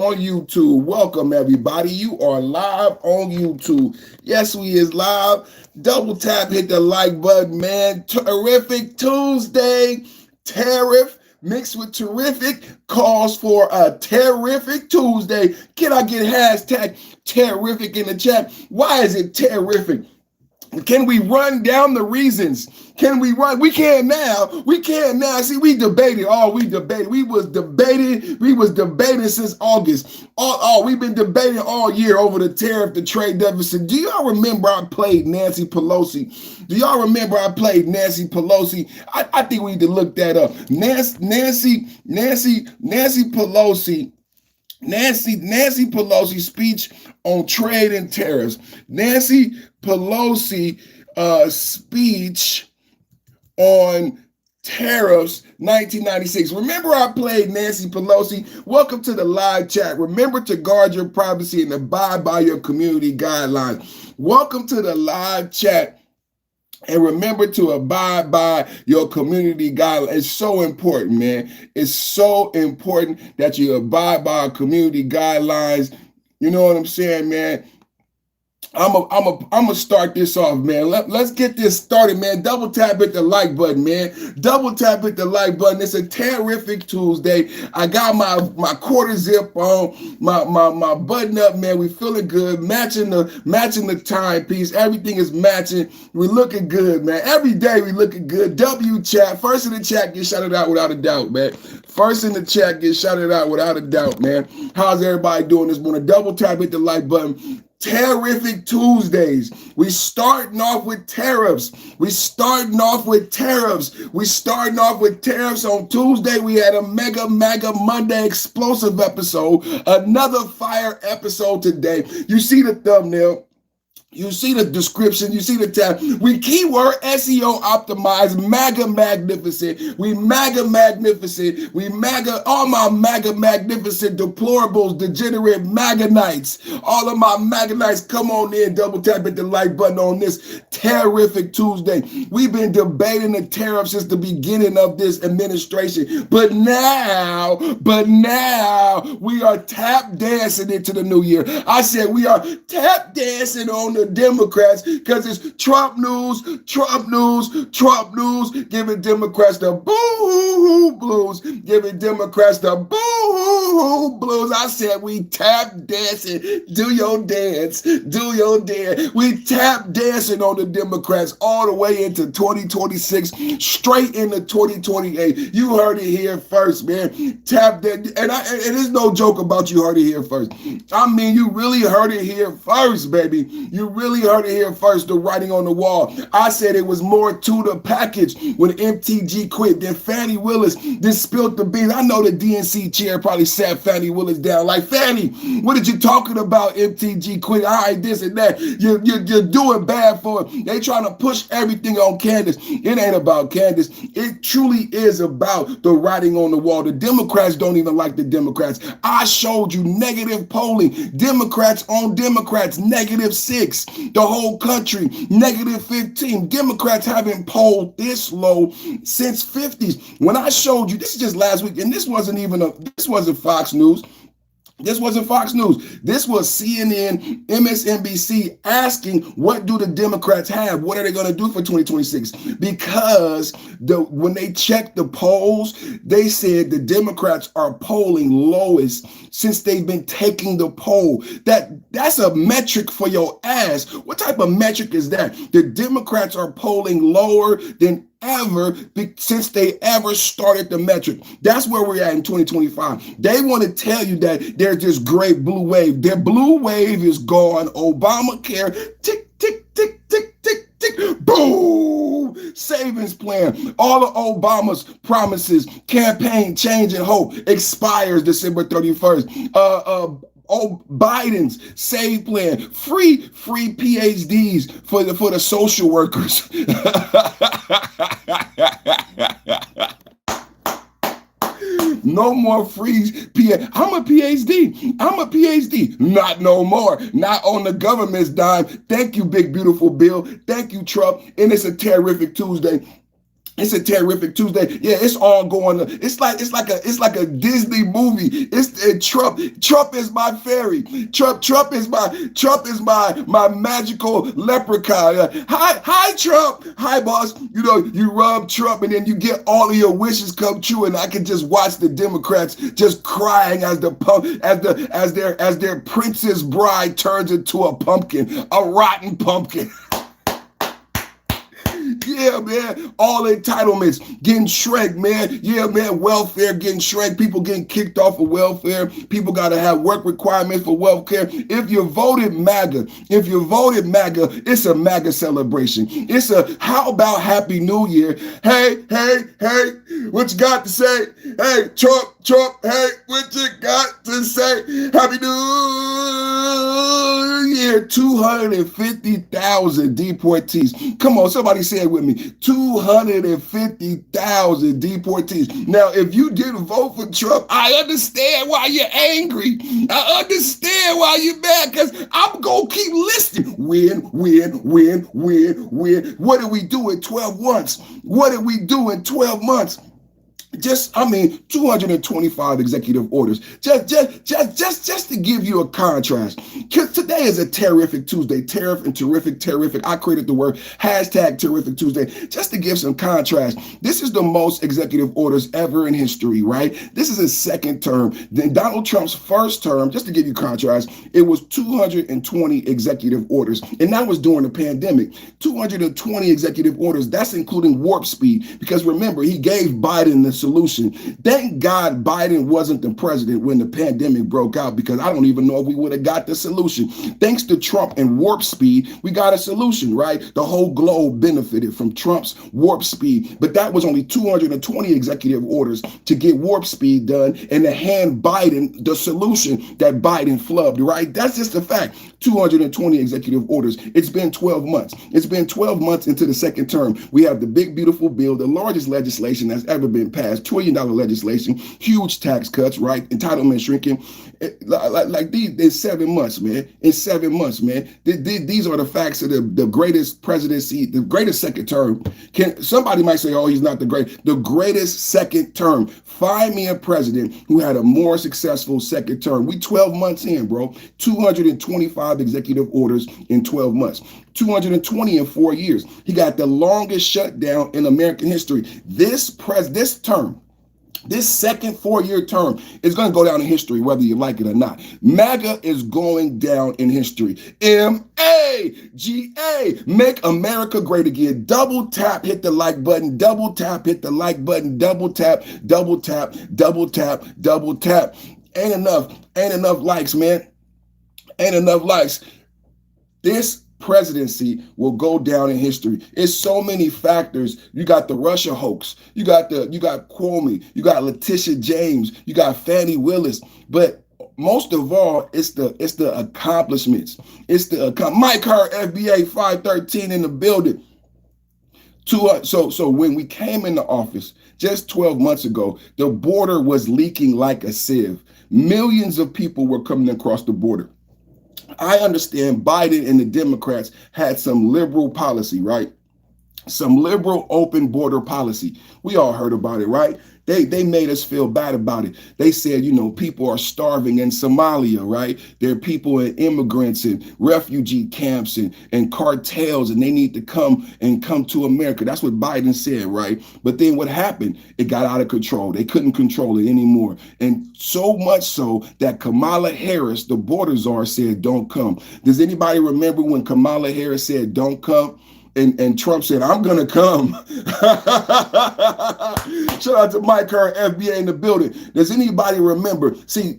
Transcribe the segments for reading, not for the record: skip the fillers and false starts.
on YouTube. Welcome, everybody. You are live on YouTube. Yes, we is live. Double tap, hit the like button, man. Terrific Tuesday. Tariff mixed with terrific calls for a terrific Tuesday. Can I get hashtag terrific in the chat? Why is it terrific? Can we run down the reasons? Can we run? We can now. We can now. See, we debated. We debated. We was debating since August. We've been debating all year over the tariff, the trade deficit. Do y'all remember I played Nancy Pelosi? Do y'all remember I played Nancy Pelosi? I think we need to look that up. Nancy Pelosi speech on trade and tariffs. Nancy Pelosi speech on tariffs 1996. Remember I played Nancy Pelosi? Welcome to the live chat. Remember to guard your privacy and abide by your community guidelines. Welcome to the live chat. And remember to abide by your community guidelines. It's so important, man. It's so important that you abide by our community guidelines. You know what I'm saying, man? I'm gonna start this off, man. Let's get this started, man. Double tap hit the like button, man. Double tap hit the like button. It's a terrific Tuesday. I got my quarter zip on, my button up, man. We feeling good, matching the timepiece. Everything is matching. We looking good, man. Every day we looking good. W chat. First in the chat gets shouted out without a doubt, man. First in the chat gets shouted out without a doubt, man. How's everybody doing this morning? Double tap hit the like button. Terrific Tuesdays. We starting off with tariffs. We starting off with tariffs on Tuesday. We had a MAGA Monday explosive episode. Another fire episode today. You see the thumbnail. You see the description, you see the tab. We keyword SEO optimized, MAGA magnificent. We MAGA magnificent. We MAGA, all my MAGA magnificent deplorables, degenerate MAGA knights. All of my MAGA knights, come on in, double tap hit the like button on this terrific Tuesday. We've been debating the tariffs since the beginning of this administration. But now we are tap dancing into the new year. I said we are tap dancing on the Democrats because it's Trump news, giving Democrats the boo-hoo blues, giving Democrats the boo-hoo blues. I said we tap dancing, do your dance. We tap dancing on the Democrats all the way into 2026, straight into 2028. You heard it here first, man. Tap that, and it's no joke about you heard it here first. I mean, you really heard it here first, baby. You really heard it here first, the writing on the wall. I said it was more to the package when MTG quit. Then Fannie Willis just spilled the beans. I know the DNC chair probably sat Fannie Willis down like, Fannie, what did you talking about? MTG quit. All right, this and that. You're doing bad for it. They trying to push everything on Candace. It ain't about Candace. It truly is about the writing on the wall. The Democrats don't even like the Democrats. I showed you negative polling. Democrats on Democrats, -6. The whole country, -15. Democrats haven't polled this low since 50s. When I showed you, this is just last week, and this wasn't Fox News. This wasn't Fox News. This was CNN, MSNBC asking, what do the Democrats have? What are they going to do for 2026? Because when they checked the polls, they said the Democrats are polling lowest since they've been taking the poll. That's a metric for your ass. What type of metric is that? The Democrats are polling lower than ever since they ever started the metric. That's where we're at in 2025. They want to tell you that there's this great blue wave. Their blue wave is gone. Obamacare, tick, tick, tick, tick, tick, tick, boom, savings plan. All of Obama's promises, campaign change and hope expires December 31st. Biden's save plan, free PhDs for the social workers. No more free I'm a PhD. Not no more. Not on the government's dime. Thank you, big beautiful bill. Thank you, Trump. And it's a terrific Tuesday. It's a terrific Tuesday. Yeah, it's all going. It's like a Disney movie. It's Trump. Trump is my fairy. Trump is my magical leprechaun. Hi Trump. Hi boss. You know, you rub Trump and then you get all of your wishes come true. And I can just watch the Democrats just crying as their princess bride turns into a pumpkin, a rotten pumpkin. Yeah, man. All entitlements getting shreked, man. Yeah, man. Welfare getting shreked. People getting kicked off of welfare. People got to have work requirements for welfare. If you voted MAGA, it's a MAGA celebration. It's a how about Happy New Year? Hey, what you got to say? Hey, Trump, hey, what you got to say? Happy New Year. 250,000 deportees. Come on, somebody say it with me. 250,000 deportees. Now, if you didn't vote for Trump, I understand why you're angry. I understand why you're mad, because I'm going to keep listing. Win. What did we do in 12 months? 225 executive orders. Just to give you a contrast. Today is a terrific Tuesday. Terrific. I created the word #Terrific Tuesday just to give some contrast. This is the most executive orders ever in history, right? This is his second term. Then Donald Trump's first term, just to give you contrast, it was 220 executive orders. And that was during the pandemic. 220 executive orders. That's including warp speed. Because remember, he gave Biden the solution. Thank God Biden wasn't the president when the pandemic broke out, because I don't even know if we would have got the solution. Thanks to Trump and warp speed, we got a solution, right? The whole globe benefited from Trump's warp speed, but that was only 220 executive orders to get warp speed done and to hand Biden the solution that Biden flubbed, right? That's just a fact. 220 executive orders. It's been 12 months. It's been 12 months into the second term. We have the big, beautiful bill, the largest legislation that's ever been passed, $1 trillion legislation, huge tax cuts, right? Entitlement shrinking. Like these in 7 months, man. In 7 months, man. These are the facts of the greatest presidency, the greatest second term. Somebody might say, oh, he's not the greatest second term. Find me a president who had a more successful second term. We 12 months in, bro. 225 executive orders in 12 months. 220 in 4 years. He got the longest shutdown in American history. This term, this second 4-year term is going to go down in history, whether you like it or not. MAGA is going down in history. MAGA, make America great again. Double tap, hit the like button. Double tap, hit the like button. Double tap. Ain't enough likes, man. Ain't enough likes. This presidency will go down in history. It's so many factors. You got the Russia hoax. You got Cuomo. You got Letitia James. You got Fannie Willis. But most of all, it's the accomplishments. It's the Mike Hart, FBA 513 in the building. So when we came into office just 12 months ago, the border was leaking like a sieve. Millions of people were coming across the border. I understand Biden and the Democrats had some liberal policy, right? Some liberal open border policy. We all heard about it, right? They made us feel bad about it. They said, people are starving in Somalia, right? There are people and immigrants and refugee camps and cartels, and they need to come to America. That's what Biden said, right? But then what happened? It got out of control. They couldn't control it anymore. And so much so that Kamala Harris, the border czar, said, don't come. Does anybody remember when Kamala Harris said, don't come? And Trump said, I'm going to come. Shout out to Mike Hart, FBA in the building. Does anybody remember? See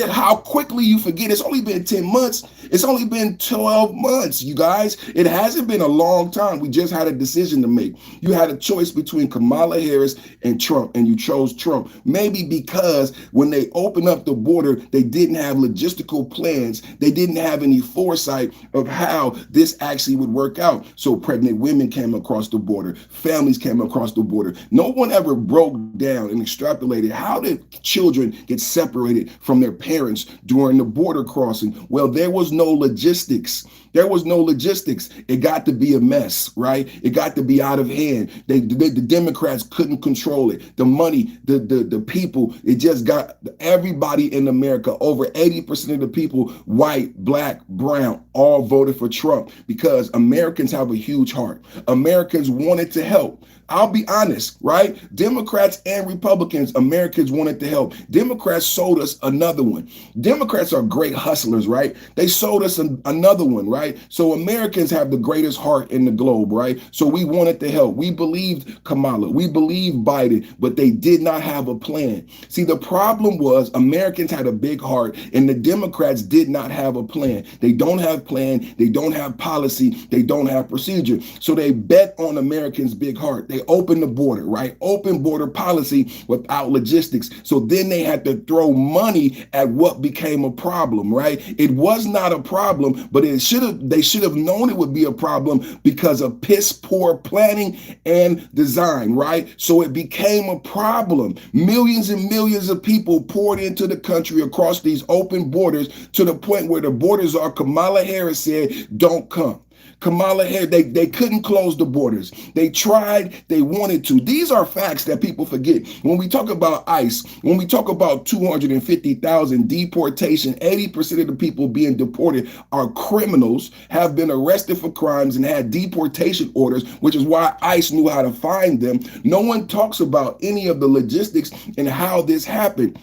how quickly you forget. It's only been 10 months. It's only been 12 months, you guys. It hasn't been a long time. We just had a decision to make. You had a choice between Kamala Harris and Trump, and you chose Trump. Maybe because when they opened up the border, they didn't have logistical plans. They didn't have any foresight of how this actually would work out. So pregnant women came across the border. Families came across the border. No one ever broke down and extrapolated how did children get separated from their parents during the border crossing. Well, there was no logistics. There was no logistics. It got to be a mess, right? It got to be out of hand. The Democrats couldn't control it. The money, the people, it just got everybody in America, over 80% of the people, white, black, brown, all voted for Trump because Americans have a huge heart. Americans wanted to help. I'll be honest, right? Democrats and Republicans, Americans wanted to help. Democrats sold us another one. Democrats are great hustlers, right? They sold us another one, right? So Americans have the greatest heart in the globe, right? So we wanted to help. We believed Kamala. We believed Biden, but they did not have a plan. See, the problem was Americans had a big heart and the Democrats did not have a plan. They don't have plan. They don't have policy. They don't have procedure. So they bet on Americans' big heart. They opened the border, right? Open border policy without logistics. So then they had to throw money at what became a problem, right? It was not a problem, but they should have known it would be a problem because of piss poor planning and design, right? So it became a problem. Millions and millions of people poured into the country across these open borders to the point where the borders are, Kamala Harris said, don't come. Kamala Harris, they couldn't close the borders. They tried, they wanted to. These are facts that people forget. When we talk about ICE, when we talk about 250,000 deportation, 80% of the people being deported are criminals, have been arrested for crimes and had deportation orders, which is why ICE knew how to find them. No one talks about any of the logistics and how this happened.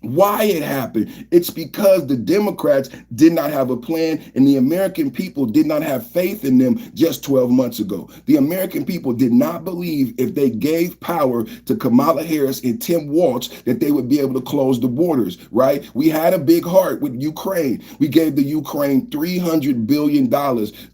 Why it happened. It's because the Democrats did not have a plan and the American people did not have faith in them just 12 months ago. The American people did not believe if they gave power to Kamala Harris and Tim Walz that they would be able to close the borders, right? We had a big heart with Ukraine. We gave the Ukraine $300 billion.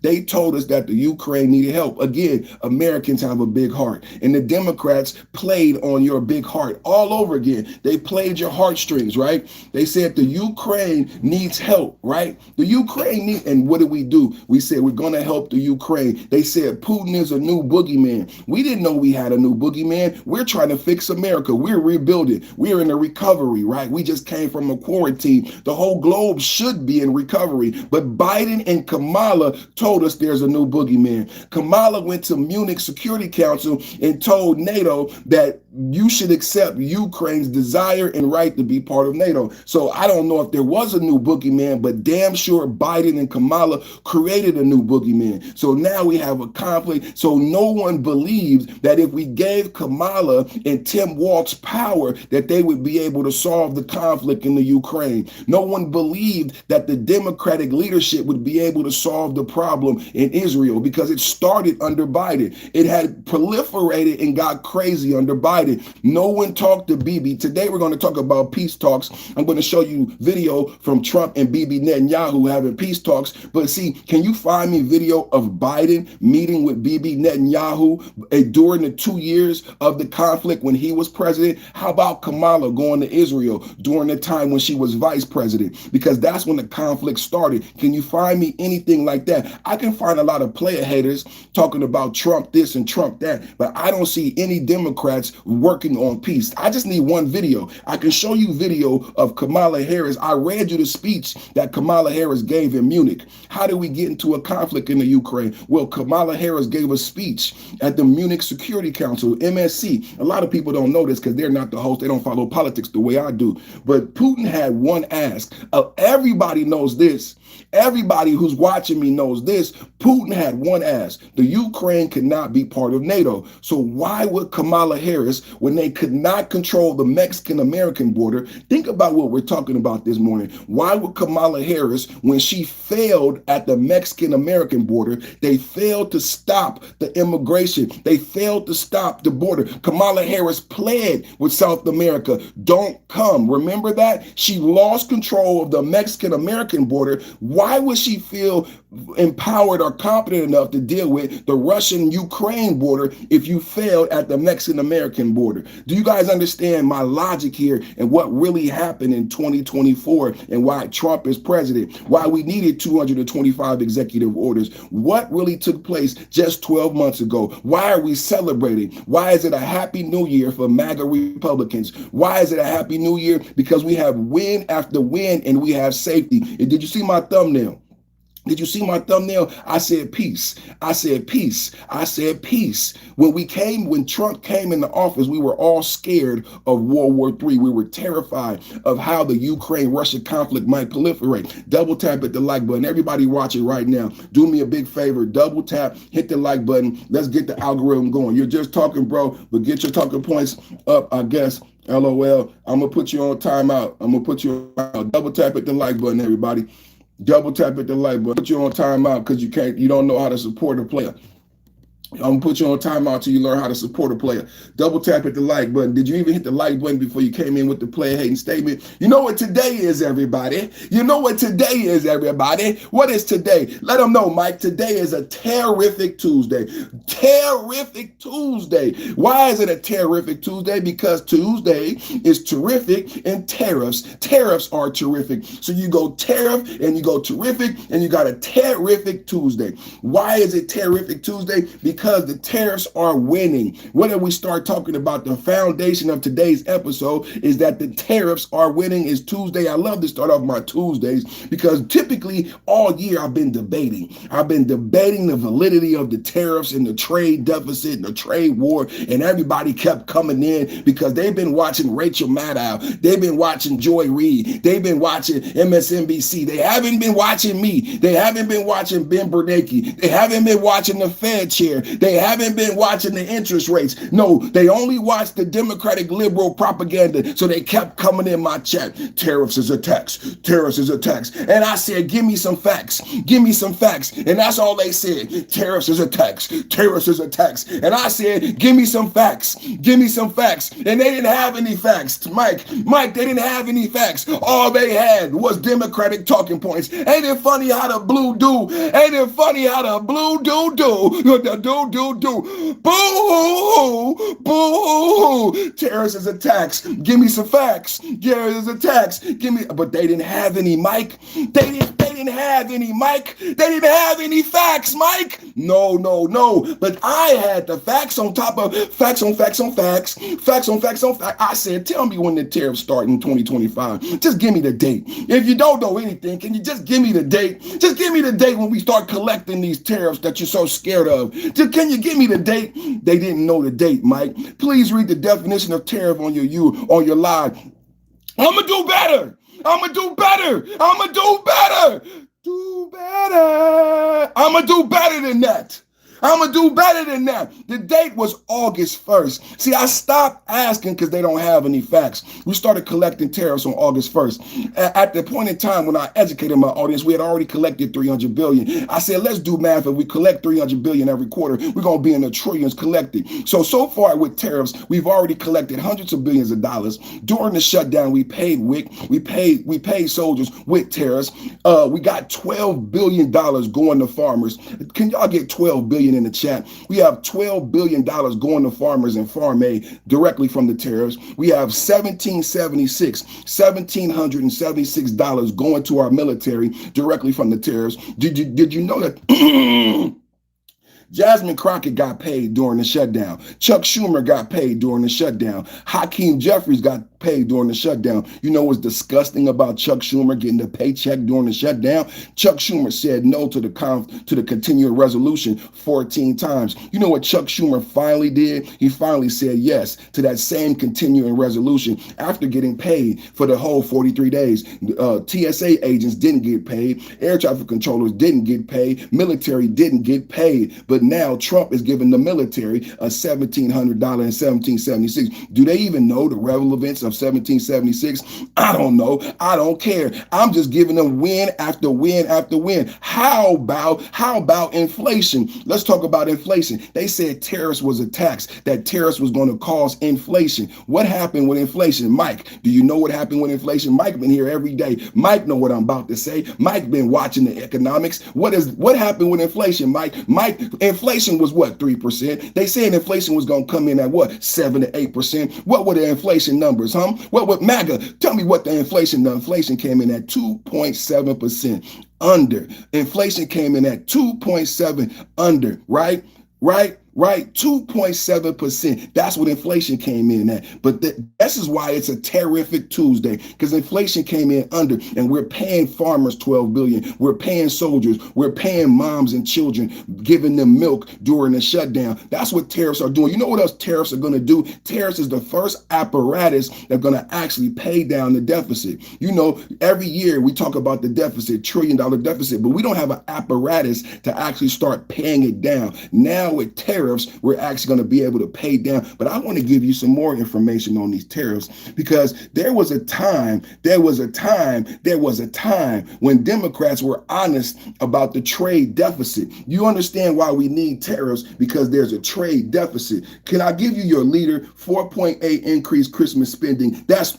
They told us that the Ukraine needed help. Again, Americans have a big heart and the Democrats played on your big heart all over again. They played your heartstrings. Right? They said the Ukraine needs help, right? The Ukraine needs, and what did we do? We said we're going to help the Ukraine. They said Putin is a new boogeyman. We didn't know we had a new boogeyman. We're trying to fix America. We're rebuilding. We're in a recovery, right? We just came from a quarantine. The whole globe should be in recovery. But Biden and Kamala told us there's a new boogeyman. Kamala went to Munich Security Council and told NATO that you should accept Ukraine's desire and right to be part of NATO. So I don't know if there was a new boogeyman, but damn sure Biden and Kamala created a new boogeyman. So now we have a conflict. So no one believes that if we gave Kamala and Tim Walz power, that they would be able to solve the conflict in the Ukraine. No one believed that the Democratic leadership would be able to solve the problem in Israel because it started under Biden. It had proliferated and got crazy under Biden. No one talked to Bibi. Today we're going to talk about peace talks. I'm going to show you video from Trump and Bibi Netanyahu having peace talks. But see, can you find me video of Biden meeting with Bibi Netanyahu during the 2 years of the conflict when he was president? How about Kamala going to Israel during the time when she was vice president? Because that's when the conflict started. Can you find me anything like that? I can find a lot of player haters talking about Trump this and Trump that, but I don't see any Democrats working on peace. I just need one video. I can show you video of Kamala Harris. I read you the speech that Kamala Harris gave in Munich. How did we get into a conflict in the Ukraine? Well, Kamala Harris gave a speech at the Munich Security Council, MSC. A lot of people don't know this because they're not the host. They don't follow politics the way I do. But Putin had one ask. Everybody knows this. Everybody who's watching me knows this. Putin had one ask. The Ukraine cannot be part of NATO. So why would Kamala Harris, when they could not control the Mexican-American border, think about what we're talking about this morning. Why would Kamala Harris, when she failed at the Mexican-American border, they failed to stop the immigration. They failed to stop the border. Kamala Harris pled with South America, don't come. Remember that? She lost control of the Mexican-American border. Why would she feel empowered or competent enough to deal with the Russian-Ukraine border if you failed at the Mexican-American border? Do you guys understand my logic here and what really happened in 2024 and why Trump is president? Why we needed 225 executive orders? What really took place just 12 months ago? Why are we celebrating? Why is it a happy new year for MAGA Republicans? Why is it a happy new year? Because we have win after win and we have safety. And did you see my thumbnail? Did you see my thumbnail? I said peace. I said peace. I said peace. When Trump came into office, we were all scared of World War III. We were terrified of how the Ukraine-Russia conflict might proliferate. Double tap at the like button. Everybody watching right now, do me a big favor. Double tap, hit the like button. Let's get the algorithm going. You're just talking, bro, but get your talking points up, I guess. LOL. I'm going to put you on timeout. I'm going to put you on. Double tap at the like button, everybody. Double tap at the like button. Put you on timeout because you don't know how to support a player. I'm gonna put you on timeout till you learn how to support a player. Double tap at the like button. Did you even hit the like button before you came in with the player hating statement? You know what today is, everybody? You know what today is, everybody? What is today? Let them know, Mike. Today is a terrific Tuesday. Terrific Tuesday. Why is it a terrific Tuesday? Because Tuesday is terrific and tariffs. Tariffs are terrific. So you go tariff and you go terrific and you got a terrific Tuesday. Why is it terrific Tuesday? Because the tariffs are winning. When we start talking about the foundation of today's episode is that the tariffs are winning is Tuesday. I love to start off my Tuesdays because typically all year I've been debating. I've been debating the validity of the tariffs and the trade deficit and the trade war, and everybody kept coming in because they've been watching Rachel Maddow. They've been watching Joy Reid. They've been watching MSNBC. They haven't been watching me. They haven't been watching Ben Bernanke. They haven't been watching the Fed chair. They haven't been watching the interest rates. No, they only watched the Democratic liberal propaganda. So they kept coming in my chat. Tariffs is a tax. Tariffs is a tax. And I said, give me some facts. Give me some facts. And that's all they said. Tariffs is a tax. Tariffs is a tax. And I said, give me some facts. Give me some facts. And they didn't have any facts. Mike, they didn't have any facts. All they had was Democratic talking points. Ain't it funny how the blue do? Ain't it funny how the blue do? Boo-hoo, boo-hoo. Terrorist is a tax. Give me some facts. Terrorist is a tax. Give me, but they didn't have any, Mike. They didn't have any, Mike. They didn't have any facts, Mike. No. But I had the facts on top of facts on facts on facts. Facts on facts on facts. I said, tell me when the tariffs start in 2025. Just give me the date. If you don't know anything, can you just give me the date? Just give me the date when we start collecting these tariffs that you're so scared of. Can you give me the date? They didn't know the date, Mike. Please read the definition of tariff on your live. I'm gonna do better. I'm gonna do better. I'm gonna do better. Do better. I'm gonna do better than that. I'm going to do better than that. The date was August 1st. See, I stopped asking because they don't have any facts. We started collecting tariffs on August 1st. At the point in time when I educated my audience, we had already collected $300 billion. I said, let's do math. If we collect $300 billion every quarter, we're going to be in the trillions collected. So far with tariffs, we've already collected hundreds of billions of dollars. During the shutdown, we paid WIC. We paid soldiers with tariffs. We got $12 billion going to farmers. Can y'all get $12 billion in the chat? We have $12 billion going to farmers and farm aid directly from the tariffs. We have $1,776 going to our military directly from the tariffs. Did you know that Jasmine Crockett got paid during the shutdown? Chuck Schumer got paid during the shutdown. Hakeem Jeffries got paid during the shutdown. You know what's disgusting about Chuck Schumer getting a paycheck during the shutdown? Chuck Schumer said no to the continuing resolution 14 times. You know what Chuck Schumer finally did? He finally said yes to that same continuing resolution after getting paid for the whole 43 days. TSA agents didn't get paid. Air traffic controllers didn't get paid. Military didn't get paid. But now Trump is giving the military a $1,700 in 1776. Do they even know the relevance of 1776? I don't know. I don't care. I'm just giving them win after win after win. How about inflation? Let's talk about inflation. They said tariffs was a tax, that tariffs was going to cause inflation. What happened with inflation? Mike, do you know what happened with inflation? Mike been here every day. Mike know what I'm about to say. Mike been watching the economics. What happened with inflation, Mike? Inflation was what, 3%? They said inflation was going to come in at what, 7 to 8%? What were the inflation numbers? What would MAGA? Tell me what the inflation came in at 2.7% under. Inflation came in at 2.7 under, right? right? 2.7%. That's what inflation came in at. But this is why it's a terrific Tuesday, because inflation came in under, and we're paying farmers $12 billion. We're paying soldiers. We're paying moms and children, giving them milk during the shutdown. That's what tariffs are doing. You know what else tariffs are going to do? Tariffs is the first apparatus that's going to actually pay down the deficit. You know, every year we talk about the deficit, $1 trillion deficit, but we don't have an apparatus to actually start paying it down. Now with tariffs, we're actually going to be able to pay down. But I want to give you some more information on these tariffs, because there was a time when Democrats were honest about the trade deficit. You understand why we need tariffs? Because there's a trade deficit. Can I give you your leader? 4.8 increased Christmas spending. That's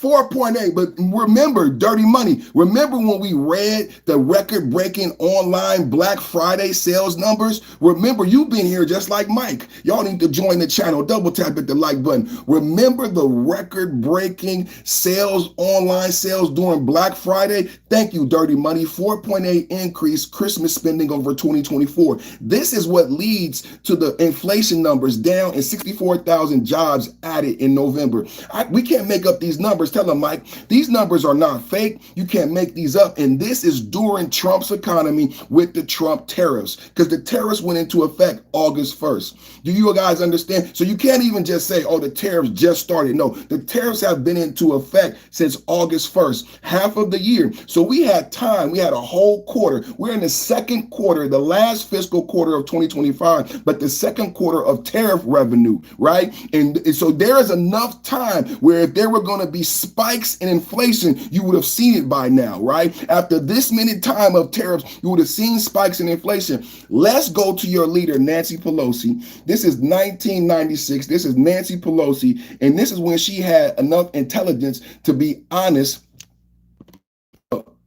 4.8. But remember, dirty money. Remember when we read the record-breaking online Black Friday sales numbers? Remember, you've been here just like Mike. Y'all need to join the channel. Double tap at the like button. Remember the record-breaking sales, online sales during Black Friday? Thank you, dirty money. 4.8 increase Christmas spending over 2024. This is what leads to the inflation numbers down and 64,000 jobs added in November. We can't make up these numbers. Tell them, Mike, these numbers are not fake. You can't make these up. And this is during Trump's economy with the Trump tariffs, because the tariffs went into effect August 1st. Do you guys understand? So you can't even just say, oh, the tariffs just started. No, the tariffs have been into effect since August 1st, half of the year. So we had time. We had a whole quarter. We're in the second quarter, the last fiscal quarter of 2025, but the second quarter of tariff revenue, right? And so there is enough time where if there were going to be spikes in inflation, you would have seen it by now, right? After this many time of tariffs, you would have seen spikes in inflation. Let's go to your leader, Nancy Pelosi. This is 1996. This is Nancy Pelosi, and this is when she had enough intelligence to be honest.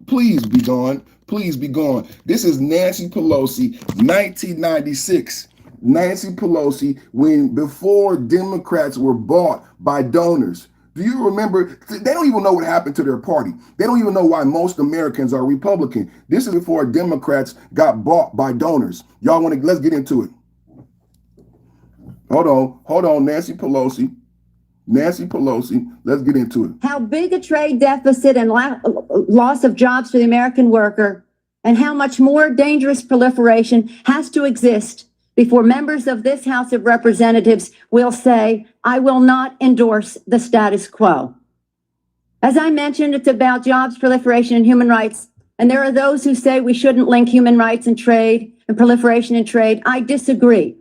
Please be gone. Please be gone. This is Nancy Pelosi, 1996. Nancy Pelosi, before Democrats were bought by donors. Do you remember? They don't even know what happened to their party. They don't even know why most Americans are Republican. This is before Democrats got bought by donors. Y'all want to, let's get into it. Hold on, Nancy Pelosi. Nancy Pelosi, let's get into it. How big a trade deficit and loss of jobs for the American worker, and how much more dangerous proliferation has to exist before members of this House of Representatives will say, I will not endorse the status quo. As I mentioned, it's about jobs, proliferation, and human rights. And there are those who say we shouldn't link human rights and trade and proliferation and trade. I disagree.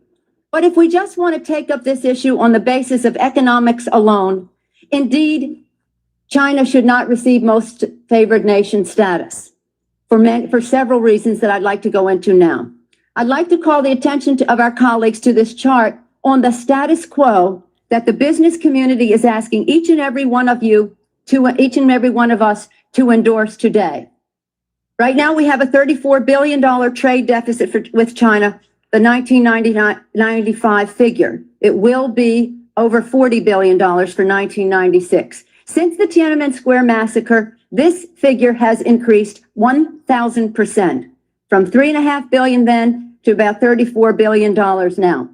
But if we just want to take up this issue on the basis of economics alone, indeed, China should not receive most favored nation status for several reasons that I'd like to go into now. I'd like to call the attention of our colleagues to this chart on the status quo that the business community is asking each and every one of us to endorse today. Right now, we have a $34 billion trade deficit with China, the 1995 figure. It will be over $40 billion for 1996. Since the Tiananmen Square massacre, this figure has increased 1,000%, from $3.5 billion then to about $34 billion now.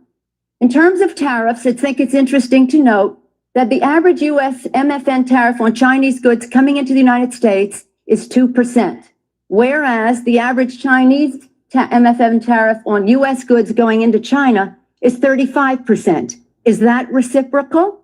In terms of tariffs, I think it's interesting to note that the average U.S. MFN tariff on Chinese goods coming into the United States is 2%, whereas the average Chinese MFN tariff on U.S. goods going into China is 35%. Is that reciprocal?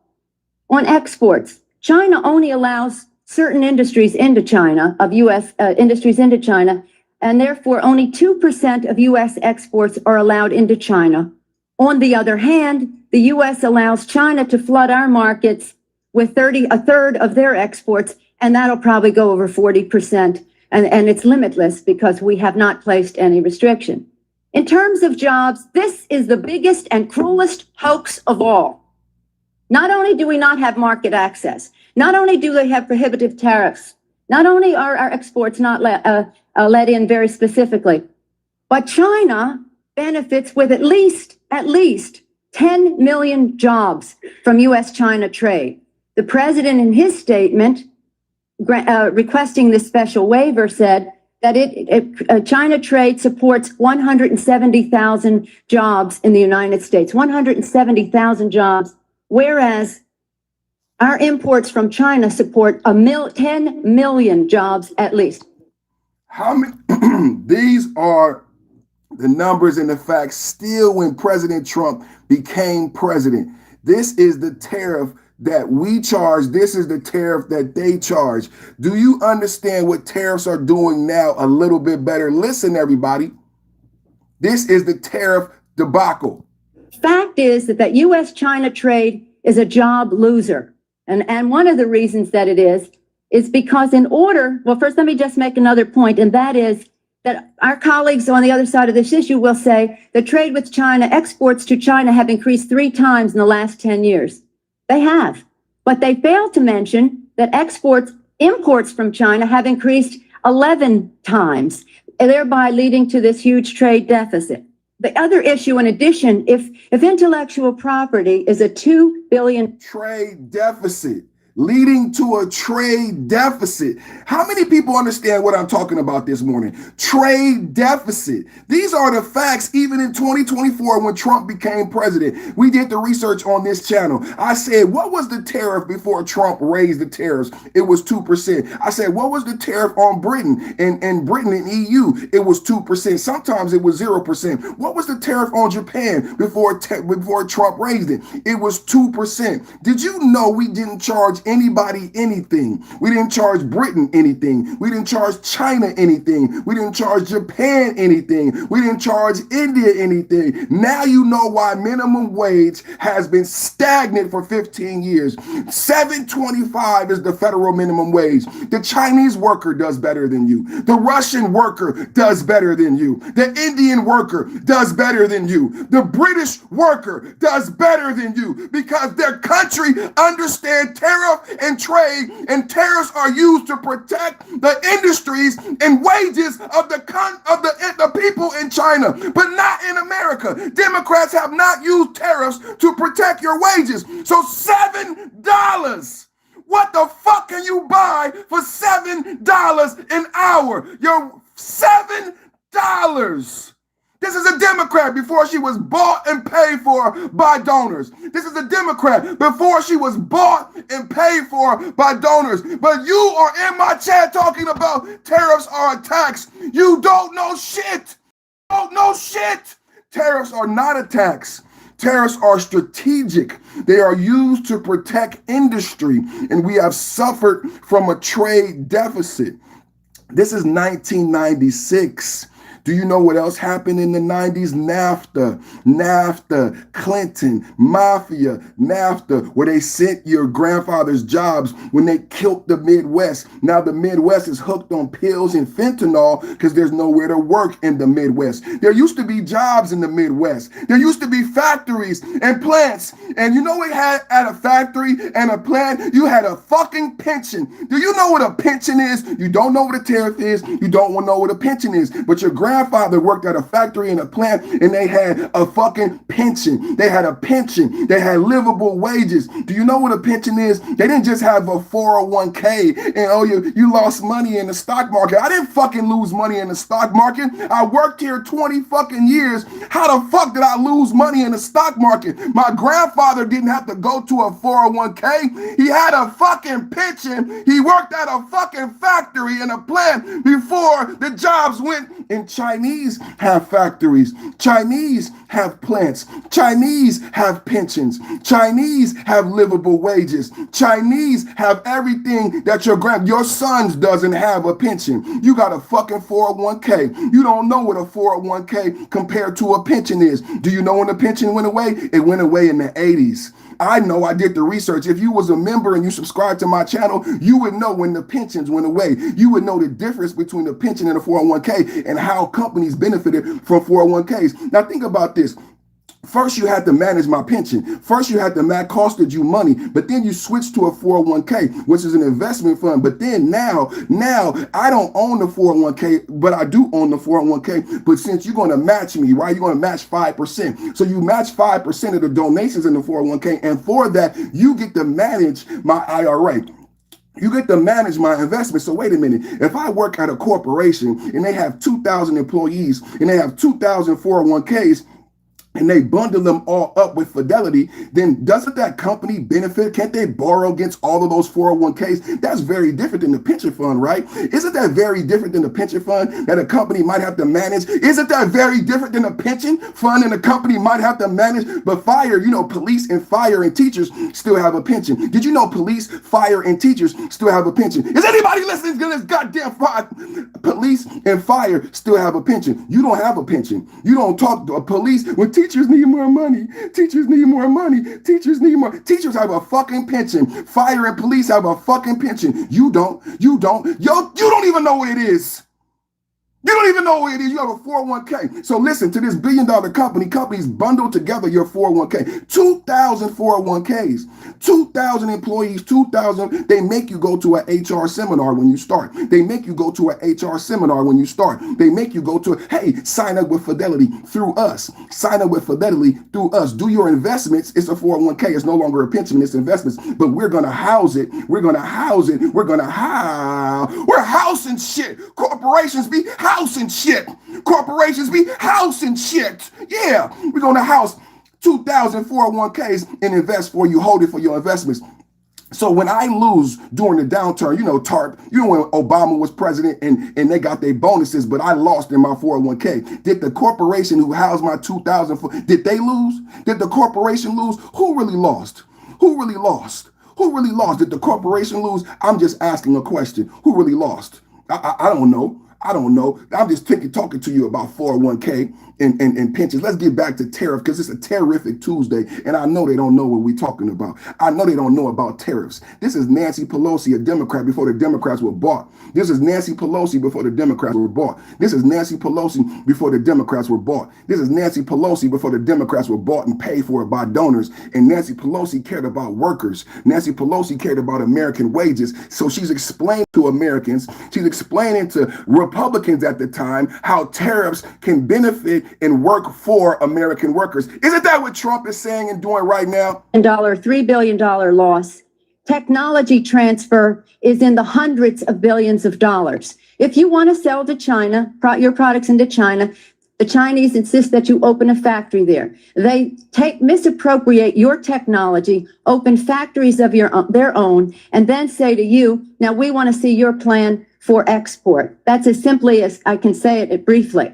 On exports, China only allows certain industries into China, of U.S. Industries into China, and therefore only 2% of U.S. exports are allowed into China. On the other hand, the U.S. allows China to flood our markets with a third of their exports, and that'll probably go over 40%. And it's limitless because we have not placed any restriction. In terms of jobs, this is the biggest and cruelest hoax of all. Not only do we not have market access, not only do they have prohibitive tariffs, not only are our exports not let in very specifically, but China benefits with at least 10 million jobs from U.S.-China trade. The president in his statement requesting this special waiver said that China trade supports 170,000 jobs in the United States, 170,000 jobs, whereas our imports from China support 10 million jobs at least. How many? These are the numbers and the facts still when President Trump became president. This is the tariff that we charge. This is the tariff that they charge. Do you understand what tariffs are doing now a little bit better? Listen, everybody. This is the tariff debacle. Fact is that U.S.-China trade is a job loser. And one of the reasons that it is because well, first let me just make another point, and that is that our colleagues on the other side of this issue will say the trade with China, exports to China have increased 3 times in the last 10 years. They have, but they fail to mention that imports from China have increased 11 times, thereby leading to this huge trade deficit. The other issue, in addition, if intellectual property is a $2 billion trade deficit, leading to a trade deficit. How many people understand what I'm talking about this morning? Trade deficit. These are the facts even in 2024 when Trump became president. We did the research on this channel. I said, what was the tariff before Trump raised the tariffs? It was 2%. I said, what was the tariff on Britain and Britain and EU? It was 2%. Sometimes it was 0%. What was the tariff on Japan before Trump raised it? It was 2%. Did you know we didn't charge anybody anything? We didn't charge Britain anything. We didn't charge China anything. We didn't charge Japan anything. We didn't charge India anything. Now you know why minimum wage has been stagnant for 15 years. $7.25 is the federal minimum wage. The Chinese worker does better than you. The Russian worker does better than you. The Indian worker does better than you. The British worker does better than you because their country understands tariff and trade, and tariffs are used to protect the industries and wages of the people in China, but not in America. Democrats have not used tariffs to protect your wages. So $7. What the fuck can you buy for $7 an hour? You're $7. This is a Democrat before she was bought and paid for by donors. This is a Democrat before she was bought and paid for by donors. But you are in my chat talking about tariffs are a tax. You don't know shit. You don't know shit. Tariffs are not a tax. Tariffs are strategic. They are used to protect industry, and we have suffered from a trade deficit. This is 1996. Do you know what else happened in the 90s? NAFTA, Clinton, Mafia, NAFTA, where they sent your grandfather's jobs when they killed the Midwest. Now the Midwest is hooked on pills and fentanyl because there's nowhere to work in the Midwest. There used to be jobs in the Midwest. There used to be factories and plants. And you know what had at a factory and a plant? You had a fucking pension. Do you know what a pension is? You don't know what a tariff is. You don't know what a pension is. But your grandfather worked at a factory and a plant, and they had a fucking pension. They had a pension. They had livable wages. Do you know what a pension is? They didn't just have a 401k and you lost money in the stock market. I didn't fucking lose money in the stock market. I worked here 20 fucking years. How the fuck did I lose money in the stock market? My grandfather didn't have to go to a 401k. He had a fucking pension. He worked at a fucking factory and a plant before the jobs went. And Chinese have factories. Chinese have plants. Chinese have pensions. Chinese have livable wages. Chinese have everything that your sons doesn't have a pension. You got a fucking 401k. You don't know what a 401k compared to a pension is. Do you know when the pension went away? It went away in the 80s. I know, I did the research. If you was a member and you subscribed to my channel, you would know when the pensions went away. You would know the difference between the pension and a 401k and how companies benefited from 401ks. Now think about this. First, you had to manage my pension. First, you had to costed you money, but then you switched to a 401k, which is an investment fund. But then now I don't own the 401k, but I do own the 401k. But since you're going to match me, right, you're going to match 5%. So you match 5% of the donations in the 401k. And for that, you get to manage my IRA. You get to manage my investment. So wait a minute. If I work at a corporation and they have 2,000 employees and they have 2,000 401ks, and they bundle them all up with Fidelity, then doesn't that company benefit? Can't they borrow against all of those 401ks? That's very different than the pension fund, right? Isn't that very different than the pension fund that a company might have to manage? Isn't that very different than a pension fund and a company might have to manage? But fire, police and fire and teachers still have a pension. Did you know police, fire, and teachers still have a pension? Is anybody listening to this goddamn police and fire still have a pension? You don't have a pension. You don't talk to a police when teachers need more money. Teachers need more money. Teachers need more. Teachers have a fucking pension. Fire and police have a fucking pension. You don't. You don't. Yo, you don't even know what it is. You don't even know what it is. You have a 401k. So listen to this billion-dollar company. Companies bundle together your 401k. 2,000 401ks. 2,000 employees. 2,000. They make you go to an HR seminar when you start. They make you go to an HR seminar when you start. They make you go to, hey, sign up with Fidelity through us. Sign up with Fidelity through us. Do your investments. It's a 401k. It's no longer a pension. It's investments. But we're going to house it. We're going to house it. We're going to house. We're housing shit. Corporations be housing shit. Corporations be housing shit. Yeah, we're going to house 2,000 401ks and invest for you, hold it for your investments. So when I lose during the downturn, TARP, when Obama was president and they got their bonuses, but I lost in my 401k. Did the corporation who housed my 2,000, did they lose? Did the corporation lose? Who really lost? Who really lost? Who really lost? Did the corporation lose? I'm just asking a question. Who really lost? I don't know. I don't know. I'm just talking to you about 401k and pensions. Let's get back to tariff because it's a terrific Tuesday, and I know they don't know what we're talking about. I know they don't know about tariffs. This is Nancy Pelosi, a Democrat, before the Democrats were bought. This is Nancy Pelosi before the Democrats were bought. This is Nancy Pelosi before the Democrats were bought. This is Nancy Pelosi before the Democrats were bought and paid for by donors. And Nancy Pelosi cared about workers. Nancy Pelosi cared about American wages. So she's explaining to Americans, she's explaining to Republicans at the time how tariffs can benefit and work for American workers. Isn't that what Trump is saying and doing right now? $3 billion loss. Technology transfer is in the hundreds of billions of dollars. If you want to sell to China, your products into China, the Chinese insist that you open a factory there. They misappropriate your technology, open factories of their own, and then say to you, now we want to see your plan for export. That's as simply as I can say it briefly.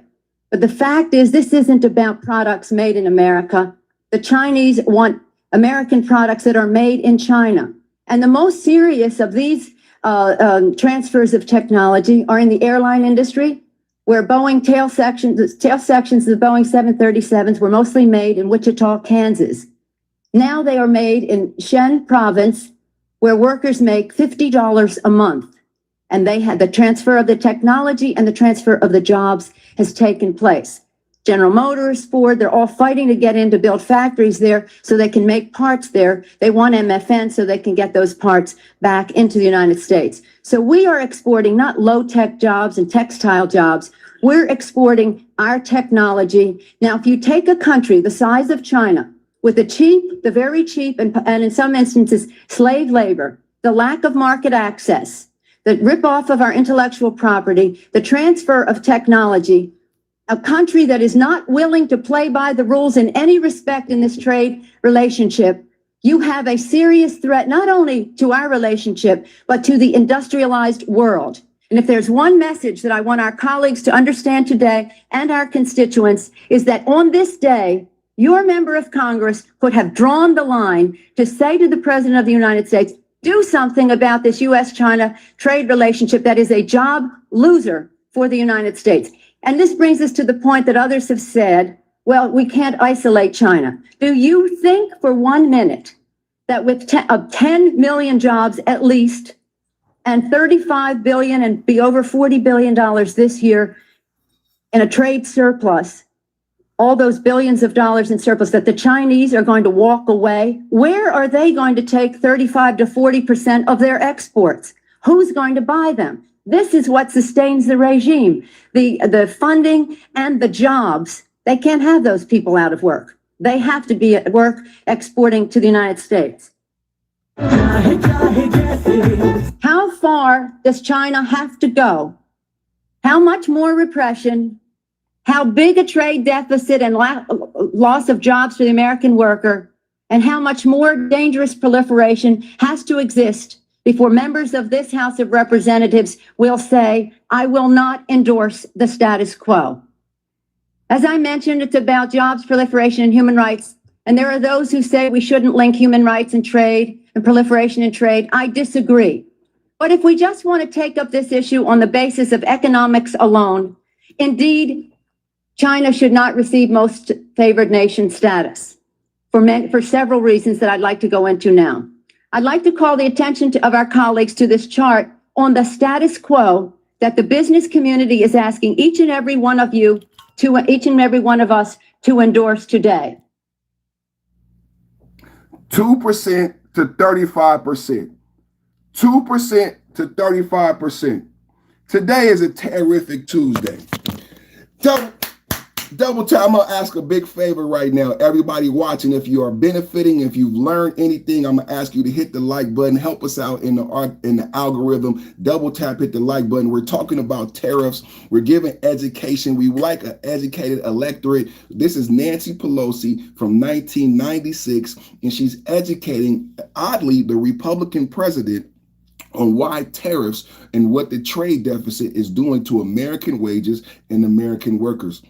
But the fact is, this isn't about products made in America. The Chinese want American products that are made in China. And the most serious of these transfers of technology are in the airline industry, where Boeing tail sections of the Boeing 737s were mostly made in Wichita, Kansas. Now they are made in Shen province, where workers make $50 a month. And they had the transfer of the technology and the transfer of the jobs has taken place. General Motors, Ford, they're all fighting to get in to build factories there so they can make parts there. They want MFN so they can get those parts back into the United States. So we are exporting not low-tech jobs and textile jobs. We're exporting our technology. Now, if you take a country the size of China with the very cheap, and in some instances, slave labor, the lack of market access, the rip-off of our intellectual property, the transfer of technology, a country that is not willing to play by the rules in any respect in this trade relationship, you have a serious threat not only to our relationship, but to the industrialized world. And if there's one message that I want our colleagues to understand today and our constituents is that on this day, your member of Congress could have drawn the line to say to the President of the United States, do something about this U.S.-China trade relationship that is a job loser for the United States. And this brings us to the point that others have said, well, we can't isolate China. Do you think for 1 minute that with 10 million jobs at least and 35 billion and be over $40 billion this year in a trade surplus, all those billions of dollars in surplus, that the Chinese are going to walk away? Where are they going to take 35 to 40% of their exports? Who's going to buy them? This is what sustains the regime, the funding and the jobs. They can't have those people out of work. They have to be at work exporting to the United States. How far does China have to go? How much more repression? How big a trade deficit and loss of jobs for the American worker? And how much more dangerous proliferation has to exist before members of this House of Representatives will say, I will not endorse the status quo? As I mentioned, it's about jobs, proliferation, and human rights. And there are those who say we shouldn't link human rights and trade and proliferation and trade. I disagree. But if we just want to take up this issue on the basis of economics alone, indeed, China should not receive most favored nation status for several reasons that I'd like to go into now. I'd like to call the attention of our colleagues to this chart on the status quo that the business community is asking each and every one of you each and every one of us to endorse today. 2% to 35%. 2% to 35%. Today is a terrific Tuesday. Double time, I'm gonna ask a big favor right now. Everybody watching, if you are benefiting, if you've learned anything, I'm gonna ask you to hit the like button, help us out in the algorithm. Double tap, hit the like button. We're talking about tariffs. We're giving education. We like an educated electorate. This is Nancy Pelosi from 1996, and she's educating, oddly, the Republican president on why tariffs and what the trade deficit is doing to American wages and American workers.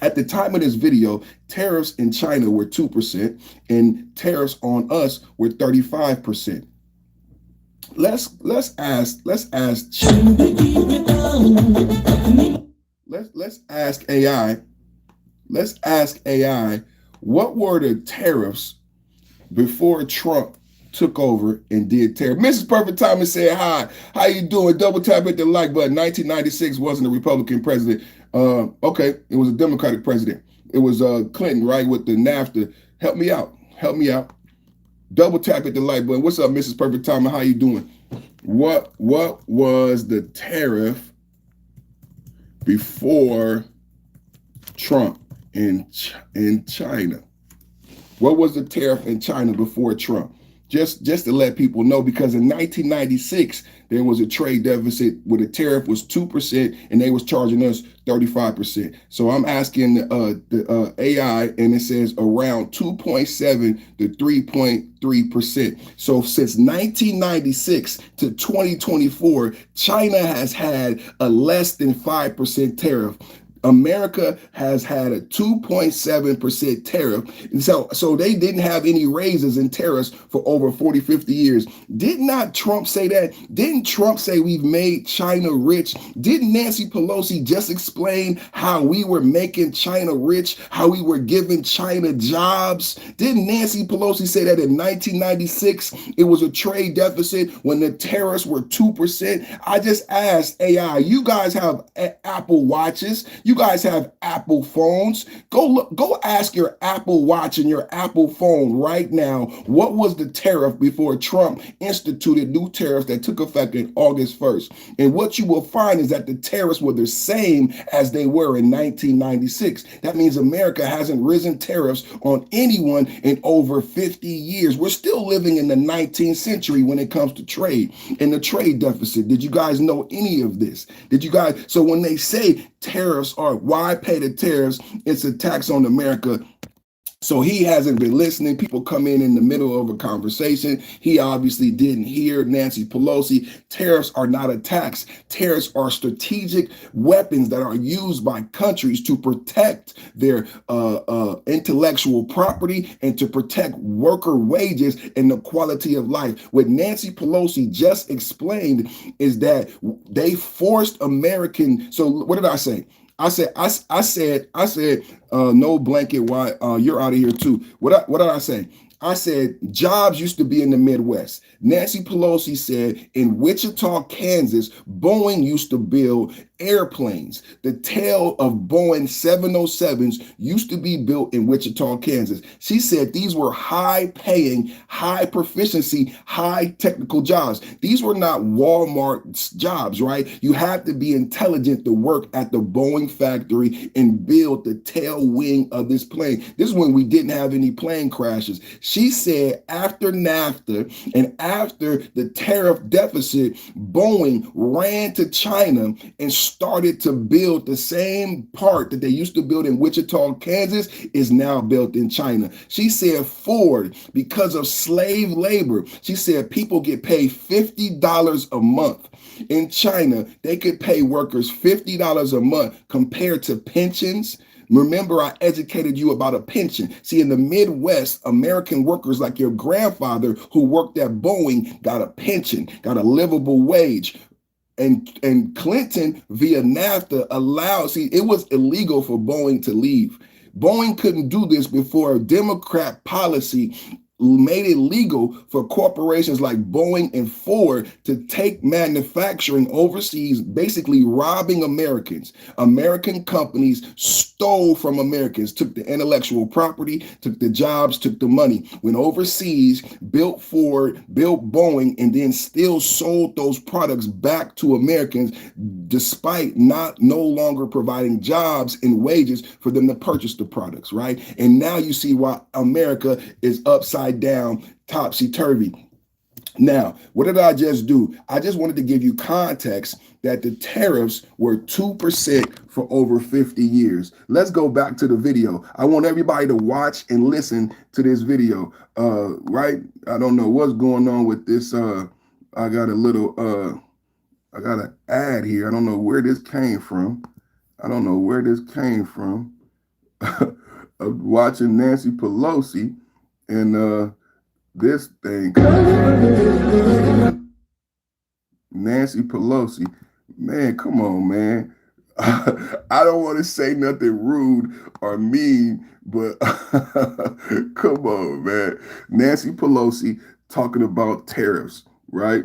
At the time of this video, tariffs in China were 2% and tariffs on us were 35%. Let's ask AI. Let's ask AI, what were the tariffs before Trump took over and did tariff? Mrs. Perfect Time is saying hi. How you doing? Double tap, hit the like button. 1996 wasn't a Republican president. Okay, it was a Democratic president. It was Clinton, right, with the NAFTA. Help me out. Help me out. Double tap at the like button. What's up, Mrs. Perfect Time? How you doing? What was the tariff before Trump in China? What was the tariff in China before Trump? Just to let people know, because in 1996, there was a trade deficit where the tariff was 2% and they was charging us 35%. So I'm asking the AI, and it says around 2.7 to 3.3%. So since 1996 to 2024, China has had a less than 5% tariff. America has had a 2.7% tariff. And so they didn't have any raises in tariffs for over 40, 50 years. Did not Trump say that? Didn't Trump say we've made China rich? Didn't Nancy Pelosi just explain how we were making China rich, how we were giving China jobs? Didn't Nancy Pelosi say that in 1996 it was a trade deficit when the tariffs were 2%? I just asked AI, you guys have Apple Watches. You guys have Apple phones. Go ask your Apple Watch and your Apple phone right now, what was the tariff before Trump instituted new tariffs that took effect in August 1st? And what you will find is that the tariffs were the same as they were in 1996. That means America hasn't risen tariffs on anyone in over 50 years. We're still living in the 19th century when it comes to trade and the trade deficit. Did you guys know any of this? So when they say tariffs are, why pay the tariffs? It's a tax on America. So he hasn't been listening. People come in the middle of a conversation. He obviously didn't hear Nancy Pelosi. Tariffs are not a tax. Tariffs are strategic weapons that are used by countries to protect their intellectual property and to protect worker wages and the quality of life. What Nancy Pelosi just explained is that they forced American. So what did I say? I said, no blanket. Why? You're out of here too. What did I say? I said jobs used to be in the Midwest. Nancy Pelosi said in Wichita, Kansas, Boeing used to build airplanes. The tail of Boeing 707s used to be built in Wichita, Kansas. She said these were high-paying, high-proficiency, high-technical jobs. These were not Walmart jobs, right? You have to be intelligent to work at the Boeing factory and build the tail wing of this plane. This is when we didn't have any plane crashes. She said after NAFTA and after the tariff deficit, Boeing ran to China and started to build the same part that they used to build in Wichita, Kansas, is now built in China. She said Ford, because of slave labor, she said people get paid $50 a month. In China, they could pay workers $50 a month compared to pensions. Remember, I educated you about a pension. See, in the Midwest, American workers like your grandfather who worked at Boeing got a pension, got a livable wage. And Clinton, via NAFTA, allowed, see, it was illegal for Boeing to leave. Boeing couldn't do this before Democrat policy made it legal for corporations like Boeing and Ford to take manufacturing overseas, basically robbing Americans. American companies stole from Americans, took the intellectual property, took the jobs, took the money, went overseas, built Ford, built Boeing, and then still sold those products back to Americans, despite no longer providing jobs and wages for them to purchase the products, right? And now you see why America is upside down, topsy-turvy. Now, what did I just do? I just wanted to give you context that the tariffs were 2% for over 50 years. Let's go back to the video. I want everybody to watch and listen to this video, right? I don't know what's going on with this. I got an ad here. I don't know where this came from. Of watching Nancy Pelosi and this thing. Nancy Pelosi, man, come on, man. I don't want to say nothing rude or mean, but come on, man. Nancy Pelosi talking about tariffs, right?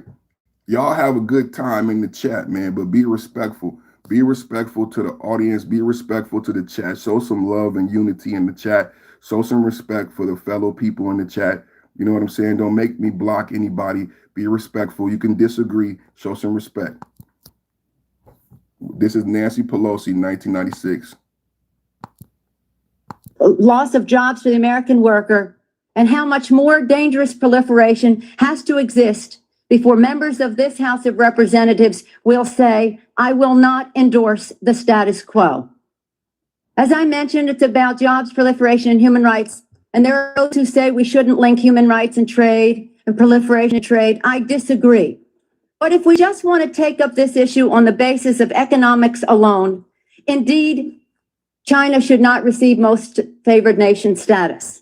Y'all have a good time in the chat, man, but be respectful. Be respectful to the audience. Be respectful to the chat. Show some love and unity in the chat. Show some respect for the fellow people in the chat. You know what I'm saying? Don't make me block anybody. Be respectful. You can disagree. Show some respect. This is Nancy Pelosi, 1996. Loss of jobs for the American worker, and how much more dangerous proliferation has to exist before members of this House of Representatives will say, I will not endorse the status quo. As I mentioned, it's about jobs, proliferation, and human rights. And there are those who say we shouldn't link human rights and trade and proliferation and trade. I disagree. But if we just want to take up this issue on the basis of economics alone, indeed, China should not receive most favored nation status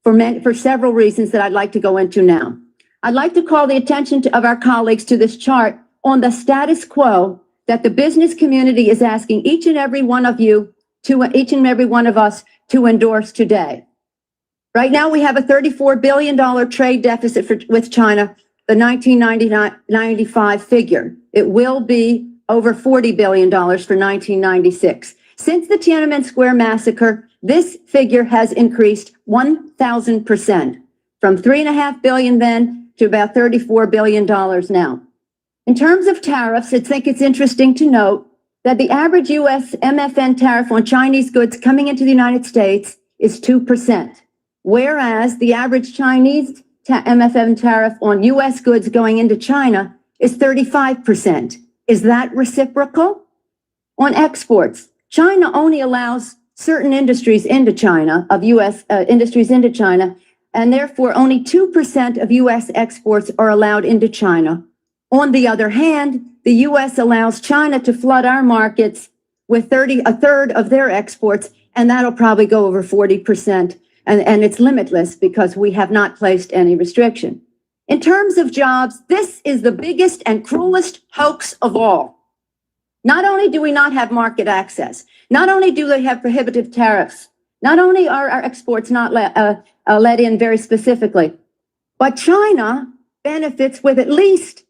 for several reasons that I'd like to go into now. I'd like to call the attention of our colleagues to this chart on the status quo that the business community is asking each and every one of us to endorse today. Right now, we have a $34 billion trade deficit with China, the 1995 figure. It will be over $40 billion for 1996. Since the Tiananmen Square massacre, this figure has increased 1,000%, from $3.5 billion then to about $34 billion now. In terms of tariffs, I think it's interesting to note that the average U.S. MFN tariff on Chinese goods coming into the United States is 2%, whereas the average Chinese MFN tariff on U.S. goods going into China is 35%. Is that reciprocal? On exports, China only allows certain industries into China, of U.S. Industries into China, and therefore only 2% of U.S. exports are allowed into China. On the other hand, the U.S. allows China to flood our markets with a third of their exports, and that'll probably go over 40%. And it's limitless because we have not placed any restriction. In terms of jobs, this is the biggest and cruelest hoax of all. Not only do we not have market access, not only do they have prohibitive tariffs, not only are our exports not let in very specifically, but China benefits with at least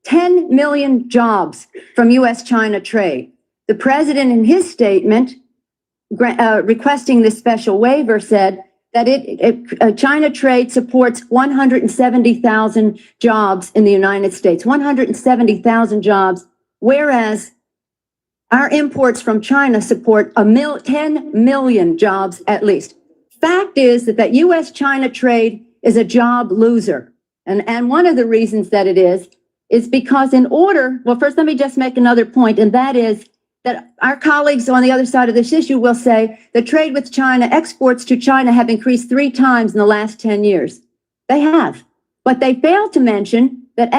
10 million jobs from U.S.-China trade. The president in his statement requesting this special waiver said that China trade supports 170,000 jobs in the United States, 170,000 jobs, whereas our imports from China support 10 million jobs at least. fact is that U.S.-China trade is a job loser. And one of the reasons that it is because well, first let me just make another point, and that is that our colleagues on the other side of this issue will say the trade with China, exports to China have increased 3 times in the last 10 years. They have. But they fail to mention that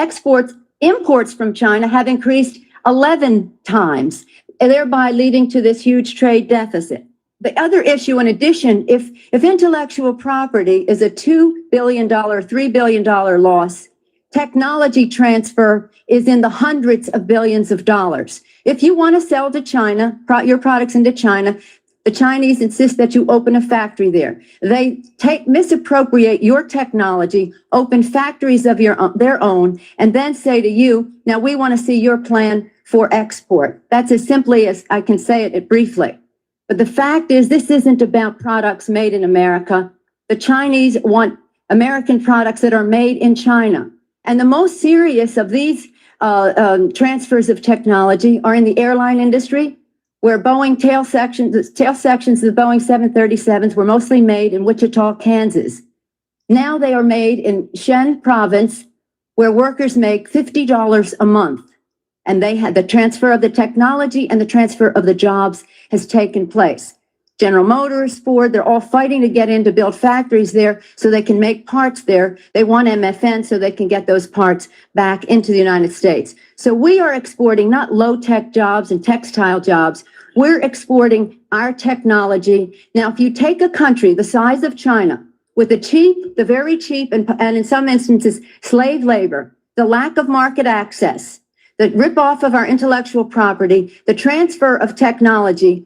imports from China have increased 11 times, thereby leading to this huge trade deficit. The other issue, in addition, if intellectual property is a $2 billion, $3 billion loss, technology transfer is in the hundreds of billions of dollars. If you want to sell to China, your products into China, the Chinese insist that you open a factory there. They misappropriate your technology, open factories of their own, and then say to you, now we want to see your plan for export. That's as simply as I can say it briefly. But the fact is, this isn't about products made in America. The Chinese want American products that are made in China. And the most serious of these transfers of technology are in the airline industry, where Boeing tail sections of the Boeing 737s were mostly made in Wichita, Kansas. Now they are made in Shen province, where workers make $50 a month. And they had the transfer of the technology and the transfer of the jobs has taken place. General Motors, Ford, they're all fighting to get in to build factories there so they can make parts there. They want MFN so they can get those parts back into the United States. So we are exporting not low-tech jobs and textile jobs. We're exporting our technology. Now, if you take a country the size of China with the very cheap, and in some instances, slave labor, the lack of market access, the rip-off of our intellectual property, the transfer of technology,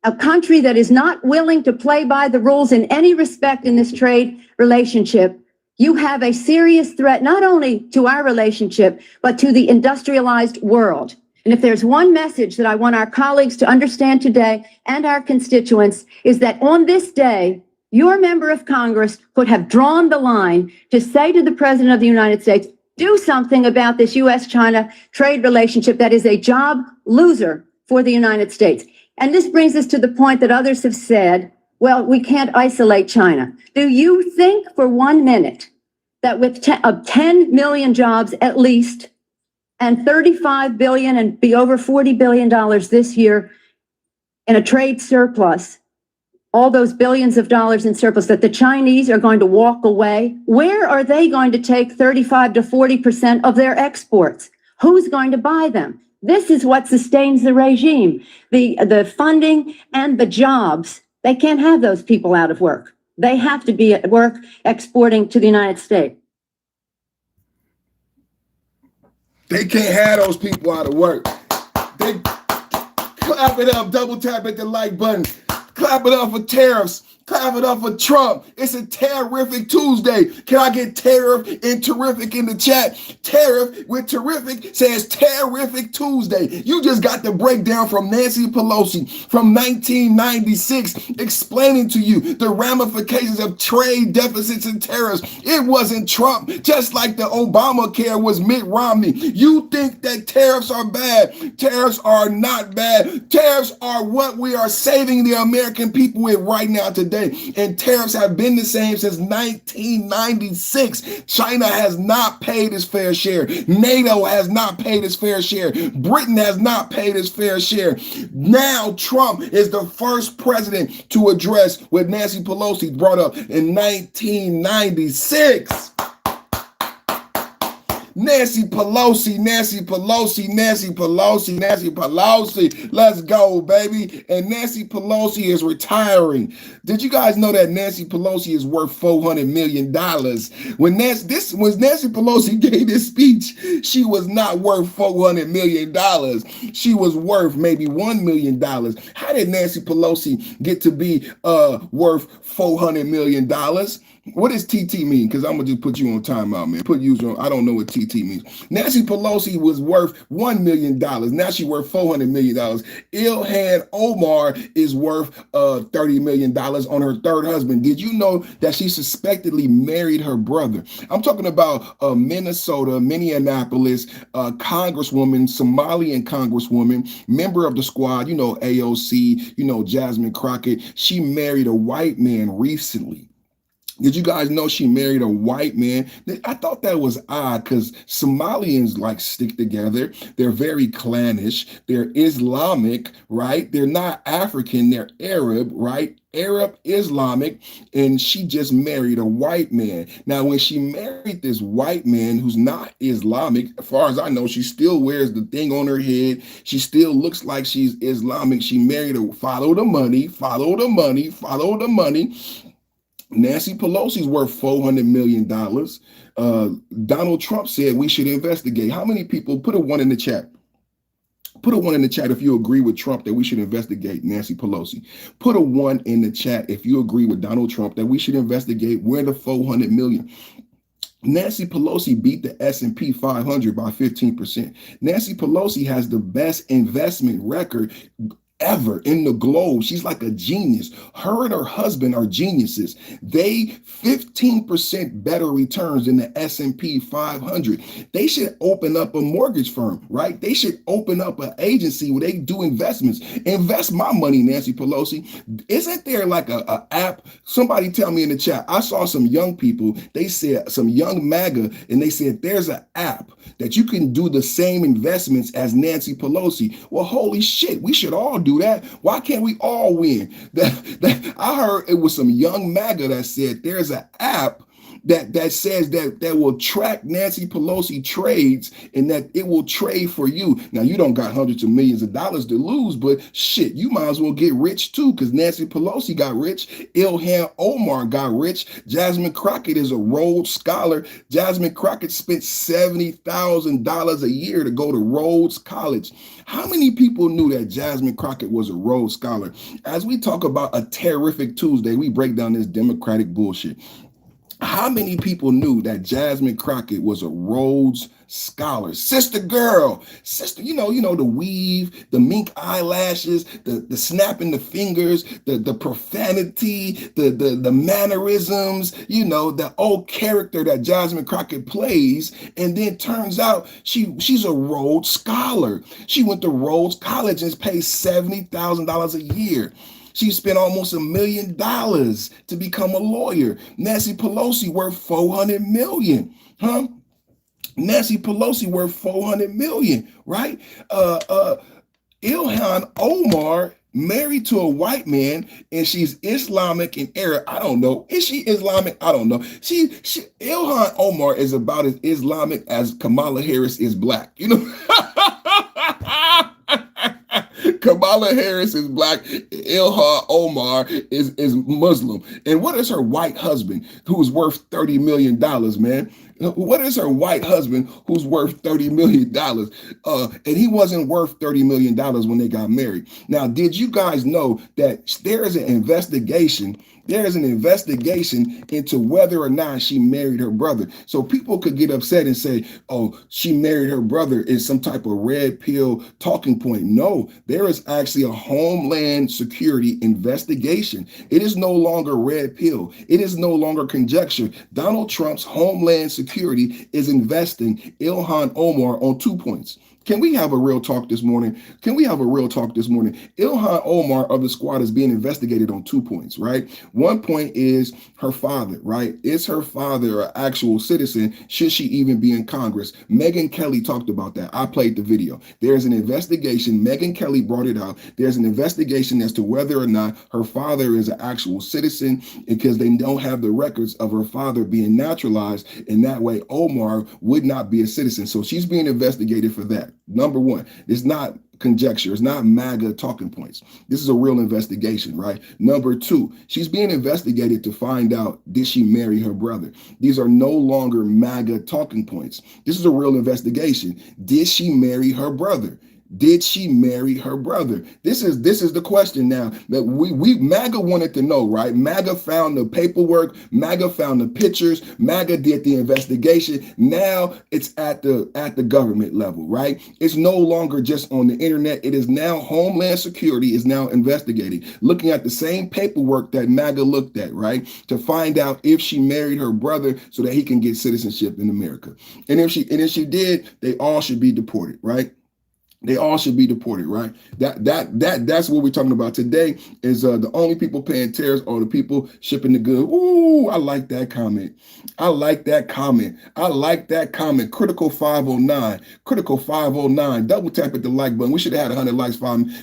a country that is not willing to play by the rules in any respect in this trade relationship, you have a serious threat not only to our relationship, but to the industrialized world. And if there's one message that I want our colleagues to understand today and our constituents is that on this day, your member of Congress could have drawn the line to say to the President of the United States, do something about this U.S.-China trade relationship that is a job loser for the United States. And this brings us to the point that others have said, well, we can't isolate China. Do you think for 1 minute that with 10 million jobs at least, and 35 billion and be over $40 billion this year in a trade surplus, all those billions of dollars in surplus, that the Chinese are going to walk away? Where are they going to take 35 to 40% of their exports? Who's going to buy them? This is what sustains the regime. The funding and the jobs. They can't have those people out of work. They have to be at work exporting to the United States. They can't have those people out of work. They clap it up, double tap at the like button. Clap it up for tariffs. Clap it up for Trump. It's a terrific Tuesday. Can I get tariff and terrific in the chat? Tariff with terrific says terrific Tuesday. You just got the breakdown from Nancy Pelosi from 1996 explaining to you the ramifications of trade deficits and tariffs. It wasn't Trump, just like the Obamacare was Mitt Romney. You think that tariffs are bad. Tariffs are not bad. Tariffs are what we are saving the American people with right now today. And tariffs have been the same since 1996. China has not paid its fair share. NATO has not paid its fair share. Britain has not paid its fair share. Now Trump is the first president to address what Nancy Pelosi brought up in 1996. Nancy Pelosi, Nancy Pelosi, Nancy Pelosi, Nancy Pelosi. Let's go, baby. And Nancy Pelosi is retiring. Did you guys know that Nancy Pelosi is worth $400 million? When Nancy Pelosi gave this speech, she was not worth $400 million. She was worth maybe $1 million. How did Nancy Pelosi get to be worth $400 million? What does TT mean? Because I'm gonna just put you on timeout, man. Put you on. I don't know what TT means. Nancy Pelosi was worth $1 million. Now she's worth $400 million. Ilhan Omar is worth $30 million on her third husband. Did you know that she suspectedly married her brother? I'm talking about Minnesota, Minneapolis, Congresswoman, Somalian Congresswoman, member of the squad. You know AOC. You know Jasmine Crockett. She married a white man recently. Did you guys know she married a white man? I thought that was odd because Somalians like stick together. They're very clannish. They're Islamic, right? They're not African. They're Arab, right? Arab Islamic, and she just married a white man. Now, when she married this white man who's not Islamic, as far as I know, she still wears the thing on her head. She still looks like she's Islamic. She married a follow the money, follow the money, follow the money. Nancy Pelosi's worth $400 million. Donald Trump said we should investigate. How many people, put a 1 in the chat. Put a 1 in the chat if you agree with Trump that we should investigate Nancy Pelosi. Put a 1 in the chat if you agree with Donald Trump that we should investigate where the $400 million. Nancy Pelosi beat the S&P 500 by 15%. Nancy Pelosi has the best investment record ever in the globe. She's like a genius. Her and her husband are geniuses. They 15% better returns than the S&P 500. They should open up a mortgage firm, right? They should open up an agency where they do investments. Invest my money, Nancy Pelosi. Isn't there like a app? Somebody tell me in the chat. I saw some young people, they said, some young MAGA, and they said there's an app that you can do the same investments as Nancy Pelosi. Well, holy shit, we should all do that. Why can't we all win? I heard it was some young MAGA that said there's an app that says that will track Nancy Pelosi trades and that it will trade for you. Now, you don't got hundreds of millions of dollars to lose, but shit, you might as well get rich too, because Nancy Pelosi got rich. Ilhan Omar got rich. Jasmine Crockett is a Rhodes Scholar. Jasmine Crockett spent $70,000 a year to go to Rhodes College. How many people knew that Jasmine Crockett was a Rhodes Scholar? As we talk about a terrific Tuesday, we break down this Democratic bullshit. How many people knew that Jasmine Crockett was a Rhodes Scholar? Sister girl, sister, you know, the weave, the mink eyelashes, the snapping the fingers, the profanity, the mannerisms, you know, the old character that Jasmine Crockett plays. And then turns out she's a Rhodes Scholar. She went to Rhodes College and paid $70,000 a year. She spent almost $1 million to become a lawyer. Nancy Pelosi worth $400 million, huh? Nancy Pelosi worth $400 million, right? Ilhan Omar married to a white man, and she's Islamic and Arab. I don't know. Is she Islamic? I don't know. Ilhan Omar is about as Islamic as Kamala Harris is black. You know. Kamala Harris is black. Ilhan Omar is Muslim. And what is her white husband who's worth $30 million, man? What is her white husband who's worth $30 million? And he wasn't worth $30 million when they got married. Now, did you guys know that there is an investigation? There is an investigation into whether or not she married her brother. So people could get upset and say, oh, she married her brother is some type of red pill talking point. No, there is actually a Homeland Security investigation. It is no longer red pill. It is no longer conjecture. Donald Trump's Homeland Security is investing Ilhan Omar on 2 points. Can we have a real talk this morning? Can we have a real talk this morning? Ilhan Omar of the squad is being investigated on 2 points, right? 1 point is her father, right? Is her father an actual citizen? Should she even be in Congress? Megyn Kelly talked about that. I played the video. There's an investigation. Megyn Kelly brought it out. There's an investigation as to whether or not her father is an actual citizen, because they don't have the records of her father being naturalized. And that way, Omar would not be a citizen. So she's being investigated for that. Number one, it's not conjecture. It's not MAGA talking points. This is a real investigation, right? Number two, she's being investigated to find out, did she marry her brother? These are no longer MAGA talking points. This is a real investigation. Did she marry her brother? Did she marry her brother? This is the question now that we MAGA wanted to know, right? MAGA found the paperwork, MAGA found the pictures, MAGA did the investigation. Now it's at the government level, right? It's no longer just on the internet. It is now Homeland Security is now investigating, looking at the same paperwork that MAGA looked at, right? To find out if she married her brother so that he can get citizenship in America. And if she did, they all should be deported, right? They all should be deported, right? That's what we're talking about today. Is the only people paying tariffs are the people shipping the goods. Ooh, I like that comment. I like that comment. I like that comment. Critical 509. Critical 509. Double tap at the like button. We should have had 100 likes.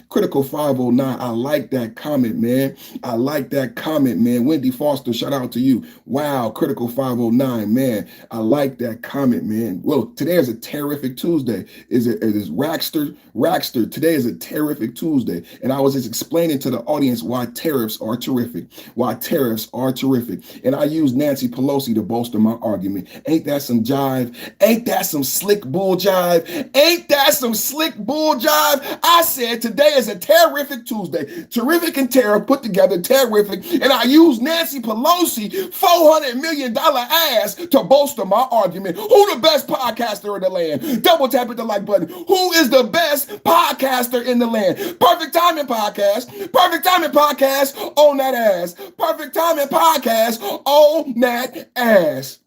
Critical 509. I like that comment, man. I like that comment, man. Wendy Foster, shout out to you. Wow, Critical 509, man. I like that comment, man. Well, today is a terrific Tuesday. It is Rackster, today is a terrific Tuesday. And I was just explaining to the audience why tariffs are terrific. Why tariffs are terrific. And I used Nancy Pelosi to bolster my argument. Ain't that some jive? Ain't that some slick bull jive? Ain't that some slick bull jive? I said today is a terrific Tuesday. Terrific and tariff put together, terrific. And I used Nancy Pelosi $400 million ass to bolster my argument. Who the best podcaster in the land? Double tap at the like button. Who is the best podcaster in the land? Perfect Timing Podcast. Perfect Timing Podcast on that ass. Perfect Timing Podcast on that ass.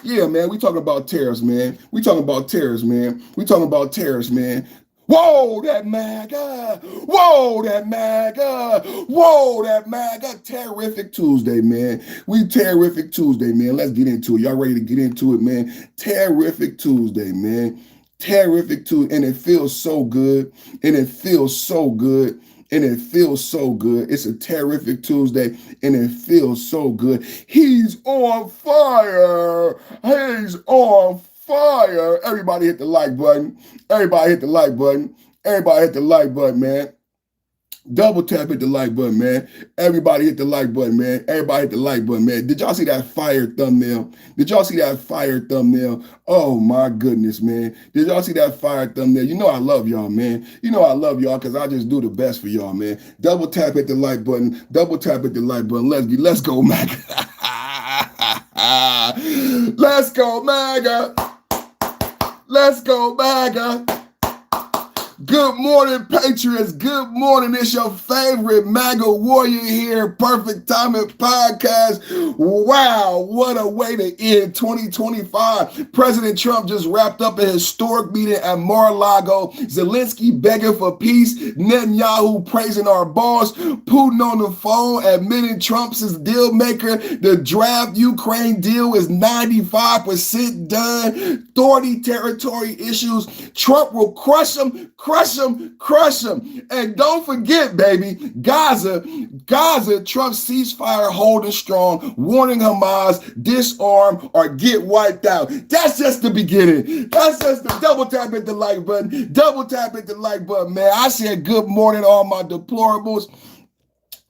Yeah, man, we talking about tariffs, man. We talking about tariffs, man. We talking about tariffs, man. Whoa, that MAGA. Whoa, that MAGA. Whoa, that MAGA. Terrific Tuesday, man. We terrific Tuesday, man. Let's get into it. Y'all ready to get into it, man? Terrific Tuesday, man. Terrific Tuesday. And it feels so good. And it feels so good. And it feels so good. It's a terrific Tuesday, and it feels so good. He's on fire. He's on fire. Everybody hit the like button. Everybody hit the like button. Everybody hit the like button, man. Double tap hit the like button, man. Everybody hit the like button, man. Everybody hit the like button, man. Did y'all see that fire thumbnail? Did y'all see that fire thumbnail? Oh my goodness, man. Did y'all see that fire thumbnail? You know I love y'all, man. You know I love y'all because I just do the best for y'all, man. Double tap hit the like button. Double tap hit the like button. Let's go, MAGA. Let's go, MAGA. Let's go, MAGA. Good morning, Patriots. Good morning. It's your favorite MAGA warrior here. Perfect Timing Podcast. Wow, what a way to end 2025. President Trump just wrapped up a historic meeting at Mar-a-Lago. Zelensky begging for peace. Netanyahu praising our boss. Putin on the phone admitting Trump's his deal maker. The draft Ukraine deal is 95% done. Authority territory issues. Trump will crush them. Crush them. And don't forget, baby, Gaza, Trump's ceasefire holding strong, warning Hamas, disarm or get wiped out. That's just the beginning. That's just the double tap at the like button. Double tap at the like button, man. I said good morning, all my deplorables.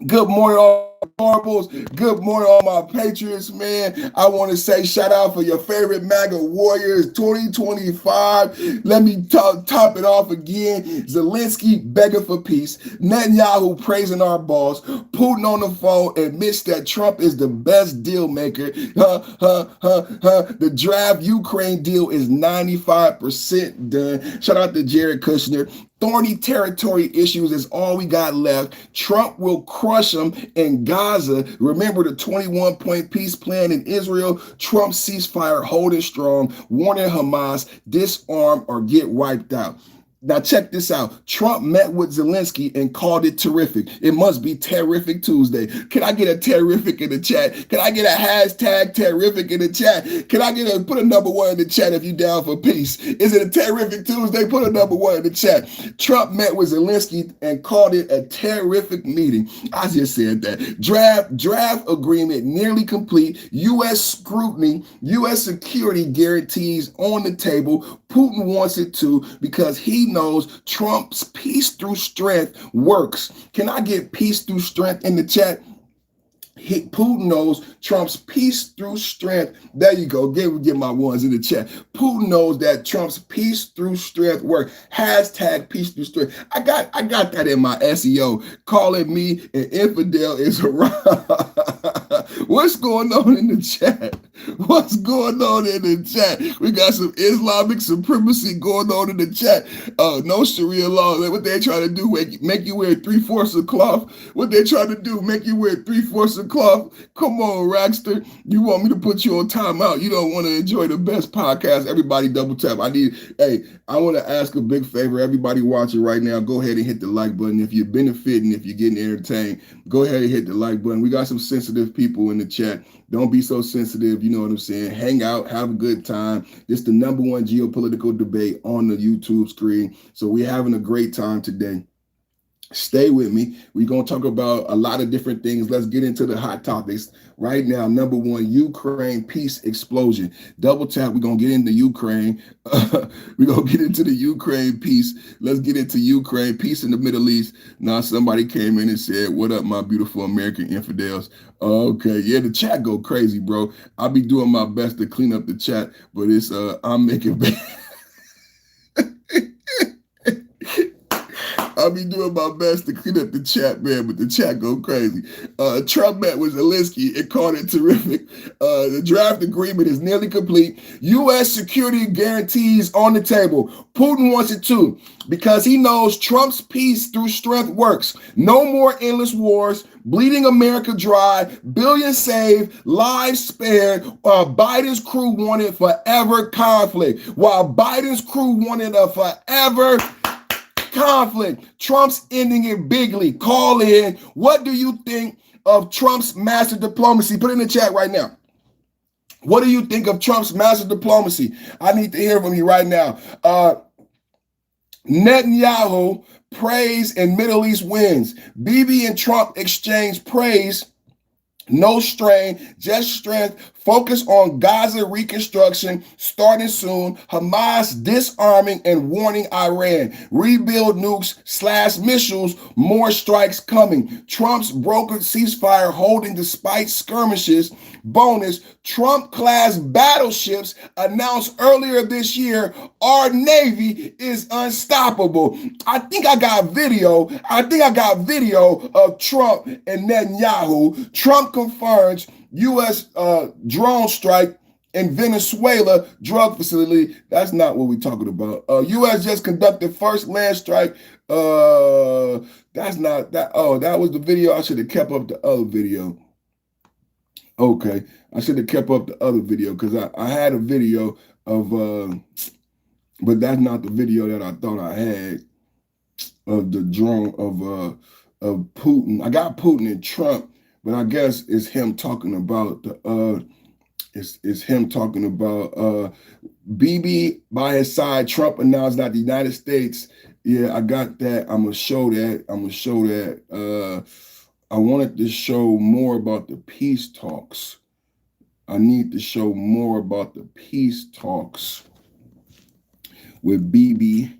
Good morning, all my deplorables. Good morning, all my Patriots, man. I want to say shout out for your favorite MAGA warriors 2025. Let me top it off again. Zelensky begging for peace. Netanyahu praising our boss. Putin on the phone admits that Trump is the best deal maker. The draft Ukraine deal is 95% done. Shout out to Jared Kushner. Thorny territory issues is all we got left. Trump will crush them in Gaza. Remember the 21-point peace plan in Israel. Trump's ceasefire holding strong, warning Hamas, disarm or get wiped out. Now check this out. Trump met with Zelensky and called it terrific. It must be terrific Tuesday. Can I get a terrific in the chat? Can I get a hashtag terrific in the chat? Can I get put a number one in the chat if you down for peace? Is it a terrific Tuesday? Put a number one in the chat. Trump met with Zelensky and called it a terrific meeting. I just said that. Draft agreement nearly complete. U.S. scrutiny, U.S. security guarantees on the table. Putin wants it too because he knows Trump's peace through strength works. Can I get peace through strength in the chat? Putin knows Trump's peace through strength. There you go. Get my ones in the chat. Putin knows that Trump's peace through strength work. Hashtag peace through strength. I got that in my SEO. Calling me an infidel is wrong. What's going on in the chat? What's going on in the chat? We got some Islamic supremacy going on in the chat. No Sharia law. What they trying to do? Make you wear 3/4 of cloth. What they trying to do? Make you wear 3/4 of cloth. Come on, Rackster. You want me to put you on timeout? You don't want to enjoy the best podcast. Everybody double tap. I want to ask a big favor. Everybody watching right now, go ahead and hit the like button. If you're benefiting, if you're getting entertained, go ahead and hit the like button. We got some sensitive people in the chat. Don't be so sensitive. You know what I'm saying? Hang out, have a good time. This is the #1 geopolitical debate on the YouTube screen. So we're having a great time today. Stay with me. We're going to talk about a lot of different things. Let's get into the hot topics right now. #1, Ukraine peace explosion. Double tap. We're going to get into Ukraine. We're going to get into the Ukraine peace. Let's get into Ukraine peace in the Middle East. Now somebody came in and said, what up, my beautiful American infidels? Okay. Yeah, the chat go crazy, bro. I'll be doing my best to clean up the chat, but it's, I'm making bad. I'll be doing my best to clean up the chat, man, but the chat go crazy. Trump met with Zelensky and called it terrific. The draft agreement is nearly complete. U.S. security guarantees on the table. Putin wants it too, because he knows Trump's peace through strength works. No more endless wars, bleeding America dry, billions saved, lives spared, while Biden's crew wanted forever conflict. While Biden's crew wanted a forever conflict. Trump's ending it bigly. Call in. What do you think of Trump's massive diplomacy? Put it in the chat right now. What do you think of Trump's massive diplomacy? I need to hear from you right now. Netanyahu praise and Middle East wins. Bibi and Trump exchange praise. No strain, just strength. Focus on Gaza reconstruction starting soon. Hamas disarming and warning Iran. Rebuild nukes / missiles. More strikes coming. Trump's brokered ceasefire holding despite skirmishes. Bonus, Trump-class battleships announced earlier this year. Our Navy is unstoppable. I think I got video of Trump and Netanyahu. Trump confirms U.S. Drone strike in Venezuela drug facility. That's not what we're talking about. U.S. just conducted first land strike. That's not that. Oh, that was the video. I should have kept up the other video. Okay, I should have kept up the other video because I had a video of, but that's not the video that I thought I had of the drone of Putin. I got Putin and Trump. But I guess it's him talking about it's him talking about Bibi by his side. Trump announced that the United States. Yeah, I got that. I'm gonna show that. I wanted to show more about the peace talks. I need to show more about the peace talks with Bibi.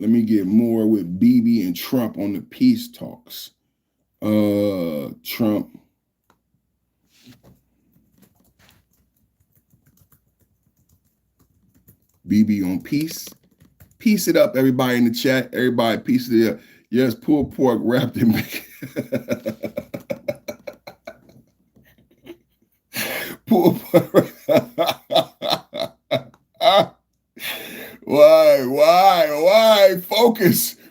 Let me get more with Bibi and Trump on the peace talks. Trump. Bibi on peace. Peace it up, everybody in the chat. Everybody, peace it up. Yes, pulled pork wrapped in pulled pork. Why?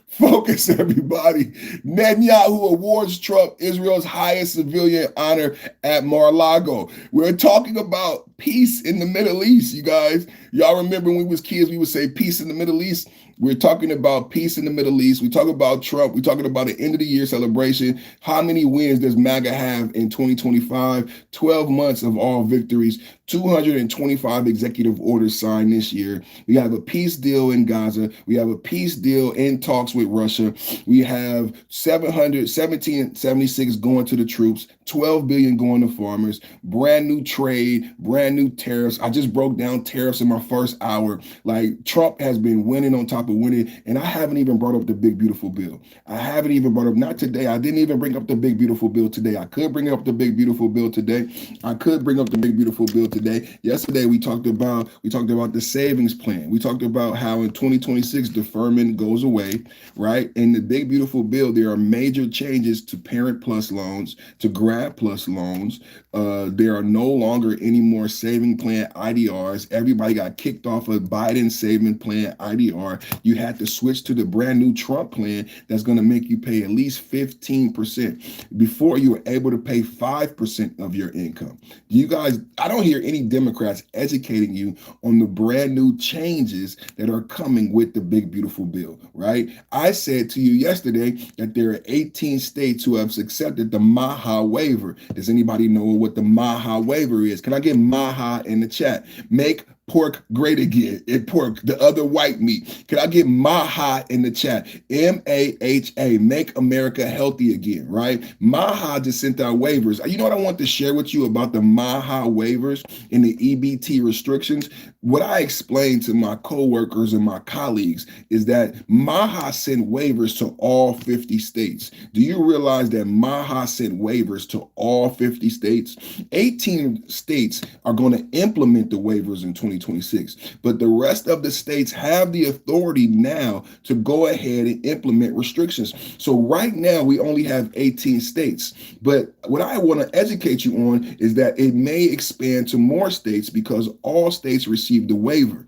Focus, everybody. Netanyahu awards Trump Israel's highest civilian honor at Mar-a-Lago. We're talking about peace in the Middle East, you guys. Y'all remember when we was kids, we would say peace in the Middle East? We're talking about peace in the Middle East. We talk about Trump. We're talking about the end of the year celebration. How many wins does MAGA have in 2025? 12 months of all victories. 225 executive orders signed this year. We have a peace deal in Gaza. We have a peace deal in talks with Russia. We have 1776 going to the troops, 12 billion going to farmers, brand new trade, brand new tariffs. I just broke down tariffs in my first hour. Like, Trump has been winning on top of winning, and I haven't even brought up the big beautiful bill. I haven't even brought up, not today. I didn't even bring up the big beautiful bill today. I could bring up the big beautiful bill today. I could bring up the big beautiful bill today. Yesterday we talked about the savings plan. We talked about how in 2026 deferment goes away, right? In the big beautiful bill, there are major changes to Parent Plus loans, to Grad Plus loans. There are no longer any more saving plan IDRs. Everybody got kicked off of Biden saving plan IDR. You had to switch to the brand new Trump plan that's going to make you pay at least 15%. Before, you were able to pay 5% of your income. You guys, I don't hear any Democrats educating you on the brand new changes that are coming with the big beautiful bill, right? I said to you yesterday that there are 18 states who have accepted the MAHA waiver. Does anybody know what the MAHA waiver is? Can I get MAHA in the chat? Make pork great again. Pork, the other white meat. Can I get MAHA in the chat? MAHA, make America healthy again, right? MAHA just sent out waivers. You know what I want to share with you about the MAHA waivers and the EBT restrictions? What I explained to my coworkers and my colleagues is that MAHA sent waivers to all 50 states. Do you realize that MAHA sent waivers to all 50 states? 18 states are going to implement the waivers in 2026, but the rest of the states have the authority now to go ahead and implement restrictions. So right now we only have 18 states, but what I want to educate you on is that it may expand to more states because all states received the waiver.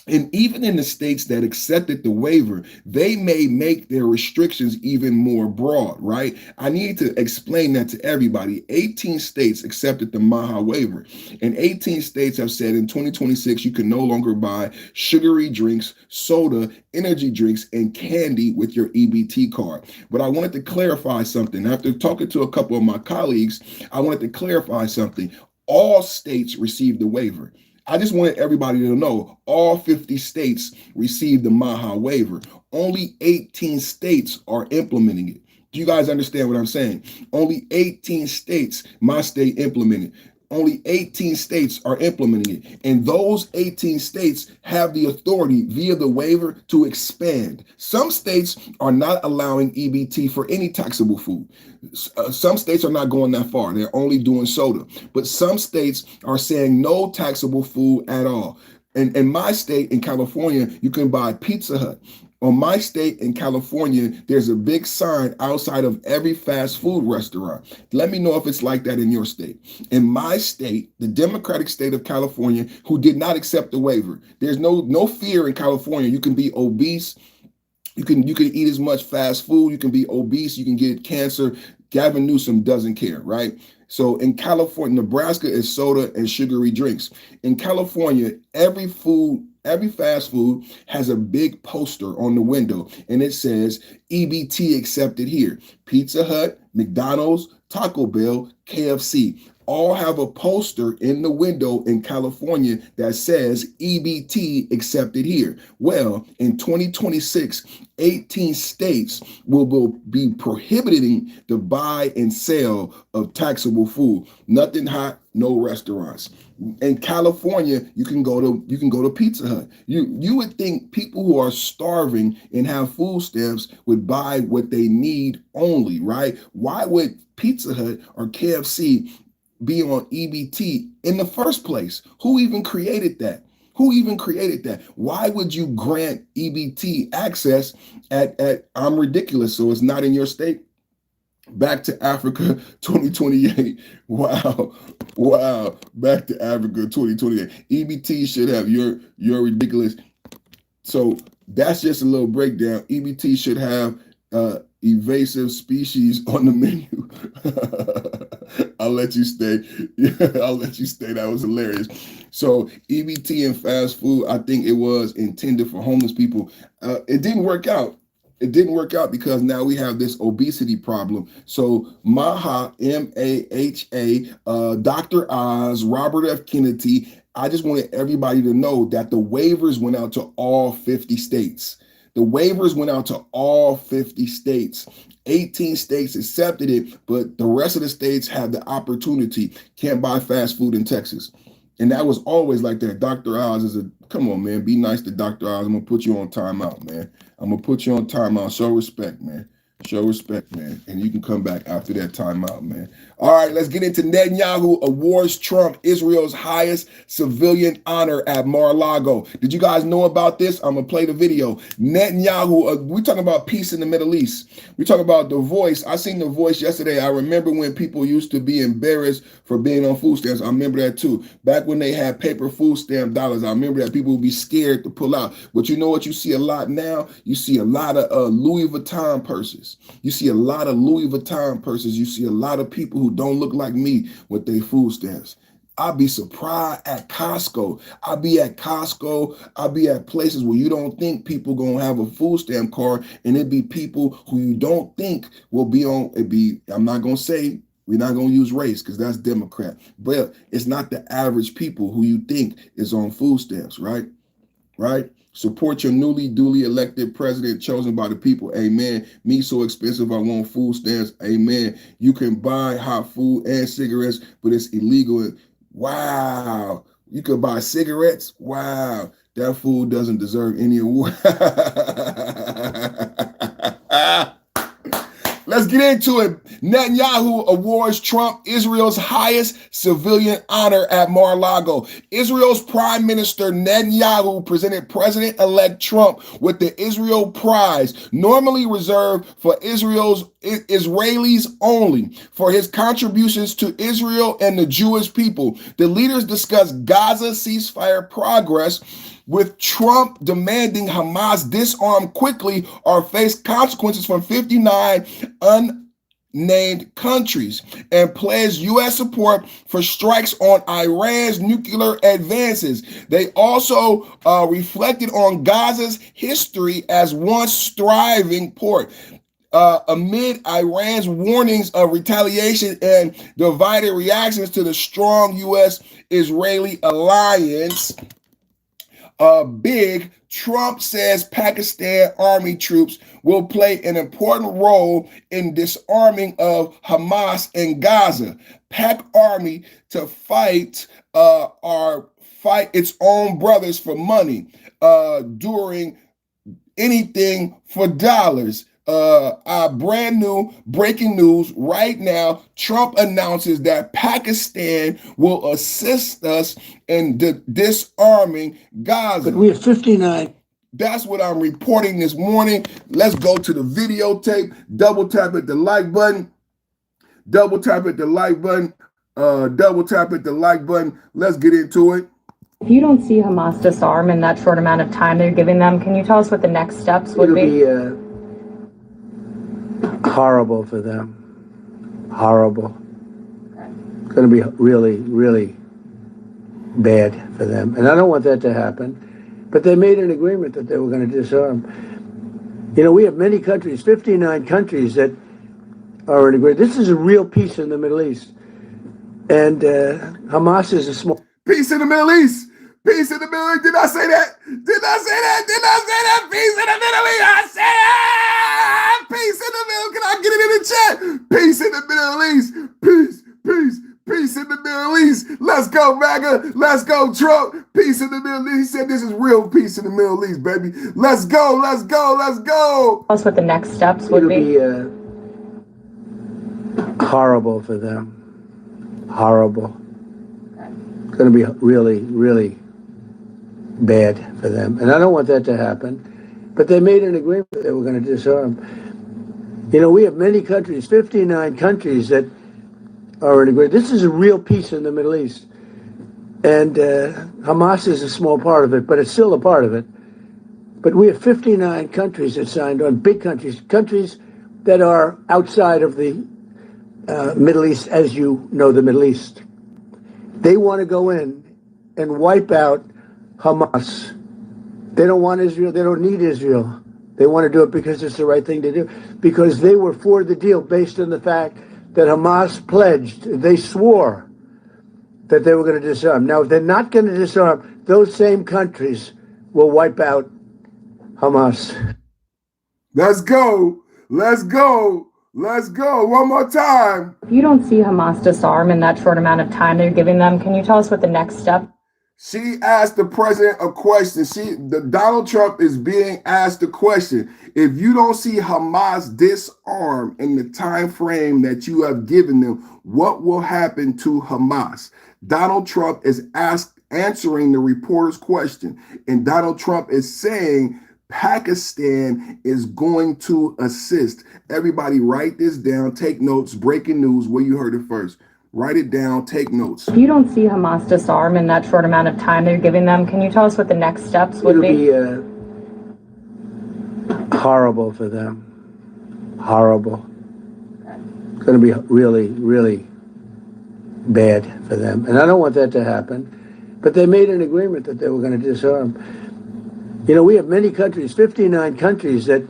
And even in the states that accepted the waiver, they may make their restrictions even more broad, right? I need to explain that to everybody. 18 states accepted the MAHA waiver, and 18 states have said in 2026 you can no longer buy sugary drinks, soda, energy drinks, and candy with your EBT card. But I wanted to clarify something. After talking to a couple of my colleagues, I wanted to clarify something. All states received the waiver. I just wanted everybody to know all 50 states received the MAHA waiver. Only 18 states are implementing it. Do you guys understand what I'm saying? Only 18 states, my state, implemented. Only 18 states are implementing it. And those 18 states have the authority via the waiver to expand. Some states are not allowing EBT for any taxable food. Some states are not going that far. They're only doing soda. But some states are saying no taxable food at all. And in my state, in California, you can buy Pizza Hut. On my state in California, there's a big sign outside of every fast food restaurant. Let me know if it's like that in your state. In my state, the Democratic state of California, who did not accept the waiver, there's no fear in California. You can be obese. You can eat as much fast food. You can be obese. You can get cancer. Gavin Newsom doesn't care, right? So in California, Nebraska is soda and sugary drinks. In California, every fast food has a big poster on the window, and it says EBT accepted here. Pizza Hut, McDonald's, Taco Bell, KFC all have a poster in the window in California that says EBT accepted here. Well, in 2026, 18 states will be prohibiting the buy and sale of taxable food. Nothing hot, no restaurants. In California, you can go to Pizza Hut. You would think people who are starving and have food stamps would buy what they need only, right? Why would Pizza Hut or KFC be on EBT in the first place? Who even created that? Who even created that? Why would you grant EBT access at I'm ridiculous, so it's not in your state? Back to Africa 2028. Wow. Back to Africa 2028. EBT should have your ridiculous. So that's just a little breakdown. EBT should have invasive species on the menu. I'll let you stay. I'll let you stay. That was hilarious. So EBT and fast food, I think it was intended for homeless people. It didn't work out. It didn't work out because now we have this obesity problem. So MAHA, M-A-H-A, Dr. Oz, Robert F. Kennedy, I just wanted everybody to know that the waivers went out to all 50 states. The waivers went out to all 50 states. 18 states accepted it, but the rest of the states have the opportunity. Can't buy fast food in Texas. And that was always like that. Dr. Oz is a, come on, man, be nice to Dr. Oz. I'm going to put you on timeout, man. I'm going to put you on timeout. Show respect, man. Show respect, man. And you can come back after that timeout, man. All right, let's get into Netanyahu awards Trump Israel's highest civilian honor at Mar-a-Lago. Did you guys know about this? I'm going to play the video. Netanyahu, we're talking about peace in the Middle East. We're talking about The Voice. I seen The Voice yesterday. I remember when people used to be embarrassed for being on food stamps. I remember that too. Back when they had paper food stamp dollars, I remember that people would be scared to pull out. But you know what you see a lot now? You see a lot of Louis Vuitton purses. You see a lot of Louis Vuitton purses. You see a lot of people who don't look like me with their food stamps. I'll be surprised at Costco. I'll be at Costco. I'll be at places where you don't think people gonna have a food stamp card, and it be people who you don't think will be on. It be. I'm not gonna say. We're not going to use race because that's Democrat. But it's not the average people who you think is on food stamps, right? Right? Support your newly duly elected president chosen by the people. Amen. Meat so expensive, I want food stamps. Amen. You can buy hot food and cigarettes, but it's illegal. Wow. You could buy cigarettes. Wow. That food doesn't deserve any award. Let's get into it. Netanyahu awards Trump Israel's highest civilian honor at Mar-a-Lago. Israel's Prime Minister Netanyahu presented President-elect Trump with the Israel Prize, normally reserved for Israelis only, for his contributions to Israel and the Jewish people. The leaders discussed Gaza ceasefire progress, with Trump demanding Hamas disarm quickly or face consequences from 59 unnamed countries, and pledged U.S. support for strikes on Iran's nuclear advances. They also reflected on Gaza's history as once thriving port. Amid Iran's warnings of retaliation and divided reactions to the strong U.S.-Israeli alliance, Trump says Pakistan army troops will play an important role in disarming of Hamas in Gaza. Pak army to fight its own brothers for money, doing anything for dollars. Our brand new breaking news right now. Trump announces that Pakistan will assist us in disarming Gaza. But we have 59. That's what I'm reporting this morning. Let's go to the videotape. Double tap at the like button. Double tap at the like button. Double tap at the like button. Let's get into it. If you don't see Hamas disarm in that short amount of time they're giving them, can you tell us what the next steps would be? It'll be horrible for them. Horrible. It's going to be really, really bad for them. And I don't want that to happen. But they made an agreement that they were going to disarm. You know, we have many countries, 59 countries that are in agreement. This is a real peace in the Middle East. And Hamas is a small... Peace in the Middle East. Peace in the Middle East. Did I say that? Did I say that? Did I say that? Peace in the Middle East. I said peace in the middle. Can I get it in the chat? Peace in the Middle East. Peace, peace, peace in the Middle East. Let's go, MAGA. Let's go, Trump. Peace in the Middle East. He said this is real peace in the Middle East, baby. Let's go, let's go, let's go. Tell us what the next steps would be. It'll be horrible for them. Horrible. It's going to be really, really bad for them. And I don't want that to happen. But they made an agreement that they were going to disarm. You know, we have many countries, 59 countries that are in agreement. This is a real peace in the Middle East. And Hamas is a small part of it, but it's still a part of it. But we have 59 countries that signed on, big countries, countries that are outside of the Middle East, as you know, the Middle East. They want to go in and wipe out Hamas. They don't want Israel. They don't need Israel. They want to do it because it's the right thing to do, because they were for the deal based on the fact that Hamas pledged, they swore that they were going to disarm. Now, if they're not going to disarm, those same countries will wipe out Hamas. Let's go. Let's go. Let's go. One more time. If you don't see Hamas disarm in that short amount of time they're giving them, can you tell us what the next step? She asked the president a question. Donald Trump is being asked a question. If you don't see Hamas disarm in the time frame that you have given them, what will happen to Hamas? Donald Trump is answering the reporter's question, and Donald Trump is saying Pakistan is going to assist. Everybody write this down, take notes, breaking news, where you heard it first. Write it down, take notes. If you don't see Hamas disarm in that short amount of time they're giving them, can you tell us what the next steps would be? It'll be horrible for them. Horrible. It's going to be really, really bad for them. And I don't want that to happen. But they made an agreement that they were going to disarm. You know, we have many countries, 59 countries that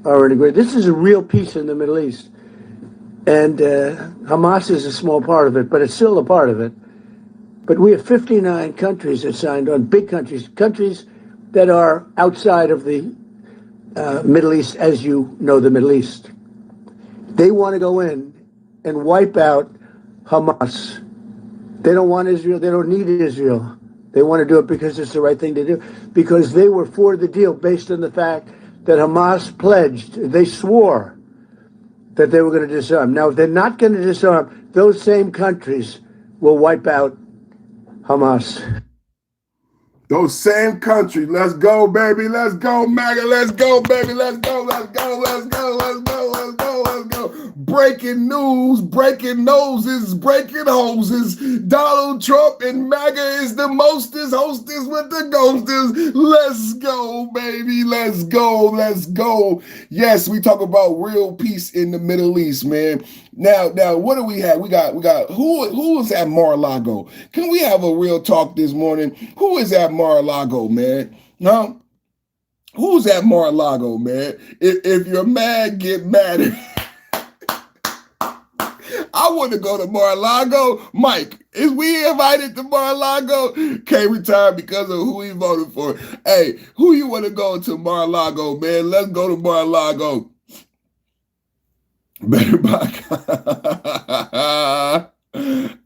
are in agreement. This is a real peace in the Middle East. And Hamas is a small part of it, but it's still a part of it. But we have 59 countries that signed on, big countries, countries that are outside of the Middle East, as you know, the Middle East. They want to go in and wipe out Hamas. They don't want Israel. They don't need Israel. They want to do it because it's the right thing to do, because they were for the deal based on the fact that Hamas pledged, they swore that they were going to disarm. Now, if they're not going to disarm, those same countries will wipe out Hamas. Those same countries. Let's go, baby. Let's go, MAGA. Let's go, baby. Let's go, let's go, let's go, let's go, let's go, let's go. Breaking news, breaking noses, breaking hoses. Donald Trump and MAGA is the mostest hostess with the ghostest. Let's go, baby. Let's go, let's go. Yes, we talk about real peace in the Middle East, man. Now, what do we have? We got who is at Mar-a-Lago? Can we have a real talk this morning? Who is at Mar-a-Lago, man? No? Who's at Mar-a-Lago, man? If you're mad, get mad. I want to go to Mar-a-Lago. Mike, is we invited to Mar-a-Lago? Can't retire because of who he voted for. Hey, who you want to go to Mar-a-Lago, man? Let's go to Mar-a-Lago. Better back.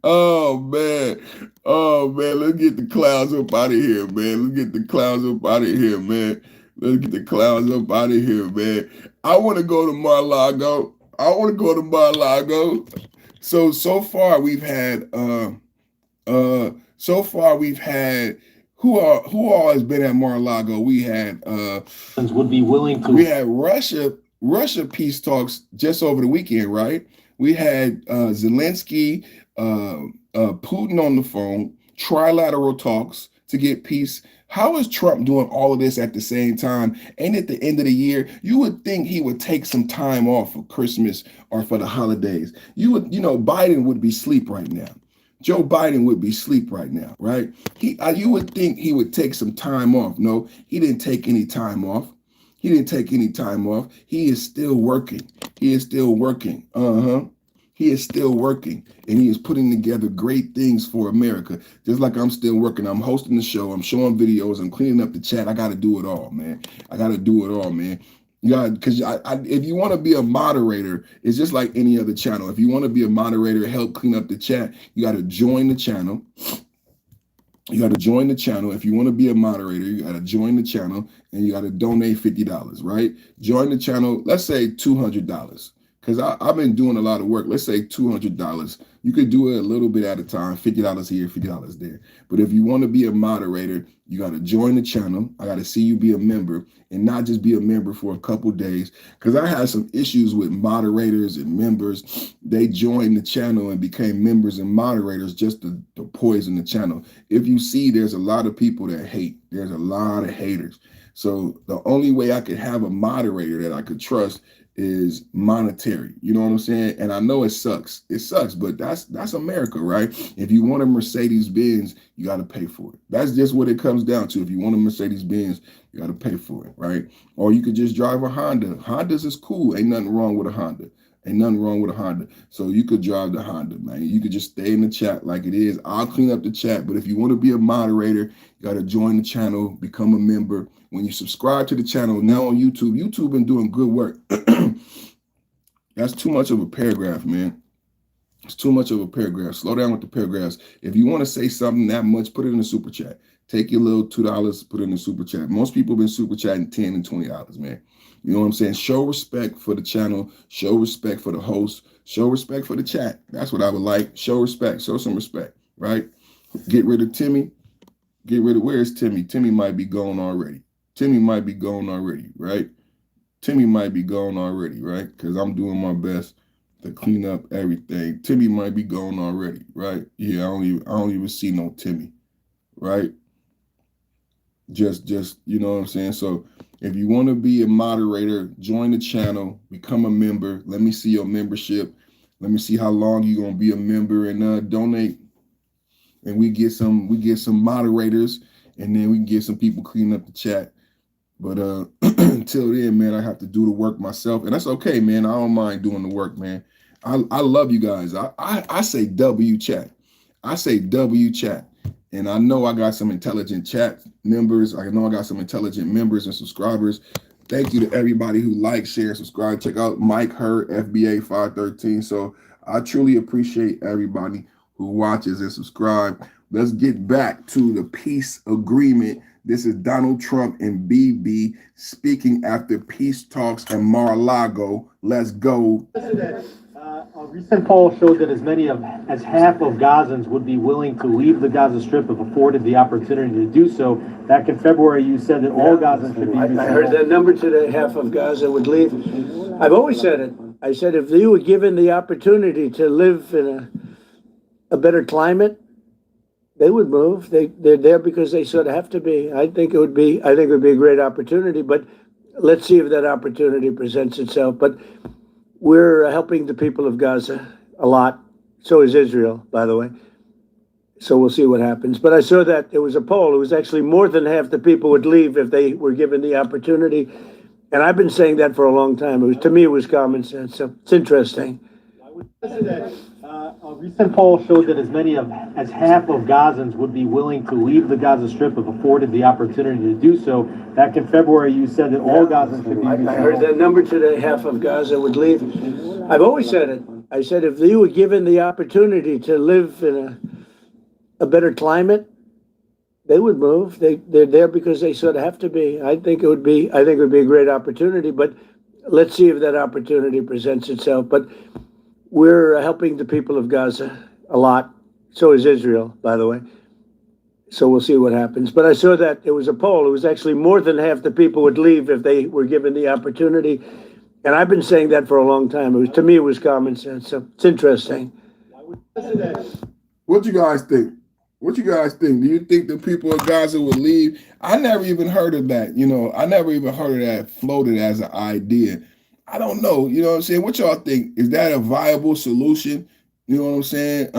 Oh man. Let's get the clowns up out of here, man. Let's get the clowns up out of here, man. Let's get the clowns up out of here, man. I want to go to Mar-a-Lago. So far we've had who all has been at Mar-a-Lago? We had would be willing to. We had Russia peace talks just over the weekend, right? We had Zelensky, Putin on the phone, trilateral talks to get peace. How is Trump doing all of this at the same time? And at the end of the year, you would think he would take some time off for Christmas or for the holidays. Biden would be asleep right now. Joe Biden would be asleep right now, right? You would think he would take some time off. No, he didn't take any time off. He didn't take any time off. He is still working. He is still working. He is still working, and he is putting together great things for America. Just like I'm still working. I'm hosting the show. I'm showing videos. I'm cleaning up the chat. I got to do it all, man. Yeah, because if you want to be a moderator, it's just like any other channel. If you want to be a moderator, help clean up the chat, you got to join the channel. You got to join the channel. If you want to be a moderator, you got to join the channel and you got to donate $50, right? Join the channel, let's say $200, because I've been doing a lot of work. Let's say $200. You could do it a little bit at a time, $50 here, $50 there. But if you want to be a moderator, you got to join the channel. I got to see you be a member and not just be a member for a couple days, because I had some issues with moderators and members. They joined the channel and became members and moderators just to poison the channel. If you see, there's a lot of people that hate. There's a lot of haters. So the only way I could have a moderator that I could trust is monetary. You know what I'm saying? And I know it sucks. It sucks, but that's America, right? If you want a Mercedes-Benz, you got to pay for it. That's just what it comes down to. If you want a Mercedes-Benz, you got to pay for it, right? Or you could just drive a Honda. Hondas is cool. Ain't nothing wrong with a Honda. Ain't nothing wrong with a Honda. So you could drive the Honda, man. You could just stay in the chat like it is. I'll clean up the chat. But if you want to be a moderator, you got to join the channel, become a member. When you subscribe to the channel now on YouTube been doing good work. That's too much of a paragraph, man. It's too much of a paragraph. Slow down with the paragraphs. If you want to say something that much, put it in the super chat. Take your little $2, put it in the super chat. Most people have been super chatting $10 and $20, man. You know what I'm saying? Show respect for the channel. Show respect for the host. Show respect for the chat. That's what I would like. Show respect. Show some respect, right? Get rid of Timmy. Get rid of, where's Timmy? Timmy might be gone already. Timmy might be gone already, right? Timmy might be gone already, right? Because I'm doing my best to clean up everything. Timmy might be gone already, right? Yeah, I don't even see no Timmy, right? Just you know what I'm saying? So if you want to be a moderator, join the channel, become a member. Let me see your membership. Let me see how long you're gonna be a member, and donate. And we get some moderators, and then we can get some people cleaning up the chat. But until then, man, I have to do the work myself, and that's okay, man. I don't mind doing the work, man. I love you guys. I say W chat. I say W chat. And I know I got some intelligent chat members. I know I got some intelligent members and subscribers. Thank you to everybody who likes, share, subscribe. Check out Mike Hurt, FBA 513. So I truly appreciate everybody who watches and subscribe. Let's get back to the peace agreement. This is Donald Trump and BB speaking after peace talks at Mar-a-Lago. Let's go. A recent poll showed that as many as half of Gazans would be willing to leave the Gaza Strip if afforded the opportunity to do so. Back in February, you said that all Gazans should be. I heard that number today, half of Gaza would leave. I've always said it. I said if they were given the opportunity to live in a better climate, they would move. They're there because they sort of have to be. I think it would be a great opportunity, but let's see if that opportunity presents itself. But we're helping the people of Gaza a lot. So is Israel, by the way. So we'll see what happens. But I saw that there was a poll. It was actually more than half the people would leave if they were given the opportunity. And I've been saying that for a long time. To me, it was common sense. So it's interesting. A recent poll showed that as many as half of Gazans would be willing to leave the Gaza Strip if afforded the opportunity to do so. Back in February, you said that all Gazans should be. I heard that number today, half of Gaza would leave. I've always said it. I said if they were given the opportunity to live in a better climate, they would move. They're there because they sort of have to be. I think it would be a great opportunity, but let's see if that opportunity presents itself. But we're helping the people of Gaza a lot. So is Israel, by the way. So we'll see what happens. But I saw that there was a poll. It was actually more than half the people would leave if they were given the opportunity. And I've been saying that for a long time. To me, it was common sense. So it's interesting. What you guys think? What you guys think? Do you think the people of Gaza would leave? I never even heard of that. I never even heard of that floated as an idea. I don't know. You know what I'm saying? What y'all think? Is that a viable solution? You know what I'm saying?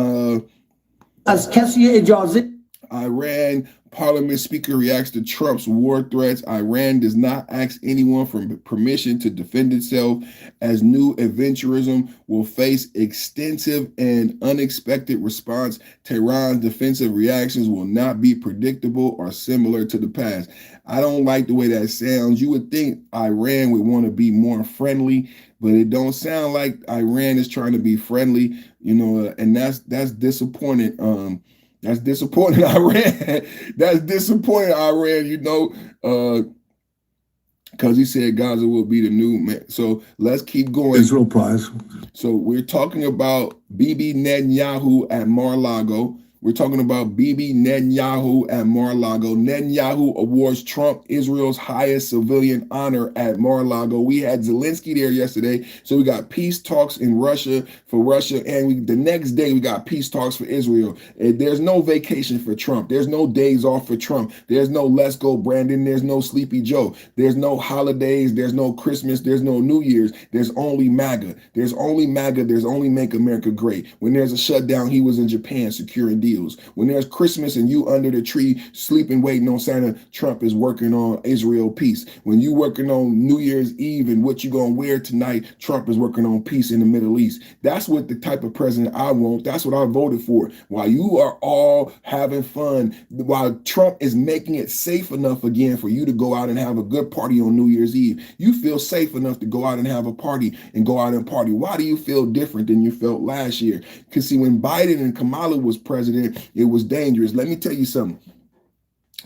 Iran parliament speaker reacts to Trump's war threats. Iran does not ask anyone for permission to defend itself, as new adventurism will face extensive and unexpected response. Tehran's defensive reactions will not be predictable or similar to the past. I don't like the way that sounds. You would think Iran would want to be more friendly, but it don't sound like Iran is trying to be friendly, and that's disappointing. That's disappointing, Iran. That's disappointing, Iran, because he said Gaza will be the new man. So let's keep going. Israel prize. So we're talking about Bibi Netanyahu at Mar-a-Lago. We're talking about Bibi Netanyahu at Mar-a-Lago. Netanyahu awards Trump Israel's highest civilian honor at Mar-a-Lago. We had Zelensky there yesterday. So we got peace talks in Russia for Russia. And the next day we got peace talks for Israel. And there's no vacation for Trump. There's no days off for Trump. There's no Let's Go Brandon. There's no Sleepy Joe. There's no holidays. There's no Christmas. There's no New Year's. There's only MAGA. There's only MAGA. There's only Make America Great. When there's a shutdown, he was in Japan securing deals. When there's Christmas and you under the tree sleeping, waiting on Santa, Trump is working on Israel peace. When you working on New Year's Eve and what you gonna wear tonight, Trump is working on peace in the Middle East. That's what the type of president I want. That's what I voted for. While you are all having fun, while Trump is making it safe enough again for you to go out and have a good party on New Year's Eve, you feel safe enough to go out and have a party and go out and party. Why do you feel different than you felt last year? Because see, when Biden and Kamala was president, it was dangerous. Let me tell you something.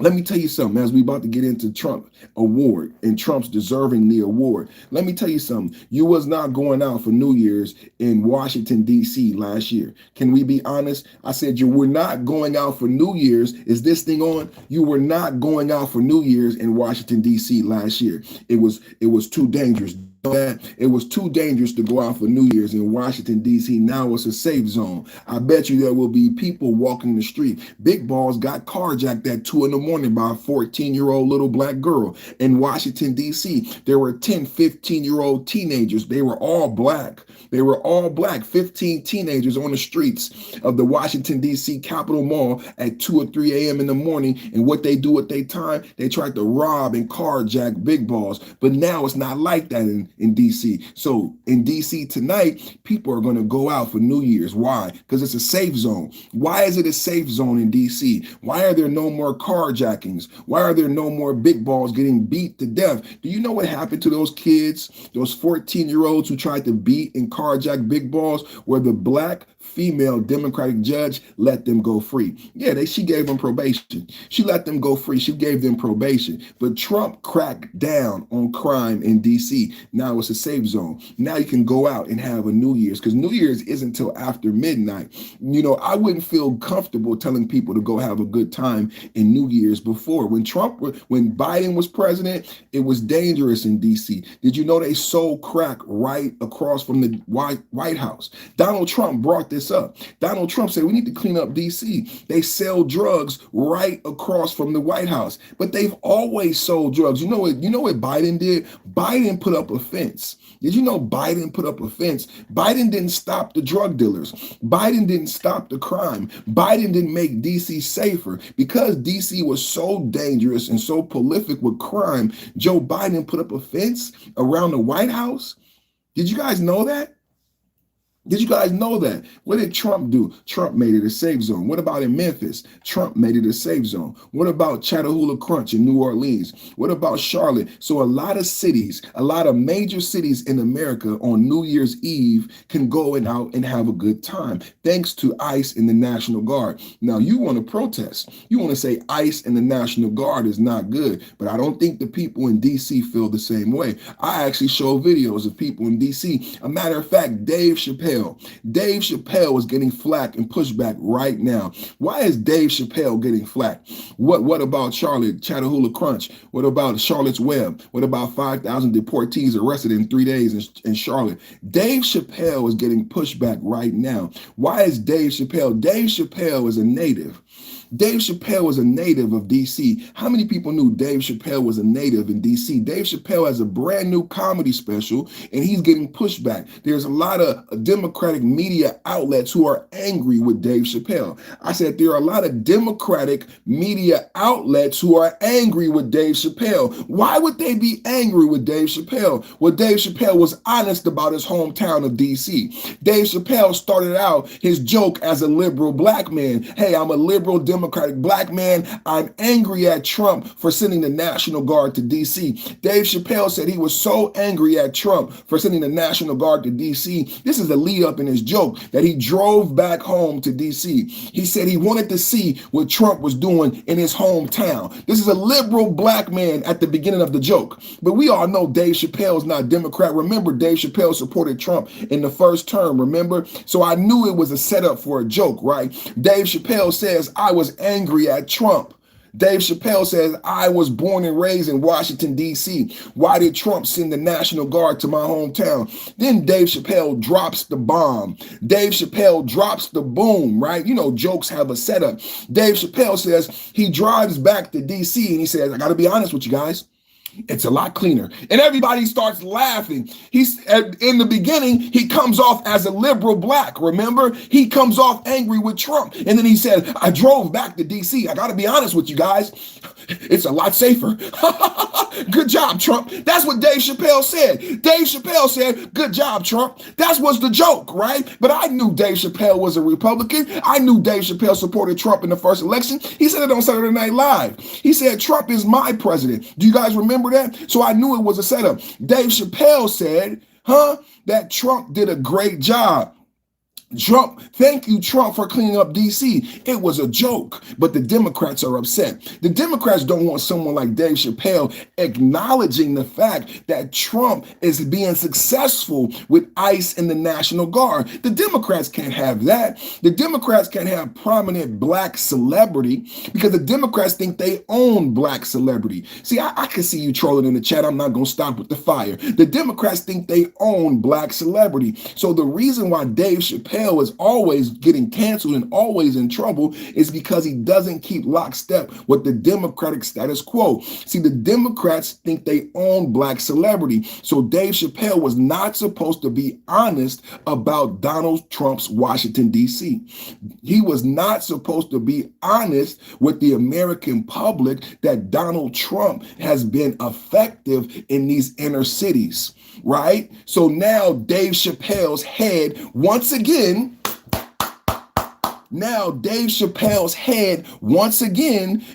As we about to get into Trump award and Trump's deserving the award. Let me tell you something. You was not going out for New Year's in Washington, D.C. last year. Can we be honest? I said you were not going out for New Year's. Is this thing on? You were not going out for New Year's in Washington, D.C. last year. It was too dangerous. That it was too dangerous to go out for New Year's in Washington, D.C. Now it's a safe zone. I bet you there will be people walking the street. Big Balls got carjacked at 2 a.m. by a 14-year-old little black girl in Washington, D.C. There were 10, 15-year-old teenagers. They were all black. 15 teenagers on the streets of the Washington, D.C. Capitol Mall at 2 or 3 a.m. in the morning. And what they do at their time, they tried to rob and carjack Big Balls. But now it's not like that in D.C. So in D.C. tonight, people are going to go out for New Year's. Why? Because it's a safe zone. Why is it a safe zone in D.C.? Why are there no more carjackings? Why are there no more Big Balls getting beat to death? Do you know what happened to those kids, those 14-year-olds who tried to beat and carjack Big Balls, where the black female Democratic judge let them go free? Yeah, she gave them probation. She let them go free. She gave them probation. But Trump cracked down on crime in D.C. Now it's a safe zone. Now you can go out and have a New Year's, because New Year's isn't until after midnight. You know, I wouldn't feel comfortable telling people to go have a good time in New Year's before. When Biden was president, it was dangerous in D.C. Did you know they sold crack right across from the White House? Donald Trump brought this up. Donald Trump said we need to clean up D.C. They sell drugs right across from the White House, but they've always sold drugs. You know what Biden did? Biden put up a fence. Did you know Biden put up a fence? Biden didn't stop the drug dealers. Biden didn't stop the crime. Biden didn't make D.C. safer. Because D.C. was so dangerous and so prolific with crime, Joe Biden put up a fence around the White House. Did you guys know that? Did you guys know that? What did Trump do? Trump made it a safe zone. What about in Memphis? Trump made it a safe zone. What about Chattahoochee Crunch in New Orleans? What about Charlotte? So a lot of cities, a lot of major cities in America on New Year's Eve can go out and have a good time, thanks to ICE and the National Guard. Now you want to protest. You want to say ICE and the National Guard is not good, but I don't think the people in D.C. feel the same way. I actually show videos of people in D.C. A matter of fact, Dave Chappelle is getting flack and pushback right now. Why is Dave Chappelle getting flack? What about Charlotte, Chattahoochee Crunch? What about Charlotte's Web? What about 5,000 deportees arrested in 3 days in Charlotte? Dave Chappelle is getting pushback right now. Why is Dave Chappelle? Dave Chappelle is a native. Dave Chappelle was a native of D.C. How many people knew Dave Chappelle was a native in D.C.? Dave Chappelle has a brand new comedy special, and he's getting pushback. There's a lot of Democratic media outlets who are angry with Dave Chappelle. I said there are a lot of Democratic media outlets who are angry with Dave Chappelle. Why would they be angry with Dave Chappelle? Well, Dave Chappelle was honest about his hometown of D.C. Dave Chappelle started out his joke as a liberal black man. Hey, I'm a liberal Democratic black man. I'm angry at Trump for sending the National Guard to D.C. Dave Chappelle said he was so angry at Trump for sending the National Guard to D.C. This is the lead up in his joke that he drove back home to D.C. He said he wanted to see what Trump was doing in his hometown. This is a liberal black man at the beginning of the joke. But we all know Dave Chappelle is not Democrat. Remember, Dave Chappelle supported Trump in the first term, remember? So I knew it was a setup for a joke, right? Dave Chappelle says, I was angry at Trump. Dave Chappelle says, I was born and raised in Washington, D.C. Why did Trump send the National Guard to my hometown? Then Dave Chappelle drops the bomb. Dave Chappelle drops the boom, right? You know, jokes have a setup. Dave Chappelle says he drives back to D.C. and he says, I got to be honest with you guys. It's a lot cleaner. And everybody starts laughing. In the beginning, he comes off as a liberal black. Remember, he comes off angry with Trump. And then he said, I drove back to DC. I got to be honest with you guys. It's a lot safer. Good job, Trump. That's what Dave Chappelle said. Dave Chappelle said, good job, Trump. That was the joke, right? But I knew Dave Chappelle was a Republican. I knew Dave Chappelle supported Trump in the first election. He said it on Saturday Night Live. He said, Trump is my president. Do you guys remember that? So I knew it was a setup. Dave Chappelle said, that Trump did a great job. Trump, thank you, Trump, for cleaning up DC. It was a joke, but the Democrats are upset. The Democrats don't want someone like Dave Chappelle acknowledging the fact that Trump is being successful with ICE and the National Guard. The Democrats can't have that. The Democrats can't have prominent black celebrity because the Democrats think they own black celebrity. See, I can see you trolling in the chat. I'm not going to stop with the fire. The Democrats think they own black celebrity. So the reason why Dave Chappelle is always getting canceled and always in trouble is because he doesn't keep lockstep with the Democratic status quo. See, the Democrats think they own black celebrity. So Dave Chappelle was not supposed to be honest about Donald Trump's Washington, D.C. He was not supposed to be honest with the American public that Donald Trump has been effective in these inner cities, right? So now Dave Chappelle's head, once again,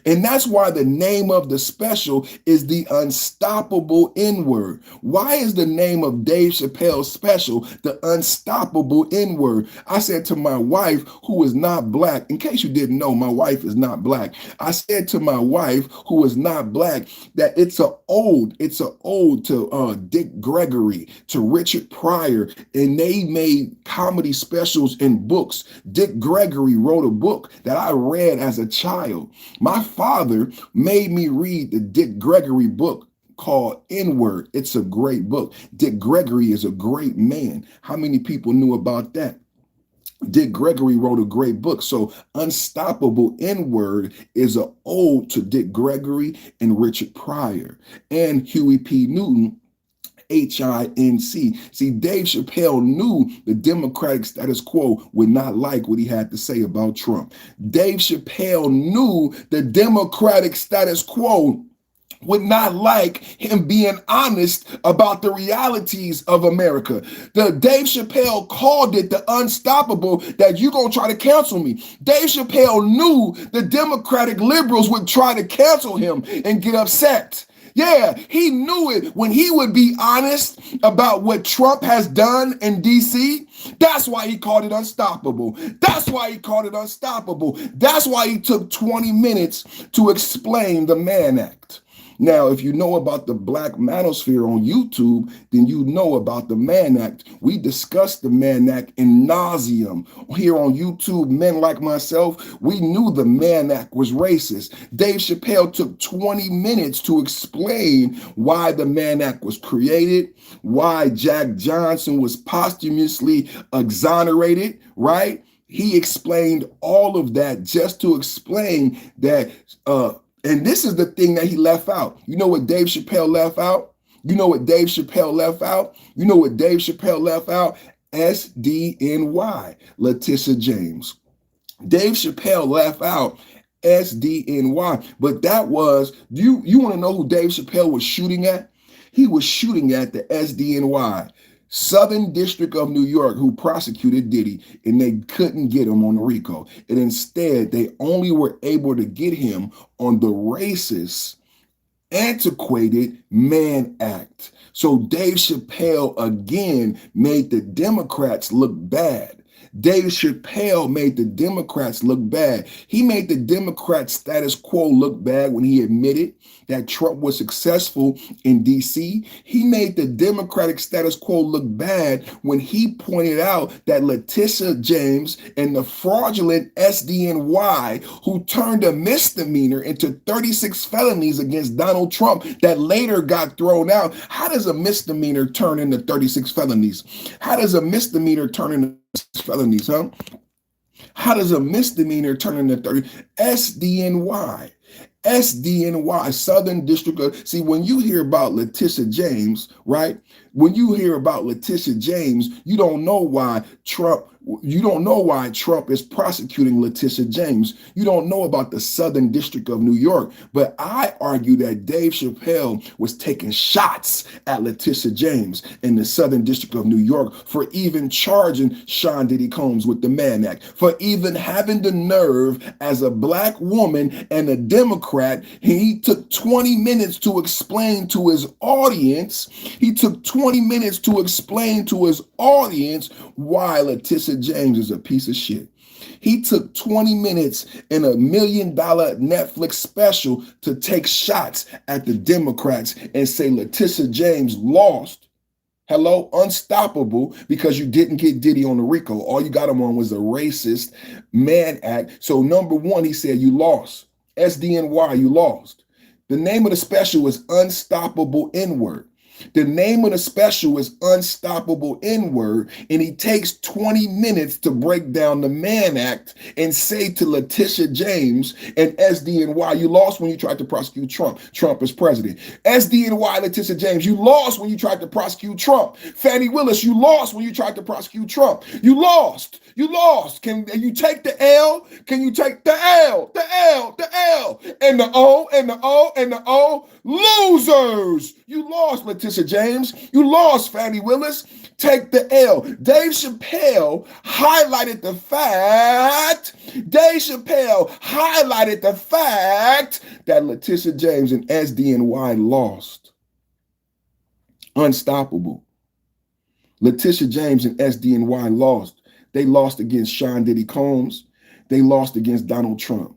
and that's why the name of the special is the Unstoppable N-Word. Why is the name of Dave Chappelle's special the Unstoppable N-Word? I said to my wife, who is not black, in case you didn't know, my wife is not black. I said to my wife, who is not black, that it's an ode to Dick Gregory, to Richard Pryor, and they made comedy specials and books. Dick Gregory wrote a book that I read as a child. My father made me read the Dick Gregory book called N-Word. It's a great book. Dick Gregory is a great man. How many people knew about that? Dick Gregory wrote a great book. So Unstoppable N-Word is an ode to Dick Gregory and Richard Pryor and Huey P. Newton, H-I-N-C. See, Dave Chappelle knew the Democratic status quo would not like what he had to say about Trump. Dave Chappelle knew the Democratic status quo would not like him being honest about the realities of America. The Dave Chappelle called it the unstoppable, that you're going to try to cancel me. Dave Chappelle knew the Democratic liberals would try to cancel him and get upset. Yeah, he knew it when he would be honest about what Trump has done in DC. That's why he called it unstoppable. That's why he called it unstoppable. That's why he took 20 minutes to explain the Mann Act. Now, if you know about the Black Manosphere on YouTube, then you know about the Mann Act. We discussed the Mann Act in nauseum here on YouTube. Men like myself, we knew the Mann Act was racist. Dave Chappelle took 20 minutes to explain why the Mann Act was created, why Jack Johnson was posthumously exonerated, right? He explained all of that just to explain that, and this is the thing that he left out. You know what Dave Chappelle left out? You know what Dave Chappelle left out? You know what Dave Chappelle left out? SDNY, Letitia James. Dave Chappelle left out SDNY, but that was, you want to know who Dave Chappelle was shooting at? He was shooting at the SDNY, Southern District of New York, who prosecuted Diddy, and they couldn't get him on the RICO. And instead, they only were able to get him on the racist, antiquated Mann Act. So Dave Chappelle again made the Democrats look bad. Dave Chappelle made the Democrats look bad. He made the Democrat status quo look bad when he admitted that Trump was successful in DC. He made the Democratic status quo look bad when he pointed out that Letitia James and the fraudulent SDNY, who turned a misdemeanor into 36 felonies against Donald Trump that later got thrown out. How does a misdemeanor turn into 36 felonies? How does a misdemeanor turn into felonies, huh? How does a misdemeanor turn into 30? SDNY. SDNY, Southern District of, see, when you hear about Letitia James, right? When you hear about Letitia James, you don't know why Trump is prosecuting Letitia James. You don't know about the Southern District of New York. But I argue that Dave Chappelle was taking shots at Letitia James in the Southern District of New York for even charging Sean Diddy Combs with the Mann Act, for even having the nerve as a black woman and a Democrat. He took 20 minutes to explain to his audience. He took 20 minutes to explain to his audience why Letitia James is a piece of shit. He took 20 minutes in a $1 million Netflix special to take shots at the Democrats and say Letitia James lost. Hello, unstoppable, because you didn't get Diddy on the RICO. All you got him on was a racist Mann Act. So number one, he said you lost. SDNY, you lost. The name of the special is Unstoppable N-Word. The name of the special is Unstoppable N-Word, and he takes 20 minutes to break down the Mann Act and say to Letitia James and SDNY, you lost when you tried to prosecute Trump. Trump is president. SDNY, Letitia James, you lost when you tried to prosecute Trump. Fannie Willis, you lost when you tried to prosecute Trump. You lost. You lost. Can you take the L? Can you take the L? The L, the L, and the O, and the O, and the O? Losers. You lost, Letitia James. You lost, Fannie Willis. Take the L. Dave Chappelle highlighted the fact. That Letitia James and SDNY lost. Unstoppable. Letitia James and SDNY lost. They lost against Sean Diddy Combs. They lost against Donald Trump.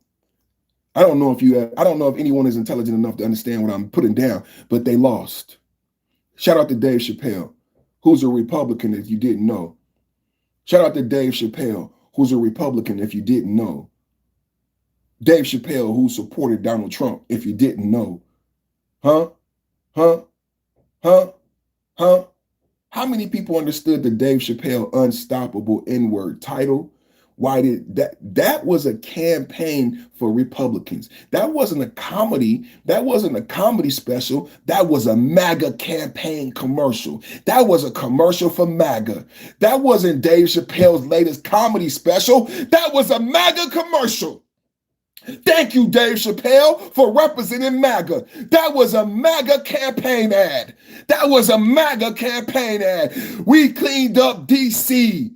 I don't know if anyone is intelligent enough to understand what I'm putting down, but they lost. Shout out to Dave Chappelle, who's a Republican if you didn't know. Shout out to Dave Chappelle, who's a Republican if you didn't know. Dave Chappelle, who supported Donald Trump if you didn't know. Huh? How many people understood the Dave Chappelle Unstoppable N-Word title? Why did that was a campaign for Republicans. That wasn't a comedy. That wasn't a comedy special. That was a MAGA campaign commercial. That was a commercial for MAGA. That wasn't Dave Chappelle's latest comedy special. That was a MAGA commercial. Thank you, Dave Chappelle, for representing MAGA. That was a MAGA campaign ad. That was a MAGA campaign ad. We cleaned up D.C.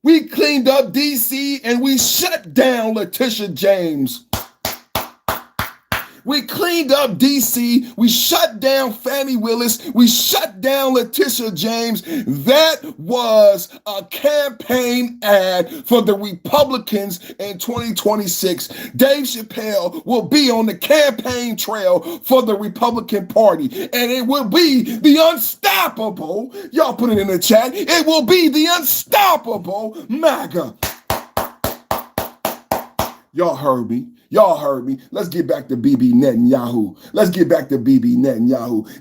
We cleaned up D.C. and we shut down Letitia James. We cleaned up D.C. We shut down Fannie Willis. We shut down Letitia James. That was a campaign ad for the Republicans in 2026. Dave Chappelle will be on the campaign trail for the Republican Party, and it will be the unstoppable, y'all put it in the chat, it will be the unstoppable MAGA. Y'all heard me. Y'all heard me. Let's get back to Bibi Netanyahu.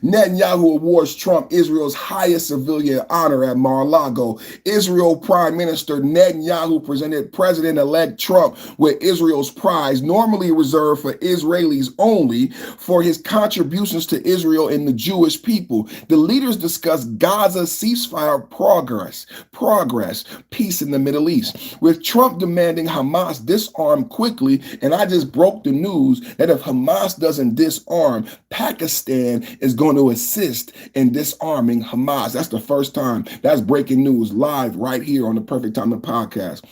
Netanyahu awards Trump Israel's highest civilian honor at Mar-a-Lago. Israel Prime Minister Netanyahu presented President-elect Trump with Israel's prize, normally reserved for Israelis only, for his contributions to Israel and the Jewish people. The leaders discussed Gaza's ceasefire progress, peace in the Middle East, with Trump demanding Hamas disarm quickly. And I just broke the news that if Hamas doesn't disarm, Pakistan is going to assist in disarming Hamas. That's the first time. That's breaking news live right here on the Perfect Time podcast.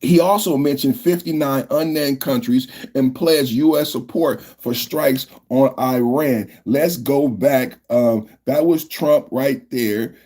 He also mentioned 59 unnamed countries and pledged U.S. support for strikes on Iran. Let's go back. That was Trump right there.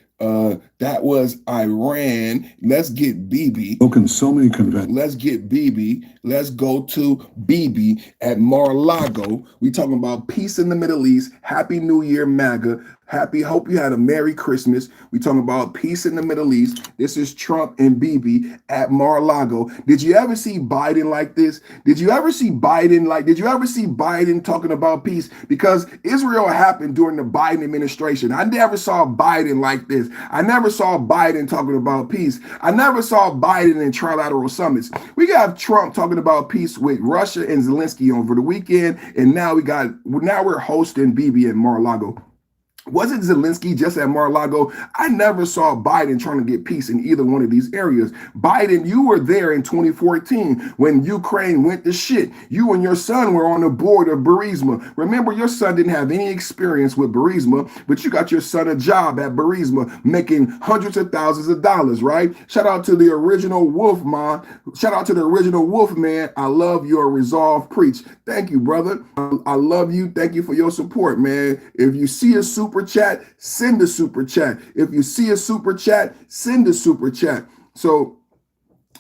That was Iran. Let's get Bibi. Let's get Bibi. Let's go to Bibi at Mar-a-Lago. We talking about peace in the Middle East. Happy New Year, MAGA. Hope you had a Merry Christmas. We talking about peace in the Middle East. This is Trump and Bibi at Mar-a-Lago. Did you ever see Biden like this? Did you ever see Biden talking about peace? Because Israel happened during the Biden administration. I never saw Biden like this. I never saw Biden talking about peace. I never saw Biden in trilateral summits. We got Trump talking about peace with Russia and Zelensky over the weekend, and now we're hosting Bibi at Mar-a-Lago. Wasn't Zelensky just at Mar-a-Lago? I never saw Biden trying to get peace in either one of these areas. Biden, you were there in 2014 when Ukraine went to shit. You and your son were on the board of Burisma. Remember, your son didn't have any experience with Burisma, but you got your son a job at Burisma making hundreds of thousands of dollars, right? Shout out to the original Wolf, man. Shout out to the original Wolf, man. I love your resolve preach. Thank you, brother. I love you. Thank you for your support, man. If you see a super chat, send a super chat. If you see a super chat, send a super chat. So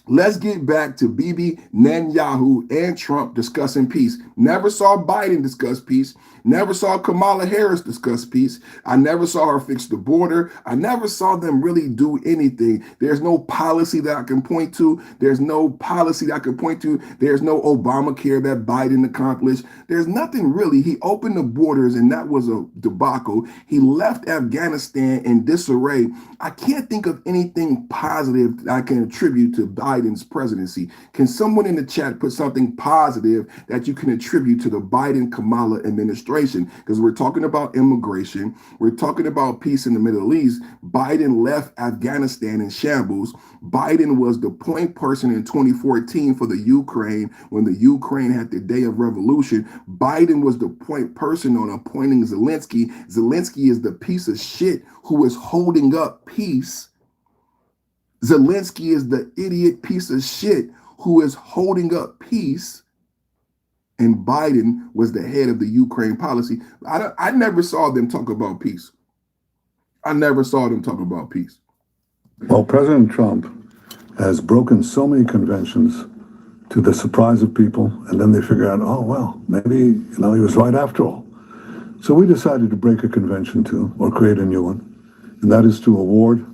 let's get back to Bibi, Netanyahu, and Trump discussing peace. Never saw Biden discuss peace. Never saw Kamala Harris discuss peace. I never saw her fix the border. I never saw them really do anything. There's no policy that I can point to. There's no policy that I can point to. There's no Obamacare that Biden accomplished. There's nothing really. He opened the borders, and that was a debacle. He left Afghanistan in disarray. I can't think of anything positive that I can attribute to Biden's presidency. Can someone in the chat put something positive that you can attribute to the Biden-Kamala administration? Because we're talking about immigration. We're talking about peace in the Middle East. Biden left Afghanistan in shambles. Biden was the point person in 2014 for the Ukraine when the Ukraine had the day of revolution. Biden was the point person on appointing Zelensky. Zelensky is the piece of shit who is holding up peace. Zelensky is the idiot piece of shit who is holding up peace. And Biden was the head of the Ukraine policy. I never saw them talk about peace. I never saw them talk about peace. Well, President Trump has broken so many conventions to the surprise of people, and then they figure out, oh, well, maybe, he was right after all. So we decided to break a convention too, or create a new one, and that is to award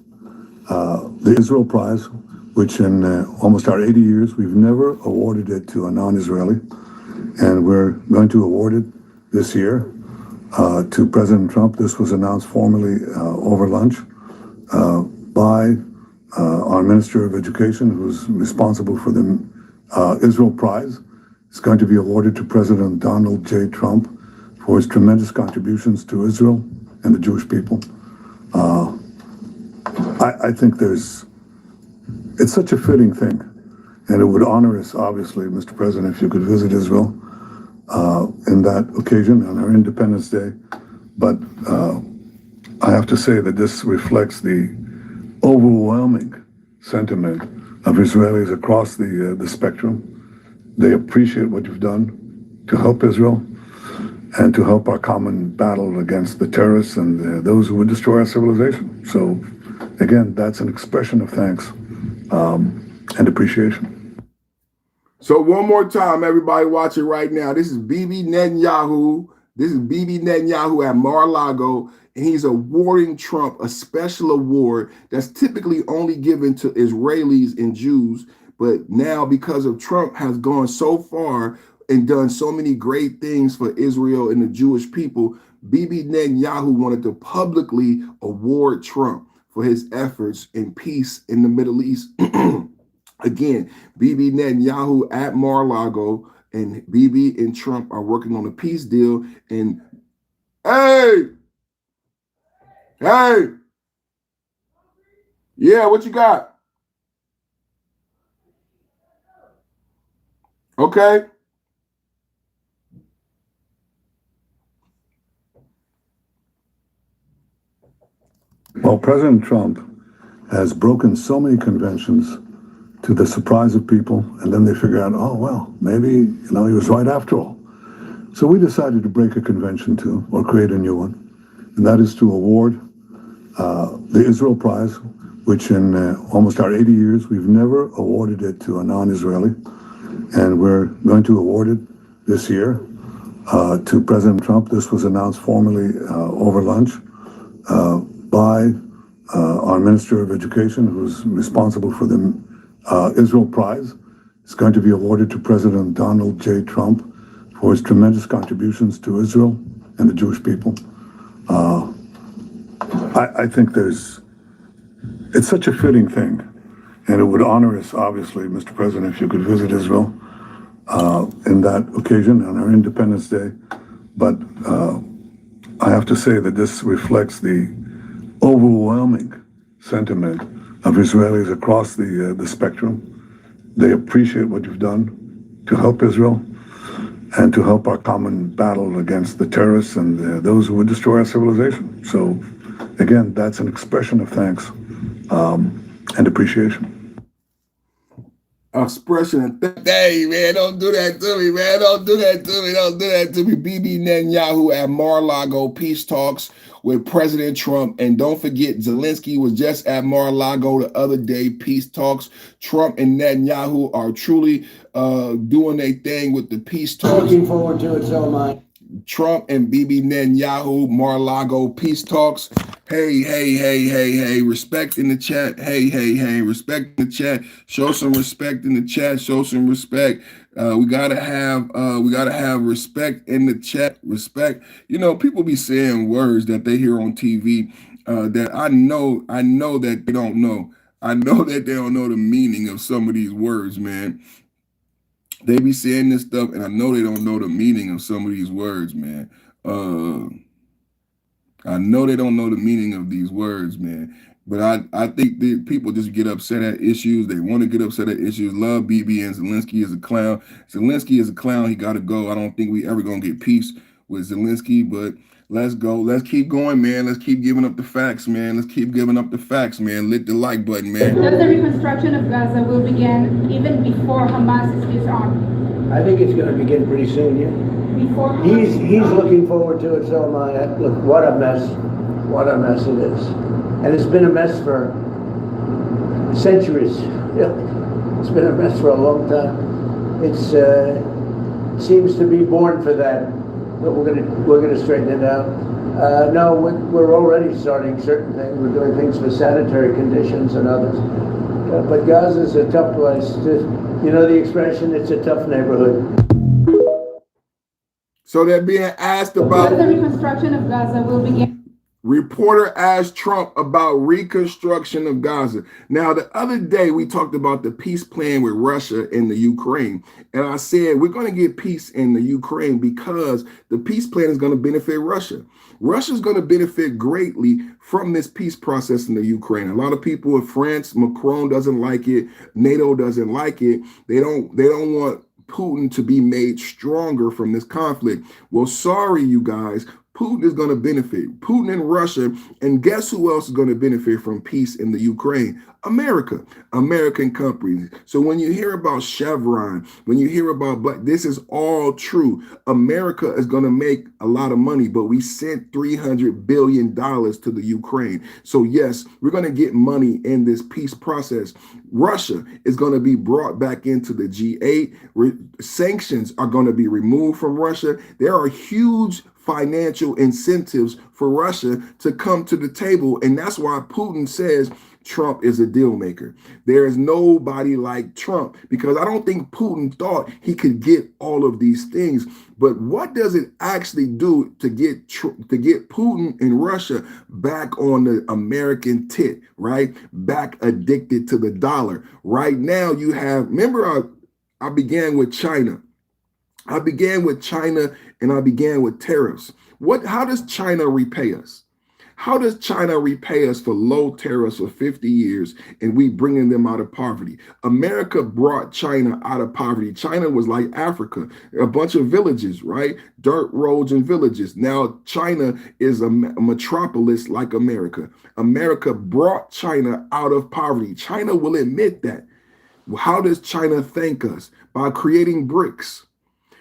the Israel Prize, which in almost our 80 years, we've never awarded it to a non-Israeli. And we're going to award it this year to President Trump. This was announced formally over lunch by our Minister of Education, who's responsible for the Israel Prize. It's going to be awarded to President Donald J. Trump for his tremendous contributions to Israel and the Jewish people. I think it's such a fitting thing. And it would honor us, obviously, Mr. President, if you could visit Israel in that occasion on our Independence Day. But I have to say that this reflects the overwhelming sentiment of Israelis across the spectrum. They appreciate what you've done to help Israel and to help our common battle against the terrorists and those who would destroy our civilization. So, again, that's an expression of thanks and appreciation. So one more time, everybody watching right now. This is Bibi Netanyahu. This is Bibi Netanyahu at Mar-a-Lago, and he's awarding Trump a special award that's typically only given to Israelis and Jews. But now, because of Trump has gone so far and done so many great things for Israel and the Jewish people, Bibi Netanyahu wanted to publicly award Trump for his efforts in peace in the Middle East. Again, Bibi Netanyahu at Mar-a-Lago, and Bibi and Trump are working on a peace deal. And hey, yeah, what you got? Okay. Well, President Trump has broken so many conventions to the surprise of people, and then they figure out, oh, well, maybe, he was right after all. So we decided to break a convention too, or create a new one, and that is to award the Israel Prize, which in almost our 80 years, we've never awarded it to a non-Israeli, and we're going to award it this year to President Trump. This was announced formally over lunch by our Minister of Education, who's responsible for the Israel Prize. It's going to be awarded to President Donald J. Trump for his tremendous contributions to Israel and the Jewish people. I think it's such a fitting thing, and it would honor us, obviously, Mr. President, if you could visit Israel in that occasion on our Independence Day. But I have to say that this reflects the overwhelming sentiment of Israelis across the spectrum. They appreciate what you've done to help Israel and to help our common battle against the terrorists and those who would destroy our civilization. So, again, that's an expression of thanks and appreciation. Expression of hey man, don't do that to me, man. Don't do that to me. Don't do that to me. Bibi Netanyahu at Mar-a-Lago peace talks with President Trump. And don't forget, Zelensky was just at Mar-a-Lago the other day, peace talks. Trump and Netanyahu are truly doing their thing with the peace talks. Looking forward to it so much. Trump and Bibi Netanyahu, Mar-a-Lago peace talks. Hey, respect in the chat. Hey, respect in the chat. Show some respect in the chat. Show some respect. We gotta have respect in the chat. Respect. You know, people be saying words that they hear on TV that I know that they don't know. I know that they don't know the meaning of some of these words, man. They be saying this stuff, and I know they don't know the meaning of some of these words, man. I know they don't know the meaning of these words, man. But I think that people just get upset at issues. They want to get upset at issues. Love Bibi, and Zelensky is a clown. Zelensky is a clown. He got to go. I don't think we ever going to get peace with Zelensky, but let's go. Let's keep going, man. Let's keep giving up the facts, man. Let's keep giving up the facts, man. Lit the like button, man. Does the reconstruction of Gaza will begin even before Hamas is disarmed? I think it's going to begin pretty soon, yeah. Before He's looking forward to it so much. Look, what a mess it is. And it's been a mess for centuries. It's been a mess for a long time. It seems to be born for that, but we're gonna straighten it out. No, we're already starting certain things. We're doing things for sanitary conditions and others. But Gaza's a tough place. You know the expression, it's a tough neighborhood. So they're being asked about the reconstruction of Gaza will begin. Reporter asked Trump about reconstruction of Gaza. Now, the other day we talked about the peace plan with Russia and the Ukraine. And I said, we're going to get peace in the Ukraine because the peace plan is going to benefit Russia. Russia's going to benefit greatly from this peace process in the Ukraine. A lot of people in France, Macron doesn't like it. NATO doesn't like it. They don't want Putin to be made stronger from this conflict. Well, sorry, you guys. Putin is going to benefit. Putin and Russia. And guess who else is going to benefit from peace in the Ukraine? America, American companies. So when you hear about Chevron, when you hear about Black, this is all true. America is going to make a lot of money, but we sent $300 billion to the Ukraine. So yes, we're going to get money in this peace process. Russia is going to be brought back into the G8. Sanctions are going to be removed from Russia. There are huge financial incentives for Russia to come to the table. And that's why Putin says Trump is a deal maker. There is nobody like Trump, because I don't think Putin thought he could get all of these things. But what does it actually do to get Putin and Russia back on the American tit, right? Back addicted to the dollar. Right now you have, remember I began with China. I began with China and I began with tariffs. How does China repay us? How does China repay us for low tariffs for 50 years and we bringing them out of poverty? America brought China out of poverty. China was like Africa, a bunch of villages, right? Dirt roads and villages. Now China is a metropolis like America. America brought China out of poverty. China will admit that. How does China thank us? By creating bricks.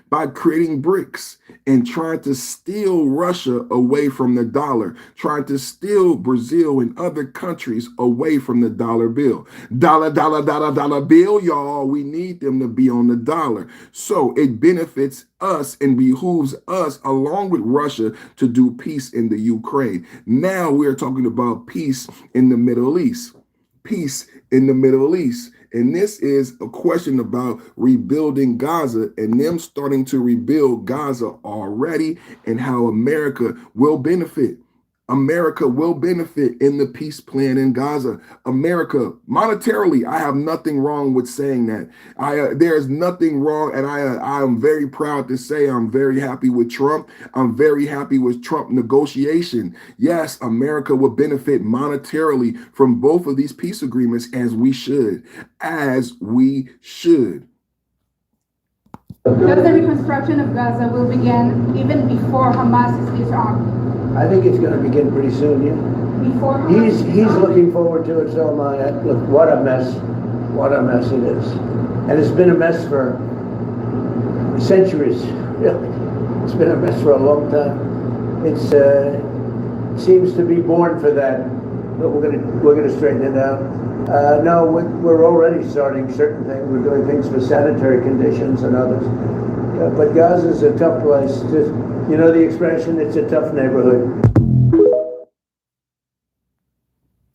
by creating BRICS and trying to steal Russia away from the dollar, trying to steal Brazil and other countries away from the dollar bill. Dollar, dollar, dollar, dollar bill, y'all. We need them to be on the dollar. So it benefits us and behooves us, along with Russia, to do peace in the Ukraine. Now we're talking about peace in the Middle East. Peace in the Middle East. And this is a question about rebuilding Gaza and them starting to rebuild Gaza already, and how America will benefit. America will benefit in the peace plan in Gaza. America, monetarily, I have nothing wrong with saying that. There's nothing wrong, and I am very proud to say I'm very happy with Trump. I'm very happy with Trump negotiation. Yes, America will benefit monetarily from both of these peace agreements, as we should. As we should. Does the reconstruction of Gaza will begin even before Hamas is disarmed? I think it's going to begin pretty soon, yeah. Before Hamas He's looking forward to it, so am I. Look, what a mess it is. And it's been a mess for centuries, really. It's been a mess for a long time. It seems to be born for that, but we're gonna straighten it out. No, we're already starting certain things. We're doing things for sanitary conditions and others. But Gaza's a tough place. You know the expression, it's a tough neighborhood.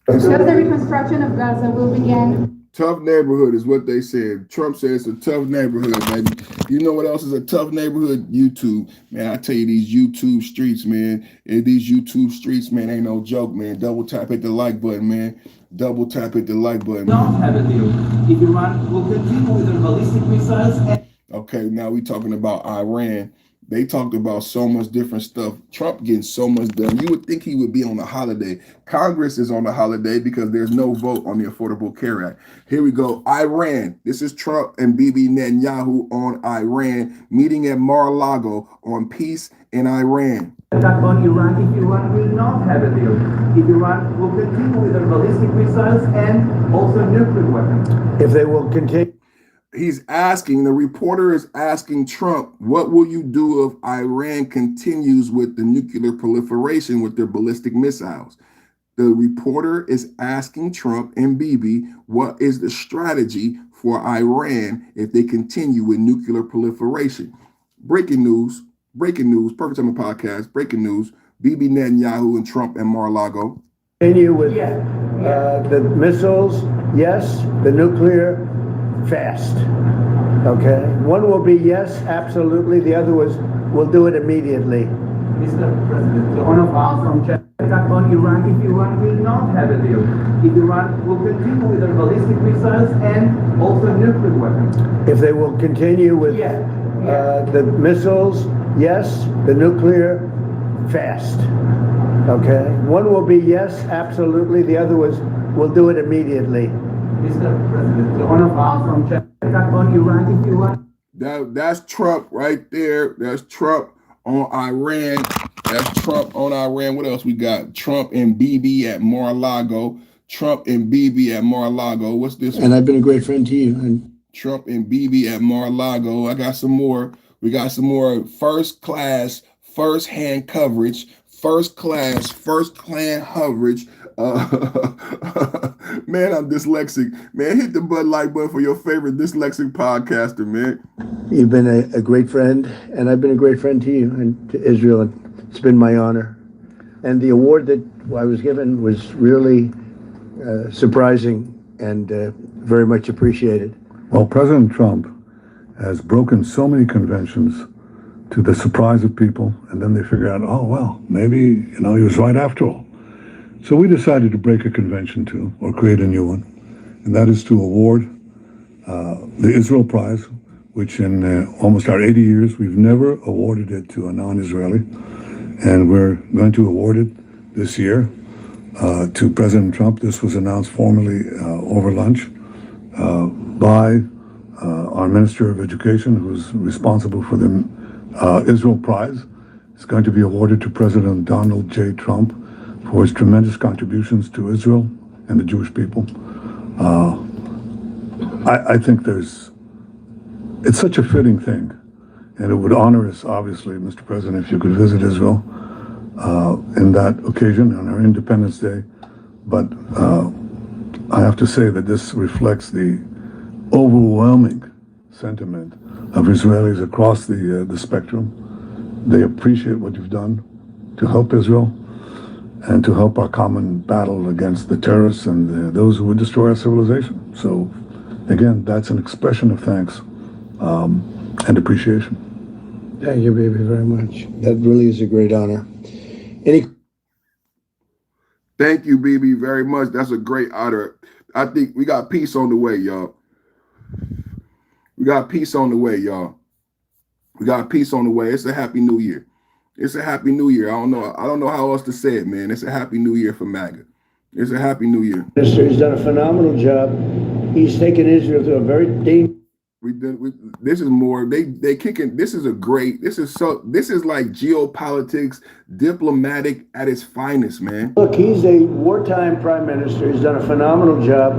Does the reconstruction of Gaza will begin? Tough neighborhood is what they said. Trump said it's a tough neighborhood, baby. You know what else is a tough neighborhood? YouTube. Man, I tell you, these YouTube streets, man. These YouTube streets, man, ain't no joke, man. Double tap hit the like button, man. Double tap hit the like button. Don't have a deal. If Iran will continue with their ballistic missiles and okay, now we talking about Iran. They talked about so much different stuff. Trump getting so much done. You would think he would be on a holiday. Congress is on a holiday because there's no vote on the Affordable Care Act. Here we go. Iran. This is Trump and Bibi Netanyahu on Iran, meeting at Mar-a-Lago on peace in Iran. attack on Iran if Iran will not have a deal. If Iran will continue with their ballistic missiles and also nuclear weapons. If they will continue. He's asking, the reporter is asking Trump, what will you do if Iran continues with the nuclear proliferation with their ballistic missiles? The reporter is asking Trump and Bibi, what is the strategy for Iran if they continue with nuclear proliferation? Breaking news, Perfect Timing Podcast, breaking news, Bibi Netanyahu and Trump and Mar-a-Lago. Continue with the missiles, yes, the nuclear, fast. Okay, one will be yes, absolutely. The other was we'll do it immediately. Mr. President, one of us from China attack on Iran if Iran will not have a deal. If Iran will continue with their ballistic missiles and also nuclear weapons. If they will continue with the missiles, yes, the nuclear, fast. Okay, one will be yes, absolutely. The other was we'll do it immediately. Mr. President, one of us from China attack on Iran if Iran. That's Trump right there. That's Trump on Iran. That's Trump on Iran. What else we got? Trump and Bibi at Mar-a-Lago. Trump and Bibi at Mar-a-Lago. What's this one? And I've been a great friend to you. And Trump and Bibi at Mar-a-Lago. I got some more. We got some more first class, first hand coverage, first class, first clan coverage. Man, I'm dyslexic. Man, hit the like button for your favorite dyslexic podcaster, man. you've been a great friend, and I've been a great friend to you and to Israel. And it's been my honor. And the award that I was given was really surprising and very much appreciated. Well, President Trump has broken so many conventions to the surprise of people, and then they figure out, oh, well, maybe, he was right after all. So we decided to break a convention too, or create a new one, and that is to award the Israel Prize, which in almost our 80 years, we've never awarded it to a non-Israeli, and we're going to award it this year to President Trump. This was announced formally over lunch by our Minister of Education, who's responsible for the Israel Prize. It's going to be awarded to President Donald J. Trump for his tremendous contributions to Israel and the Jewish people. I think it's such a fitting thing And it would honor us, obviously, Mr. President, if you could visit Israel in that occasion, on our Independence Day. But I have to say that this reflects the overwhelming sentiment of Israelis across the spectrum. They appreciate what you've done to help Israel and to help our common battle against the terrorists and those who would destroy our civilization. So, again, that's an expression of thanks and appreciation. Thank you, baby, very much. That really is a great honor. Thank you, BB, very much. That's a great honor. I think we got peace on the way, y'all. We got peace on the way, y'all. We got peace on the way. It's a happy new year. It's a happy new year. I don't know how else to say it, man. It's a happy new year for MAGA. It's a happy new year. He's done a phenomenal job. He's taken Israel to a very dangerous. This is more. They kicking. This is like geopolitics, diplomatic at its finest, man. Look, he's a wartime prime minister. He's done a phenomenal job.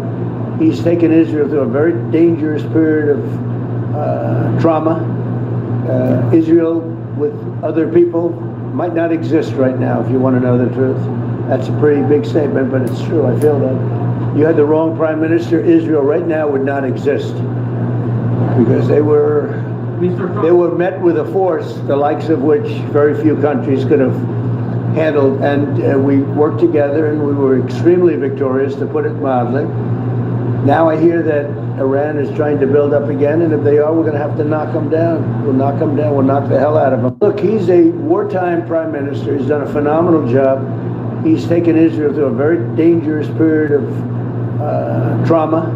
He's taken Israel through a very dangerous period of trauma. Israel with other people might not exist right now, if you want to know the truth. That's a pretty big statement, but it's true. I feel that. You had the wrong prime minister. Israel right now would not exist because they were met with a force the likes of which very few countries could have handled, and we worked together and we were extremely victorious, to put it mildly. Now I hear that Iran is trying to build up again, and if they are, we're going to have to knock them down. We'll knock them down. We'll knock the hell out of them. Look, he's a wartime prime minister. He's done a phenomenal job. He's taken Israel through a very dangerous period of trauma.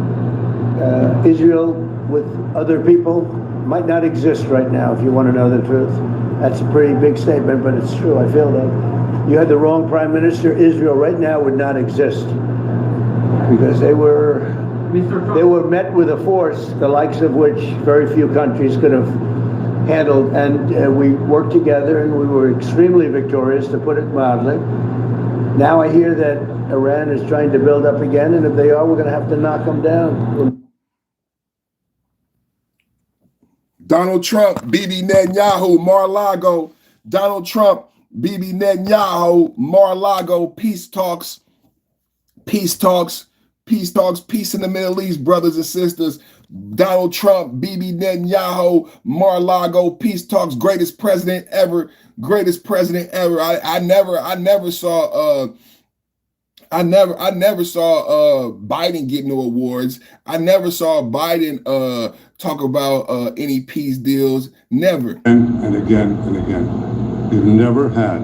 Israel with other people might not exist right now, if you want to know the truth. That's a pretty big statement, but it's true. I feel that. You had the wrong prime minister. Israel right now would not exist because they were met with a force the likes of which very few countries could have handled, and we worked together and we were extremely victorious, to put it mildly. Now I hear that Iran is trying to build up again, and if they are, we're going to have to knock them down. Donald Trump, Bibi Netanyahu, Mar-a-Lago. Donald Trump, Bibi Netanyahu, Mar-a-Lago. Peace talks. Peace talks. Peace talks. Peace in the Middle East, brothers and sisters. Donald Trump, Bibi Netanyahu, Mar-a-Lago. Peace talks. Greatest president ever. Greatest president ever. I never saw Biden get no awards. I never saw Biden talk about any peace deals. Never. And again and again. We've never had.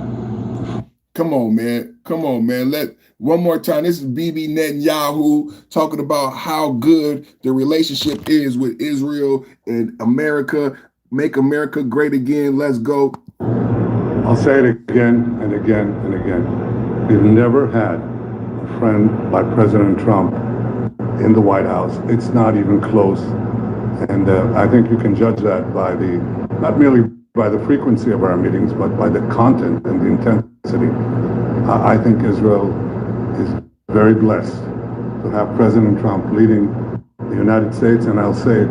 Come on, man. Come on, man. One more time. This is Bibi Netanyahu talking about how good the relationship is with Israel and America. Make America great again. Let's go. I'll say it again and again and again. We've never had a friend like President Trump in the White House. It's not even close. And I think you can judge that by not merely by the frequency of our meetings, but by the content and the intensity. I think Israel is very blessed to have President Trump leading the United States, and I'll say it,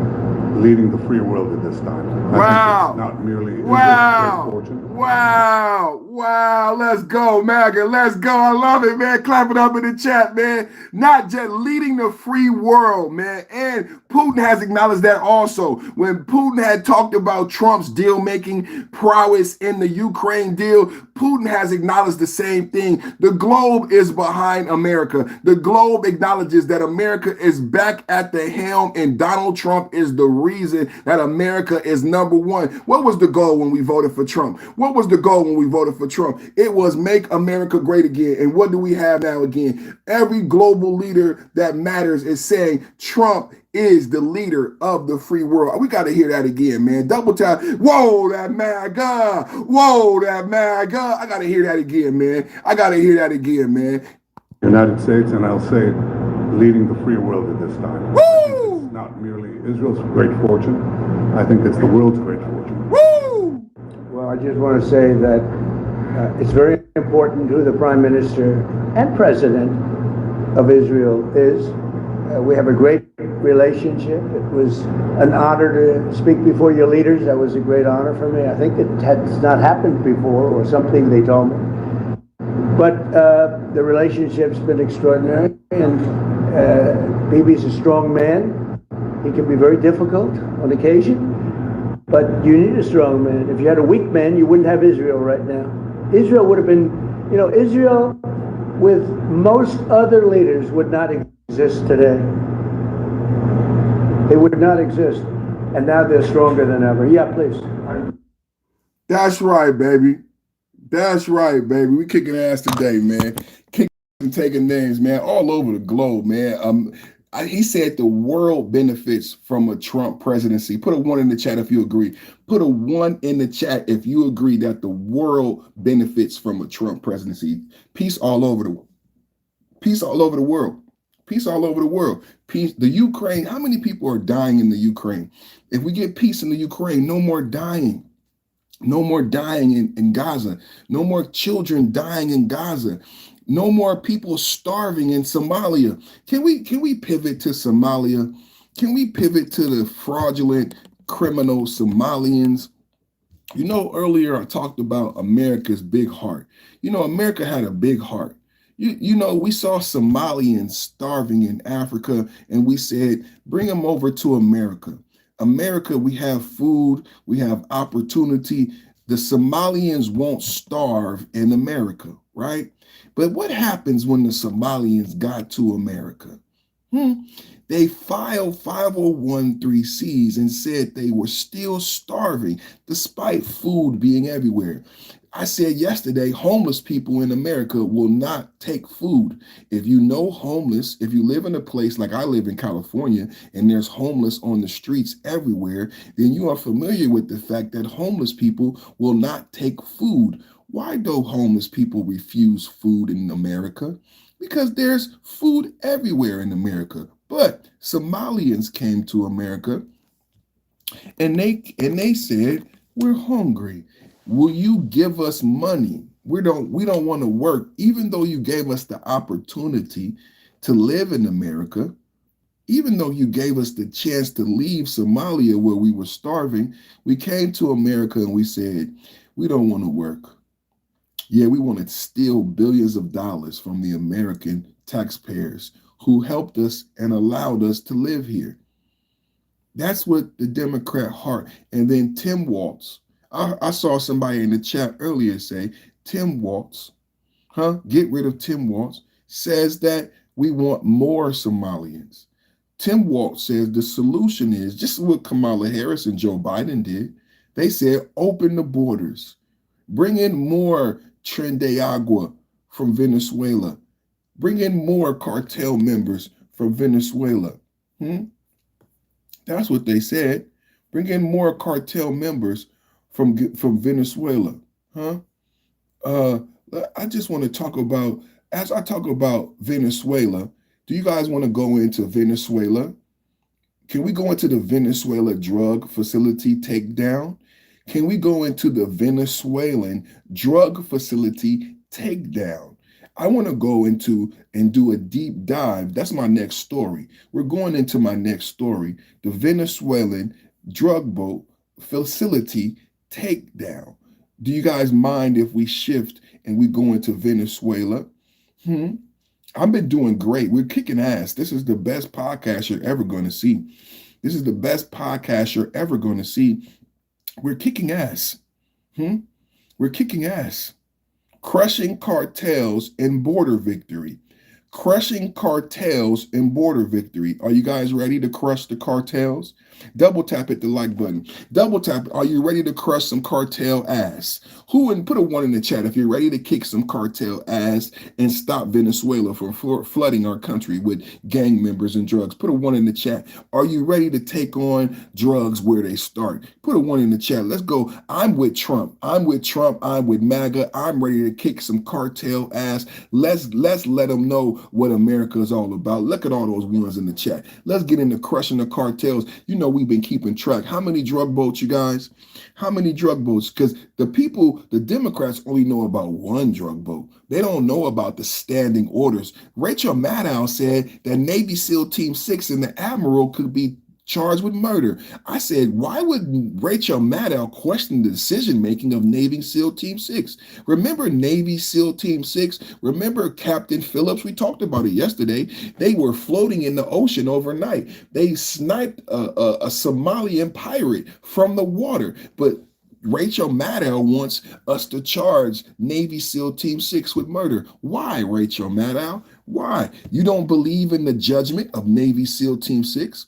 leading the free world at this time. Wow. It's not merely Wow. fortune. Wow. Wow. Let's go, MAGA. Let's go. I love it, man. Clap it up in the chat, man. Not just leading the free world, man. And Putin has acknowledged that also. When Putin had talked about Trump's deal-making prowess in the Ukraine deal, Putin has acknowledged the same thing. The globe is behind America. The globe acknowledges that America is back at the helm, and Donald Trump is the reason that America is number one. What was the goal when we voted for Trump? What was the goal when we voted for Trump? It was make America great again. And what do we have now again? Every global leader that matters is saying Trump is the leader of the free world. We got to hear that again, man. Double tap. Whoa, that MAGA. Whoa, that MAGA. I got to hear that again, man. I got to hear that again, man. United States, and I'll say it, leading the free world at this time. Woo! It's not merely Israel's great fortune. I think it's the world's great fortune. Woo! Well, I just want to say that it's very important who the Prime Minister and President of Israel is. We have a great relationship. It was an honor to speak before your leaders. That was a great honor for me. I think it has not happened before, or something they told me. But the relationship's been extraordinary, and Bibi's a strong man. He can be very difficult on occasion, but you need a strong man. If you had a weak man, you wouldn't have Israel right now. Israel would have been, Israel with most other leaders would not exist today. They would not exist. And now they're stronger than ever. Yeah, please. That's right, baby. That's right, baby. We kicking ass today, man. Kicking and taking names, man, all over the globe, man. He said the world benefits from a Trump presidency. Put a 1 in the chat if you agree. Put a 1 in the chat if you agree that the world benefits from a Trump presidency. Peace all over the world. Peace all over the world. Peace all over the world. Peace. The Ukraine. How many people are dying in the Ukraine? If we get peace in the Ukraine, no more dying. No more dying in Gaza. No more children dying in Gaza. No more people starving in Somalia. Can we pivot to Somalia? Can we pivot to the fraudulent criminal Somalians? Earlier I talked about America's big heart. America had a big heart. We saw Somalians starving in Africa, and we said, bring them over to America. America, we have food, we have opportunity. The Somalians won't starve in America, right? But what happens when the Somalians got to America? They filed 501(c)(3)s and said they were still starving despite food being everywhere. I said yesterday, homeless people in America will not take food. If you know homeless, if you live in a place like I live in California and there's homeless on the streets everywhere, then you are familiar with the fact that homeless people will not take food. Why do homeless people refuse food in America? Because there's food everywhere in America. But Somalians came to America and they said, we're hungry. Will you give us money? We don't want to work, even though you gave us the opportunity to live in America, even though you gave us the chance to leave Somalia where we were starving. We came to America and we said, we don't want to work. Yeah, we want to steal billions of dollars from the American taxpayers who helped us and allowed us to live here. That's what the Democrat heart. And then Tim Walz. I saw somebody in the chat earlier say, Tim Walz, get rid of Tim Walz, says that we want more Somalians. Tim Walz says the solution is just what Kamala Harris and Joe Biden did. They said, open the borders, bring in more Tren de Aragua from Venezuela, bring in more cartel members from Venezuela. That's what they said. Bring in more cartel members from Venezuela. I just want to talk about, as I talk about Venezuela, do you guys want to go into Venezuela? Can we go into the Venezuela drug facility takedown? Can we go into the Venezuelan drug facility takedown? I want to go into and do a deep dive. That's my next story. We're going into my next story, the Venezuelan drug boat facility takedown. Do you guys mind if we shift and we go into Venezuela? I've been doing great. We're kicking ass. This is the best podcast you're ever going to see. This is the best podcast you're ever going to see. We're kicking ass. We're kicking ass. Crushing cartels and border victory. Crushing cartels and border victory. Are you guys ready to crush the cartels? Double tap at the like button. Double tap. Are you ready to crush some cartel ass? Who and put a 1 in the chat if you're ready to kick some cartel ass and stop Venezuela from flooding our country with gang members and drugs. Put a 1 in the chat. Are you ready to take on drugs where they start? Put a 1 in the chat. Let's go. I'm with Trump. I'm with Trump. I'm with MAGA. I'm ready to kick some cartel ass. Let's let them know what America is all about. Look at all those 1s in the chat. Let's get into crushing the cartels. You know, we've been keeping track. How many drug boats, you guys? How many drug boats? Because the people So the Democrats only know about one drug boat. They don't know about the standing orders. Rachel Maddow said that Navy SEAL Team 6 and the Admiral could be charged with murder. I said, why would Rachel Maddow question the decision-making of Navy SEAL Team 6? Remember Navy SEAL Team 6? Remember Captain Phillips? We talked about it yesterday. They were floating in the ocean overnight. They sniped a Somalian pirate from the water. But Rachel Maddow wants us to charge Navy SEAL Team 6 with murder. Why, Rachel Maddow? Why? You don't believe in the judgment of Navy SEAL Team 6?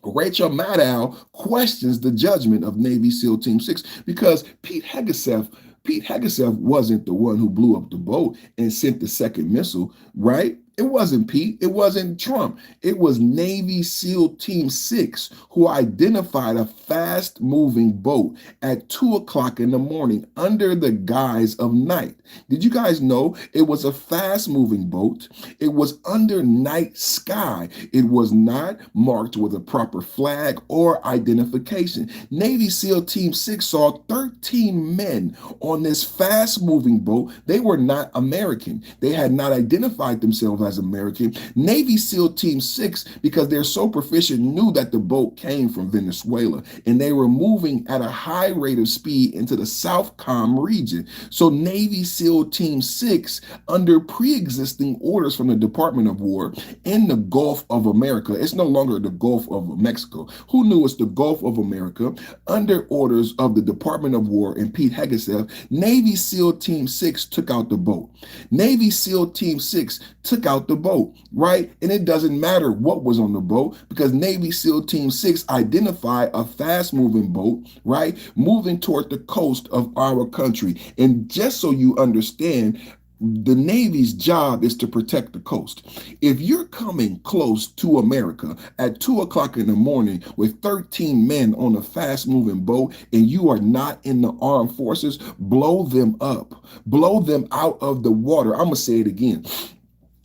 Rachel Maddow questions the judgment of Navy SEAL Team 6 because Pete Hegseth wasn't the one who blew up the boat and sent the second missile, right? It wasn't Pete. It wasn't Trump. It was Navy SEAL Team 6 who identified a fast-moving boat at 2 o'clock in the morning under the guise of night. Did you guys know it was a fast-moving boat? It was under night sky. It was not marked with a proper flag or identification. Navy SEAL Team 6 saw 13 men on this fast-moving boat. They were not American. They had not identified themselves as American. Navy SEAL Team 6, because they're so proficient, knew that the boat came from Venezuela, and they were moving at a high rate of speed into the Southcom region. So Navy SEAL Team 6, under pre-existing orders from the Department of War in the Gulf of America, it's no longer the Gulf of Mexico. Who knew it's the Gulf of America? Under orders of the Department of War and Pete Hegseth, Navy SEAL Team 6 took out the boat. Navy SEAL Team 6 took out the boat, right? And it doesn't matter what was on the boat because Navy SEAL Team 6 identified a fast-moving boat, right? Moving toward the coast of our country. And just so you understand, the Navy's job is to protect the coast. If you're coming close to America at 2 o'clock in the morning with 13 men on a fast-moving boat and you are not in the armed forces, blow them up. Blow them out of the water. I'm going to say it again.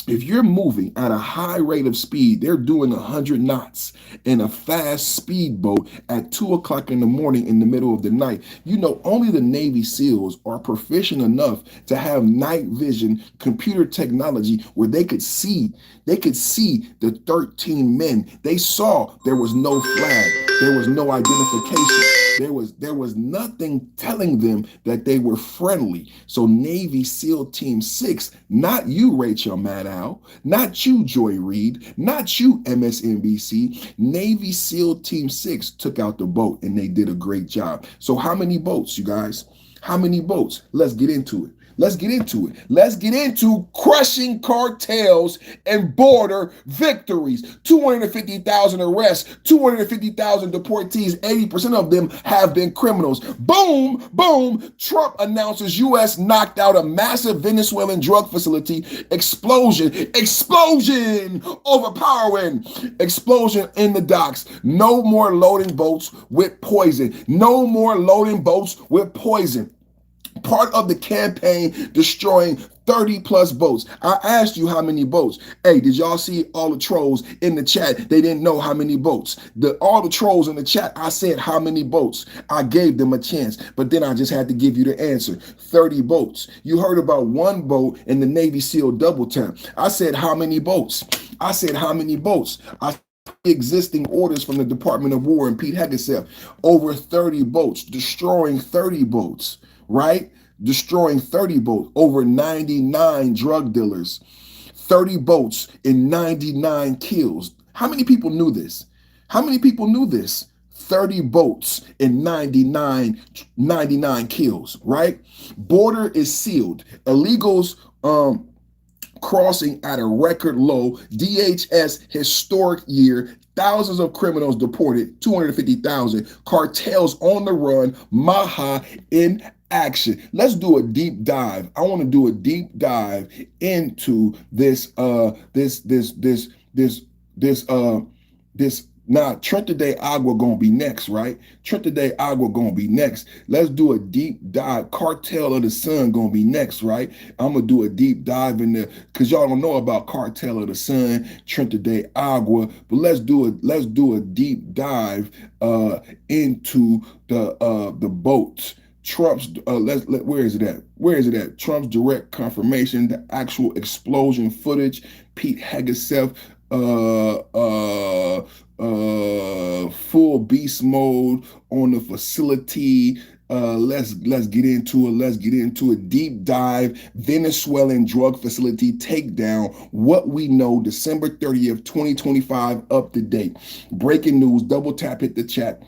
If you're moving at a high rate of speed, they're doing 100 knots in a fast speedboat at 2 o'clock in the morning in the middle of the night. You know, only the Navy SEALs are proficient enough to have night vision computer technology where they could see the 13 men. They saw there was no flag. There was no identification. There was nothing telling them that they were friendly. So Navy SEAL Team 6, not you, Rachel Maddow, not you, Joy Reid, not you, MSNBC, Navy SEAL Team 6 took out the boat and they did a great job. So how many boats, you guys? How many boats? Let's get into it. Let's get into it. Let's get into crushing cartels and border victories. 250,000 arrests, 250,000 deportees, 80% of them have been criminals. Boom, boom. Trump announces U.S. knocked out a massive Venezuelan drug facility. Explosion, overpowering. Explosion in the docks. No more loading boats with poison. No more loading boats with poison. Part of the campaign destroying 30 plus boats. I asked you how many boats. Hey, did y'all see all the trolls in the chat? They didn't know how many boats. All the trolls in the chat, I said how many boats. I gave them a chance, but then I just had to give you the answer. 30 boats. You heard about one boat in the Navy SEAL double tap. I said how many boats? I said how many boats? Existing orders from the Department of War and Pete Hegseth. Over 30 boats, destroying 30 boats. Right? Destroying 30 boats, over 99 drug dealers, 30 boats and 99 kills. How many people knew this? How many people knew this? 30 boats and 99 kills, right? Border is sealed. Illegals crossing at a record low. DHS historic year. Thousands of criminals deported, 250,000. Cartels on the run. MAGA in action. Let's do a deep dive. I want to do a deep dive into this now Tren de Agua gonna be next, right? Tren de Agua gonna be next. Let's do a deep dive. Cartel of the Sun gonna be next, right? I'm gonna do a deep dive in there because y'all don't know about Cartel of the Sun, Tren de Agua, but let's do a deep dive into the boats. Trump's where is it at? Where is it at? Trump's direct confirmation, the actual explosion footage. Pete Hegseth, full beast mode on the facility. Let's get into it. Let's get into it. Deep dive. Venezuelan drug facility takedown. What we know. December 30th, 2025. Up to date. Breaking news. Double tap. Hit the chat.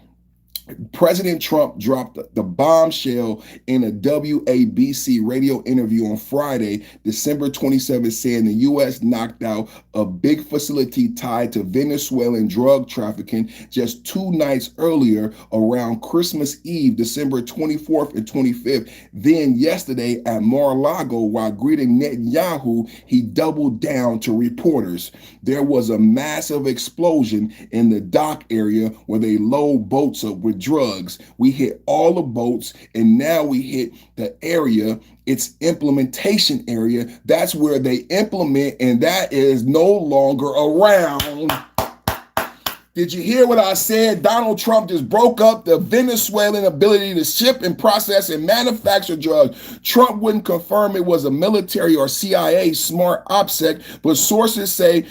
President Trump dropped the bombshell in a WABC radio interview on Friday, December 27th, saying the U.S. knocked out a big facility tied to Venezuelan drug trafficking just 2 nights earlier around Christmas Eve, December 24th and 25th. Then yesterday at Mar-a-Lago, while greeting Netanyahu, he doubled down to reporters. There was a massive explosion in the dock area where they load boats up with drugs. We hit all the boats, and now we hit the area, its implementation area. That's where they implement, and that is no longer around. Did you hear what I said? Donald Trump just broke up the Venezuelan ability to ship and process and manufacture drugs. Trump wouldn't confirm it was a military or CIA smart OPSEC, but sources say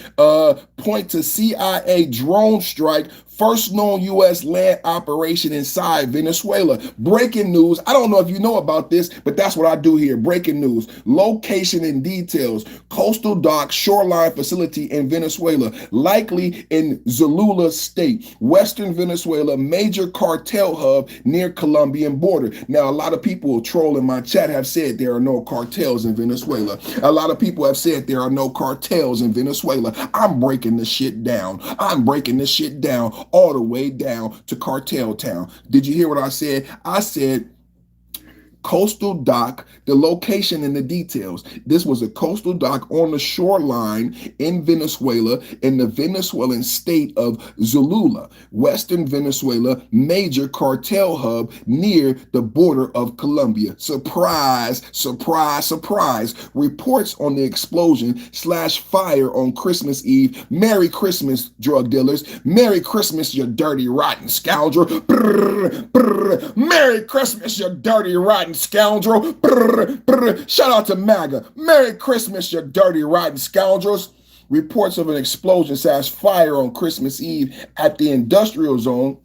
point to CIA drone strike, first known U.S. land operation inside Venezuela. Breaking news. I don't know if you know about this, but that's what I do here. Breaking news. Location and details. Coastal dock shoreline facility in Venezuela, likely in Zulia state, western Venezuela, major cartel hub near Colombian border. Now, a lot of people trolling my chat have said there are no cartels in Venezuela. A lot of people have said there are no cartels in Venezuela. I'm breaking this shit down. I'm breaking this shit down all the way down to Cartel Town. Did you hear what I said? I said coastal dock, the location and the details. This was a coastal dock on the shoreline in Venezuela, in the Venezuelan state of Zulia, western Venezuela, major cartel hub near the border of Colombia. Surprise, surprise, surprise. Reports on the explosion / fire on Christmas Eve. Merry Christmas, drug dealers. Merry Christmas, you dirty, rotten scoundrel. Brr, brr. Merry Christmas, you dirty, rotten scoundrel. Brr, brr. Shout out to MAGA. Merry Christmas, you dirty, rotten scoundrels. Reports of an explosion / fire on Christmas Eve at the industrial zone.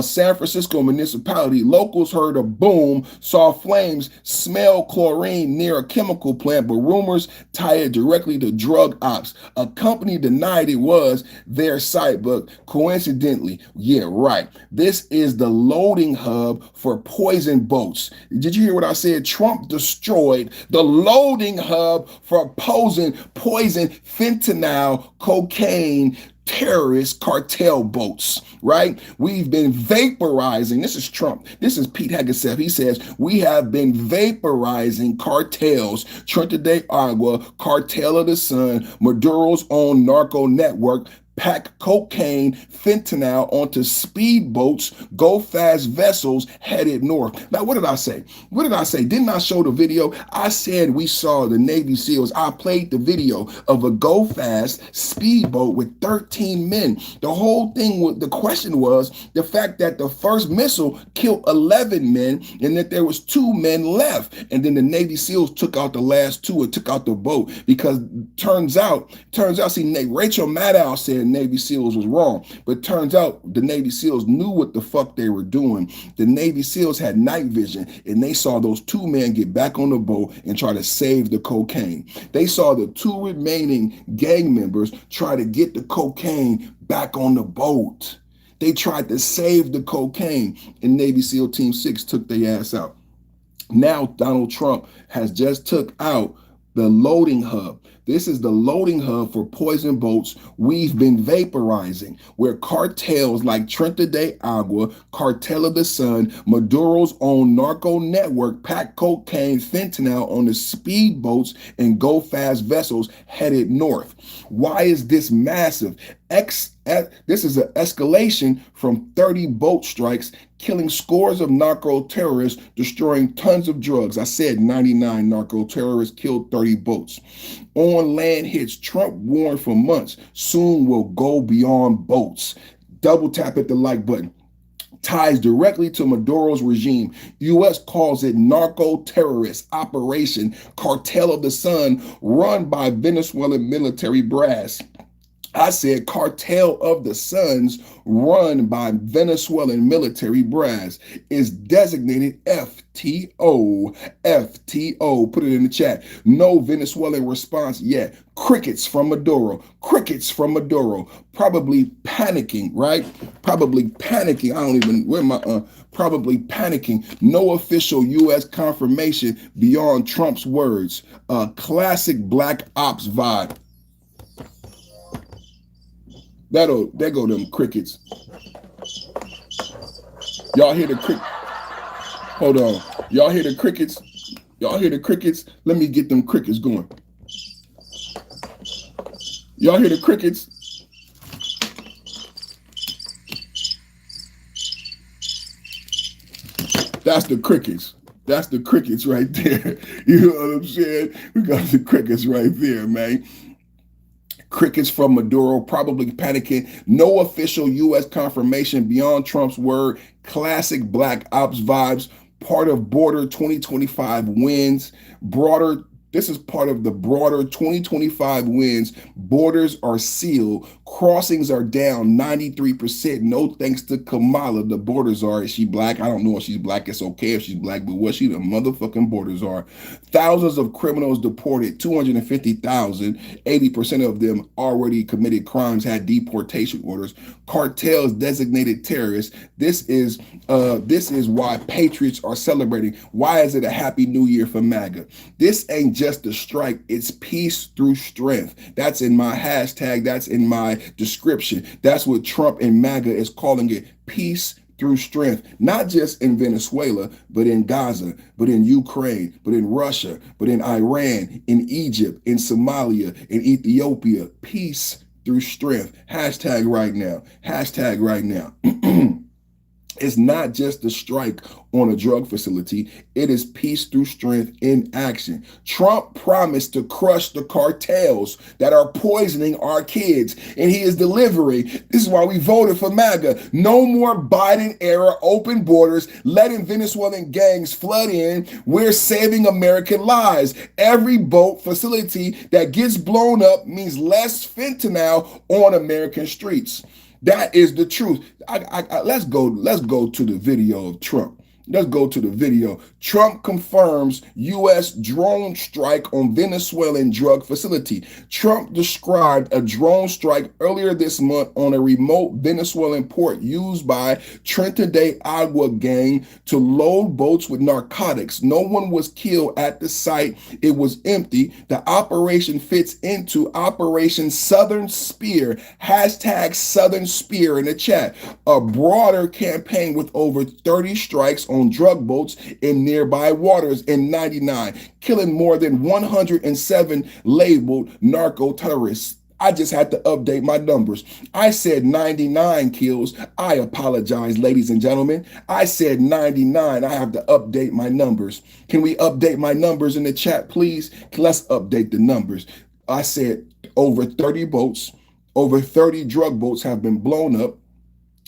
San Francisco municipality. Locals heard a boom, saw flames, smelled chlorine near a chemical plant, but rumors tie it directly to drug ops. A company denied it was their site, but coincidentally, yeah, right. This is the loading hub for poison boats. Did you hear what I said? Trump destroyed the loading hub for poison, fentanyl, cocaine, terrorist cartel boats, right? We've been vaporizing. This is Trump. This is Pete Hegseth. He says, we have been vaporizing cartels. Tren de Aragua, Cartel of the Sun, Maduro's own narco network, pack cocaine, fentanyl onto speedboats, go-fast vessels headed north. Now, what did I say? What did I say? Didn't I show the video? I said we saw the Navy SEALs. I played the video of a go-fast speedboat with 13 men. The whole thing, the question was the fact that the first missile killed 11 men and that there was 2 men left. And then the Navy SEALs took out the last 2 and took out the boat because turns out, see, Rachel Maddow said Navy SEALs was wrong, but turns out the Navy SEALs knew what the fuck they were doing. The Navy SEALs had night vision, and they saw those 2 men get back on the boat and try to save the cocaine. They saw the 2 remaining gang members try to get the cocaine back on the boat. They tried to save the cocaine, and Navy SEAL Team 6 took their ass out. Now Donald Trump has just took out the loading hub. This is the loading hub for poison boats we've been vaporizing, where cartels like Tren de Aragua, Cartel of the Sun, Maduro's own narco network pack cocaine, fentanyl on the speedboats and go-fast vessels headed north. Why is this massive? This is an escalation from 30 boat strikes, killing scores of narco-terrorists, destroying tons of drugs. I said 99 narco-terrorists killed 30 boats. On land hits, Trump warned for months, soon will go beyond boats. Double tap at the like button. ties directly to Maduro's regime. U.S. calls it Narco-Terrorists Operation Cartel of the Sun, run by Venezuelan military brass. I said Cartel of the Suns, run by Venezuelan military brass, is designated FTO. FTO. Put it in the chat. No Venezuelan response yet. Crickets from Maduro. Crickets from Maduro. Probably panicking, right? Probably panicking. I don't even, where my, probably panicking. No official U.S. confirmation beyond Trump's words. Classic black ops vibe. There go them crickets. Y'all hear the cricket? Hold on. Y'all hear the crickets? Y'all hear the crickets? Let me get them crickets going. Y'all hear the crickets? That's the crickets. That's the crickets right there. You know what I'm saying? We got the crickets right there, man. Crickets from Maduro, probably panicking. No official U.S. confirmation beyond Trump's word. Classic black ops vibes. Part of border 2025 wins. This is part of the broader 2025 wins. Borders are sealed. Crossings are down 93%. No thanks to Kamala. The borders are. Is she black? I don't know if she's black. It's okay if she's black, but what she the motherfucking borders are. Thousands of criminals deported. 250,000. 80% of them already committed crimes, had deportation orders. Cartels designated terrorists. This is why Patriots are celebrating. Why is it a happy new year for MAGA? This ain't just a strike. It's peace through strength. That's in my hashtag. That's in my description. That's what Trump and MAGA is calling it. Peace through strength, not just in Venezuela, but in Gaza, but in Ukraine, but in Russia, but in Iran, in Egypt, in Somalia, in Ethiopia. Peace through strength. Hashtag right now. Hashtag right now. It's not just a strike on a drug facility. It is peace through strength in action. Trump promised to crush the cartels that are poisoning our kids, and he is delivering. This is why we voted for MAGA. No more Biden-era open borders, letting Venezuelan gangs flood in. We're saving American lives. Every boat facility that gets blown up means less fentanyl on American streets. That is the truth. Let's go to the video of Trump. Let's go to the video. Trump confirms U.S. drone strike on Venezuelan drug facility. Trump described a drone strike earlier this month on a remote Venezuelan port used by Tren de Aragua gang to load boats with narcotics. No one was killed at the site. It was empty. The operation fits into Operation Southern Spear. Hashtag Southern Spear in the chat. A broader campaign with over 30 strikes on drug boats in nearby waters in '99, killing more than 107 labeled narco-terrorists. I just had to update my numbers. I said 99 kills. I apologize, ladies and gentlemen. I said 99. I have to update my numbers. Can we update my numbers in the chat, please? Let's update the numbers. I said over 30 boats, over 30 drug boats have been blown up.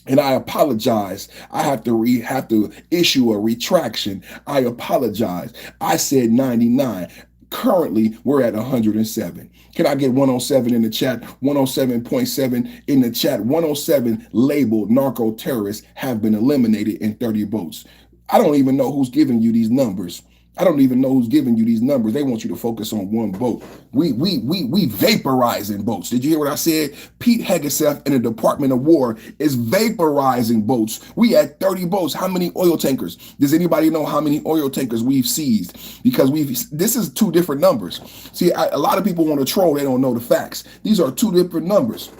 And I apologize. I have to issue a retraction. I apologize. I said 99. Currently, we're at 107. Can I get 107 in the chat? 107.7 in the chat. 107 labeled narco-terrorists have been eliminated in 30 boats. I don't even know who's giving you these numbers. I don't even know who's giving you these numbers. They want you to focus on one boat. We vaporizing boats. Did you hear what I said? Pete Hegseth in the Department of War is vaporizing boats. We had 30 boats. How many oil tankers? Does anybody know how many oil tankers we've seized? Because this is two different numbers. See, a lot of people want to troll. They don't know the facts. These are two different numbers.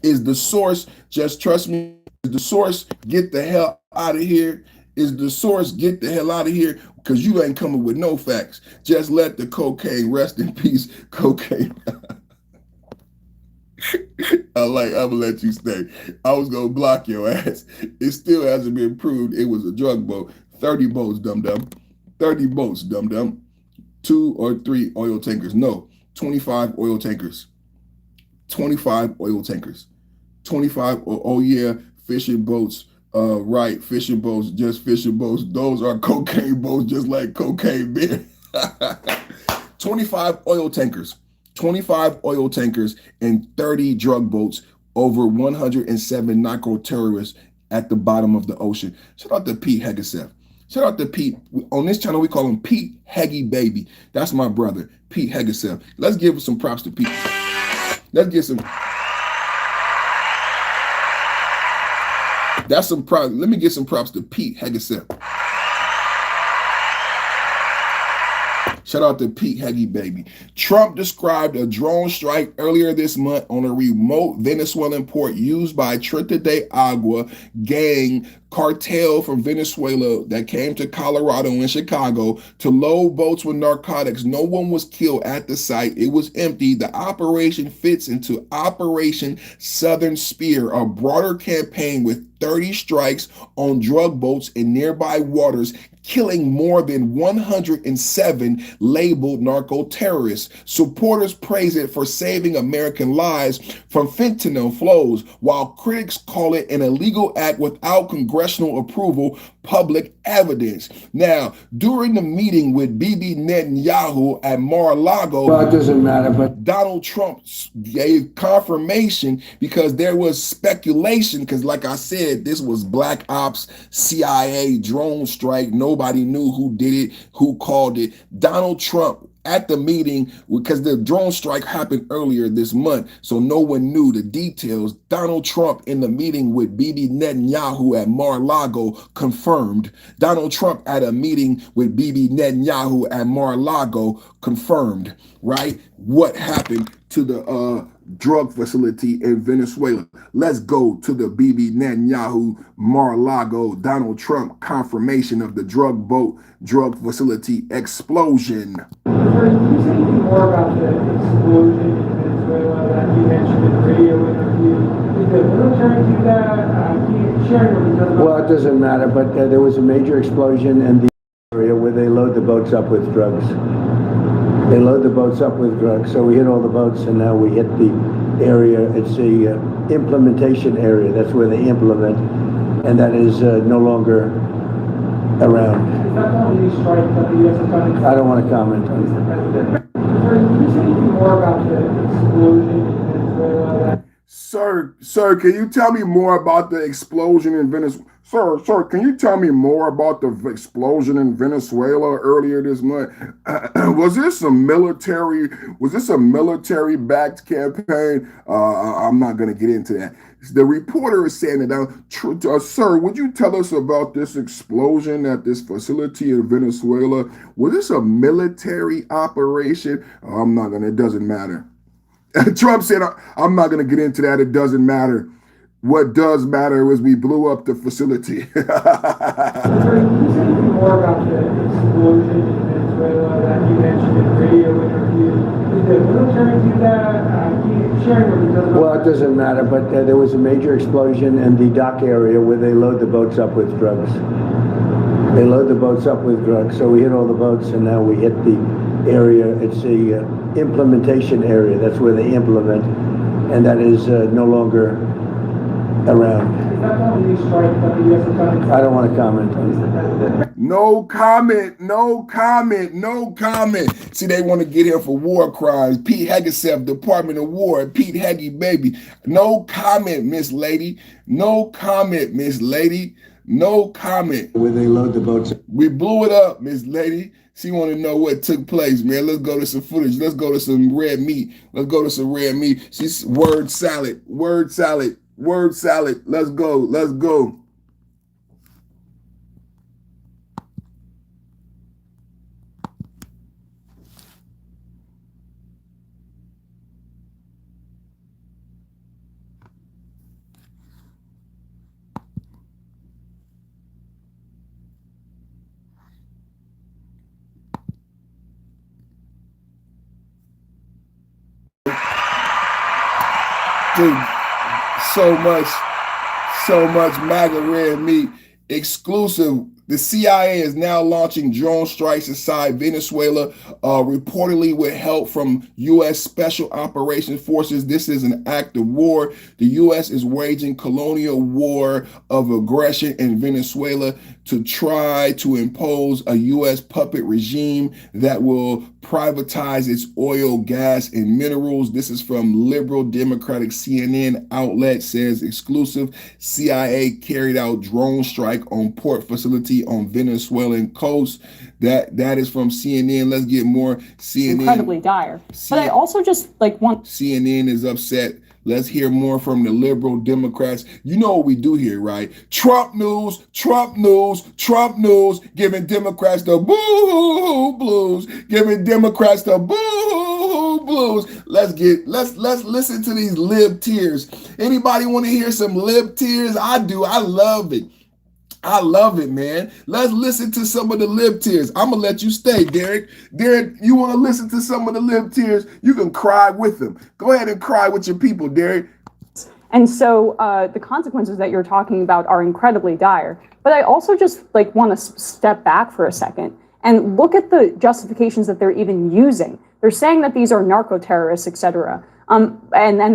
Is the source, just trust me, is the source, get the hell out of here? Is the source, get the hell out of here? Because you ain't coming with no facts. Just let the cocaine rest in peace, cocaine. I'm gonna let you stay. I was gonna block your ass. It still hasn't been proved it was a drug boat. 30 boats, dum-dum. 30 boats, dum-dum. 2 or 3 oil tankers. No, 25 oil tankers. 25 oil tankers. 25, oh yeah, fishing boats. Right, fishing boats, just fishing boats. Those are cocaine boats, just like cocaine beer. 25 oil tankers, 25 oil tankers and 30 drug boats, over 107 narco-terrorists at the bottom of the ocean. Shout out to Pete Hegseth. Shout out to Pete. On this channel, we call him Pete Heggy Baby. That's my brother, Pete Hegseth. Let's give some props to Pete. Let's get some. That's some props. Let me get some props to Pete Hegseth. Shout out to Pete Heggy Baby. Trump described a drone strike earlier this month on a remote Venezuelan port used by Tren de Aragua gang Cartel from Venezuela that came to Colorado and Chicago to load boats with narcotics. No one was killed at the site. It was empty. The operation fits into Operation Southern Spear, a broader campaign with 30 strikes on drug boats in nearby waters, killing more than 107 labeled narco-terrorists. Supporters praise it for saving American lives from fentanyl flows, while critics call it an illegal act without congressional approval, public evidence. Now, during the meeting with Bibi Netanyahu at Mar-a-Lago, Well, it doesn't matter, but Donald Trump gave confirmation because there was speculation, because like I said, this was Black Ops, CIA, drone strike. Nobody knew who did it, who called it. Donald Trump at the meeting, because the drone strike happened earlier this month, so no one knew the details. Donald Trump in the meeting with Bibi Netanyahu at Mar-a-Lago confirmed. Donald Trump at a meeting with Bibi Netanyahu at Mar-a-Lago confirmed, right, what happened to the drug facility in Venezuela. Let's go to the Bibi Netanyahu Mar-a-Lago Donald Trump confirmation of the drug facility explosion. Can you say anything more about the explosion in Venezuela that you mentioned in the radio interview? Did the military do that? Can you share what it does? well, it doesn't matter. But there was a major explosion in the area where they load the boats up with drugs. They load the boats up with drugs. So we hit all the boats, and now we hit the area. It's the implementation area. That's where they implement, and that is no longer around. Is that the only strike that the U.S. has done? I don't want to comment on that. Can you say anything more about the explosion in Venezuela? Sir, can you tell me more about the explosion in Venezuela? Sir, can you tell me more about the explosion in Venezuela earlier this month? Was this a military-backed campaign? I'm not going to get into that. The reporter is saying that, sir, would you tell us about this explosion at this facility in Venezuela? Was this a military operation? It doesn't matter. Trump said, I'm not going to get into that. It doesn't matter. What does matter is we blew up the facility. Can you say anything more about the explosion in Venezuela that you mentioned in the radio interview? Did the military do that? Can you share what it does? Well, it doesn't matter. But there was a major explosion in the dock area where they load the boats up with drugs. They load the boats up with drugs. So we hit all the boats, and now we hit the area. It's the implementation area. That's where they implement, and that is no longer around. Is that the only strike that the U.S. has done? I don't want to comment on that. No comment, no comment, no comment. See, they want to get him for war crimes. Pete Hegseth, Department of War, Pete Heggy Baby. No comment, Miss Lady. No comment, Miss Lady. No comment. Where they load the boats. We blew it up, Miss Lady. She want to know what took place, man. Let's go to some footage. Let's go to some red meat. Let's go to some red meat. She's word salad, word salad, word salad. Let's go, let's go. Dude, so much MAGA red meat, exclusive The CIA is now launching drone strikes inside Venezuela, reportedly with help from U.S. Special Operations Forces. This is an act of war. The U.S. is waging colonial war of aggression in Venezuela to try to impose a U.S. puppet regime that will privatize its oil, gas, and minerals. This is from liberal Democratic CNN outlet, says exclusive. CIA carried out drone strike on port facility on Venezuelan coast. That is from CNN. Let's get more. CNN. Incredibly dire. But I also just want. CNN is upset. Let's hear more from the liberal Democrats. You know what we do here, right? Trump news, Trump news, Trump news, giving Democrats the boo-hoo blues, giving Democrats the boo-hoo blues. Let's listen to these lib tears. Anybody want to hear some lib tears? I do. I love it. I love it, man. Let's listen to some of the lib tears. I'm going to let you stay, Derek. Derek, you want to listen to some of the lib tears? You can cry with them. Go ahead and cry with your people, Derek. And so the consequences that you're talking about are incredibly dire. But I also just want to step back for a second and look at the justifications that they're even using. They're saying that these are narco-terrorists, et cetera. And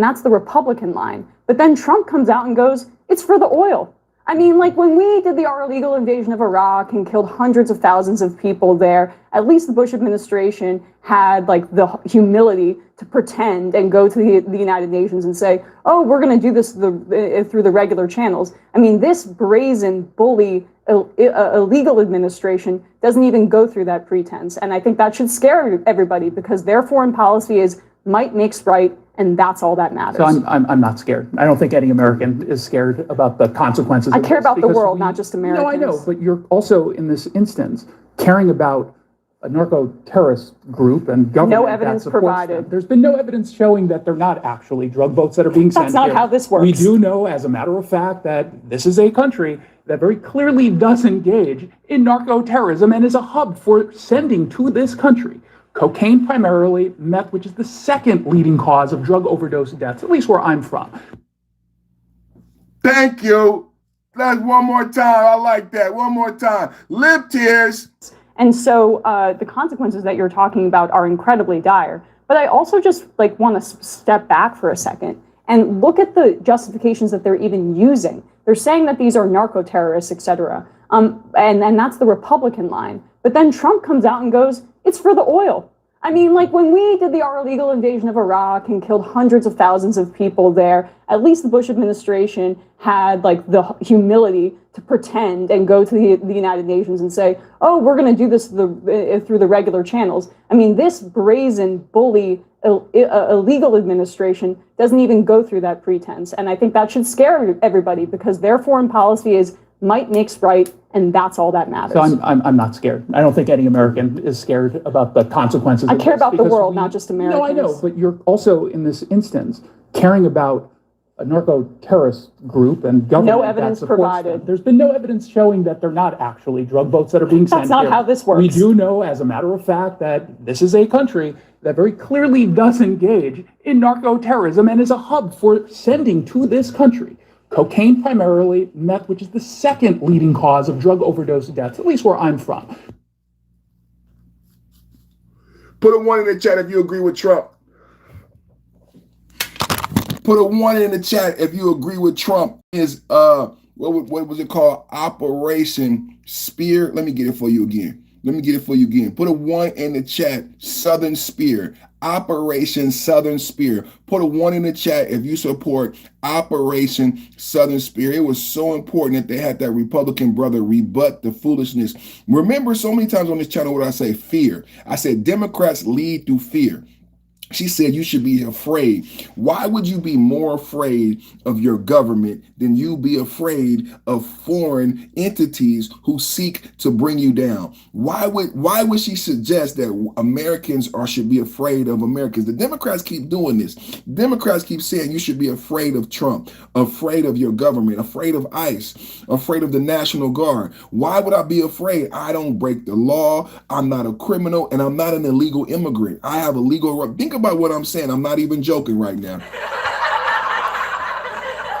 that's the Republican line. But then Trump comes out and goes, it's for the oil. I mean, when we did our illegal invasion of Iraq and killed hundreds of thousands of people there, at least the Bush administration had the humility to pretend and go to the United Nations and say, oh, we're going to do this through the regular channels. I mean, this brazen bully illegal administration doesn't even go through that pretense. And I think that should scare everybody because their foreign policy is might makes right. And that's all that matters. So I'm not scared. I don't think any American is scared about the consequences. I care about the world, not just Americans. No, I know, but you're also in this instance caring about a narco-terrorist group and government. No evidence provided. Them. There's been no evidence showing that they're not actually drug boats that are being sent. That's not how this works. We do know, as a matter of fact, that this is a country that very clearly does engage in narco-terrorism and is a hub for sending to this country cocaine primarily, meth, which is the second leading cause of drug overdose deaths, at least where I'm from. Thank you. That's one more time. I like that. One more time. Lip tears. And so the consequences that you're talking about are incredibly dire. But I also just want to step back for a second and look at the justifications that they're even using. They're saying that these are narco-terrorists, et cetera. And that's the Republican line. But then Trump comes out and goes, it's for the oil. I mean, when we did our illegal invasion of Iraq and killed hundreds of thousands of people there, at least the Bush administration had the humility to pretend and go to the United Nations and say, oh, we're going to do this through the regular channels. I mean, this brazen bully illegal administration doesn't even go through that pretense. And I think that should scare everybody because their foreign policy is might makes right, and that's all that matters. So I'm not scared. I don't think any American is scared about the consequences. I care about the world, not just Americans. No, I know, but you're also in this instance caring about a narco-terrorist group and government. No evidence provided. Them. There's been no evidence showing that they're not actually drug boats that are being sent. That's not how this works. We do know, as a matter of fact, that this is a country that very clearly does engage in narco-terrorism and is a hub for sending to this country cocaine primarily, meth, which is the second leading cause of drug overdose deaths, at least where I'm from. Put a 1 in the chat if you agree with Trump. Put a 1 in the chat if you agree with Trump. Is what was it called? Operation Spear. Let me get it for you again. Put a 1 in the chat. Southern Spear. Operation Southern Spear. Put a 1 in the chat if you support Operation Southern Spear. It was so important that they had that Republican brother rebut the foolishness. Remember, so many times on this channel what I say, fear. I said Democrats lead through fear. She said you should be afraid. Why would you be more afraid of your government than you be afraid of foreign entities who seek to bring you down? Why would she suggest that Americans should be afraid of Americans? The Democrats keep doing this. Democrats keep saying you should be afraid of Trump, afraid of your government, afraid of ICE, afraid of the National Guard. Why would I be afraid? I don't break the law. I'm not a criminal, and I'm not an illegal immigrant. I have a legal right. Think about what I'm saying. I'm not even joking right now.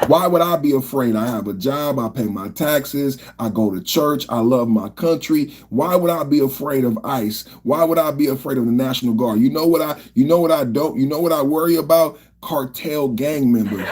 Why would I be afraid? I have a job, I pay my taxes, I go to church, I love my country. Why would I be afraid of ICE? Why would I be afraid of the National Guard? You know what I worry about? Cartel gang members.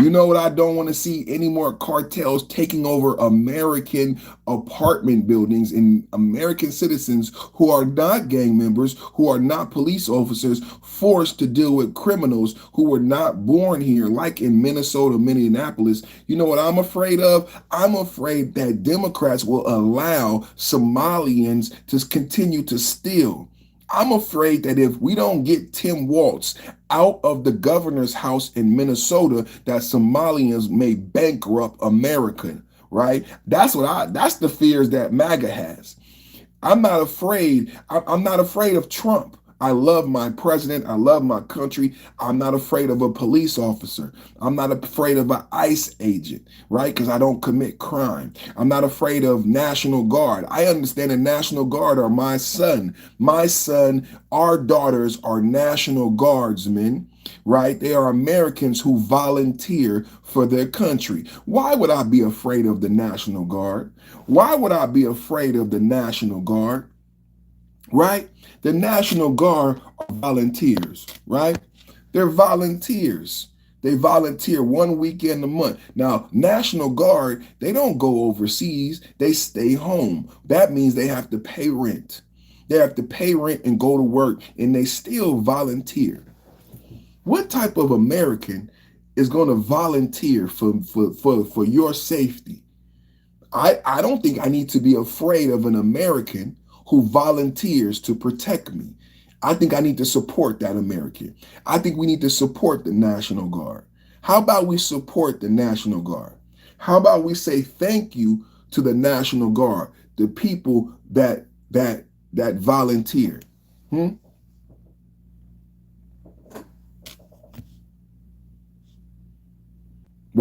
You know what I don't want to see? Any more cartels taking over American apartment buildings and American citizens who are not gang members, who are not police officers, forced to deal with criminals who were not born here, like in Minnesota, Minneapolis. You know what I'm afraid of? I'm afraid that Democrats will allow Somalians to continue to steal. I'm afraid that if we don't get Tim Walz out of the governor's house in Minnesota, that Somalians may bankrupt America, right? That's the fears that MAGA has. I'm not afraid. I'm not afraid of Trump. I love my president. I love my country. I'm not afraid of a police officer. I'm not afraid of an ICE agent, right? Because I don't commit crime. I'm not afraid of National Guard. I understand the National Guard are my son. My son, our daughters are National Guardsmen, right? They are Americans who volunteer for their country. Why would I be afraid of the National Guard? Why would I be afraid of the National Guard? Right? The National Guard are volunteers, right? They're volunteers. They volunteer 1 weekend a month. Now, National Guard, they don't go overseas. They stay home. That means they have to pay rent. They have to pay rent and go to work, and they still volunteer. What type of American is going to volunteer for your safety? I don't think I need to be afraid of an American who volunteers to protect me. I think I need to support that American. I think we need to support the National Guard. How about we support the National Guard? How about we say thank you to the National Guard, the people that volunteer? Why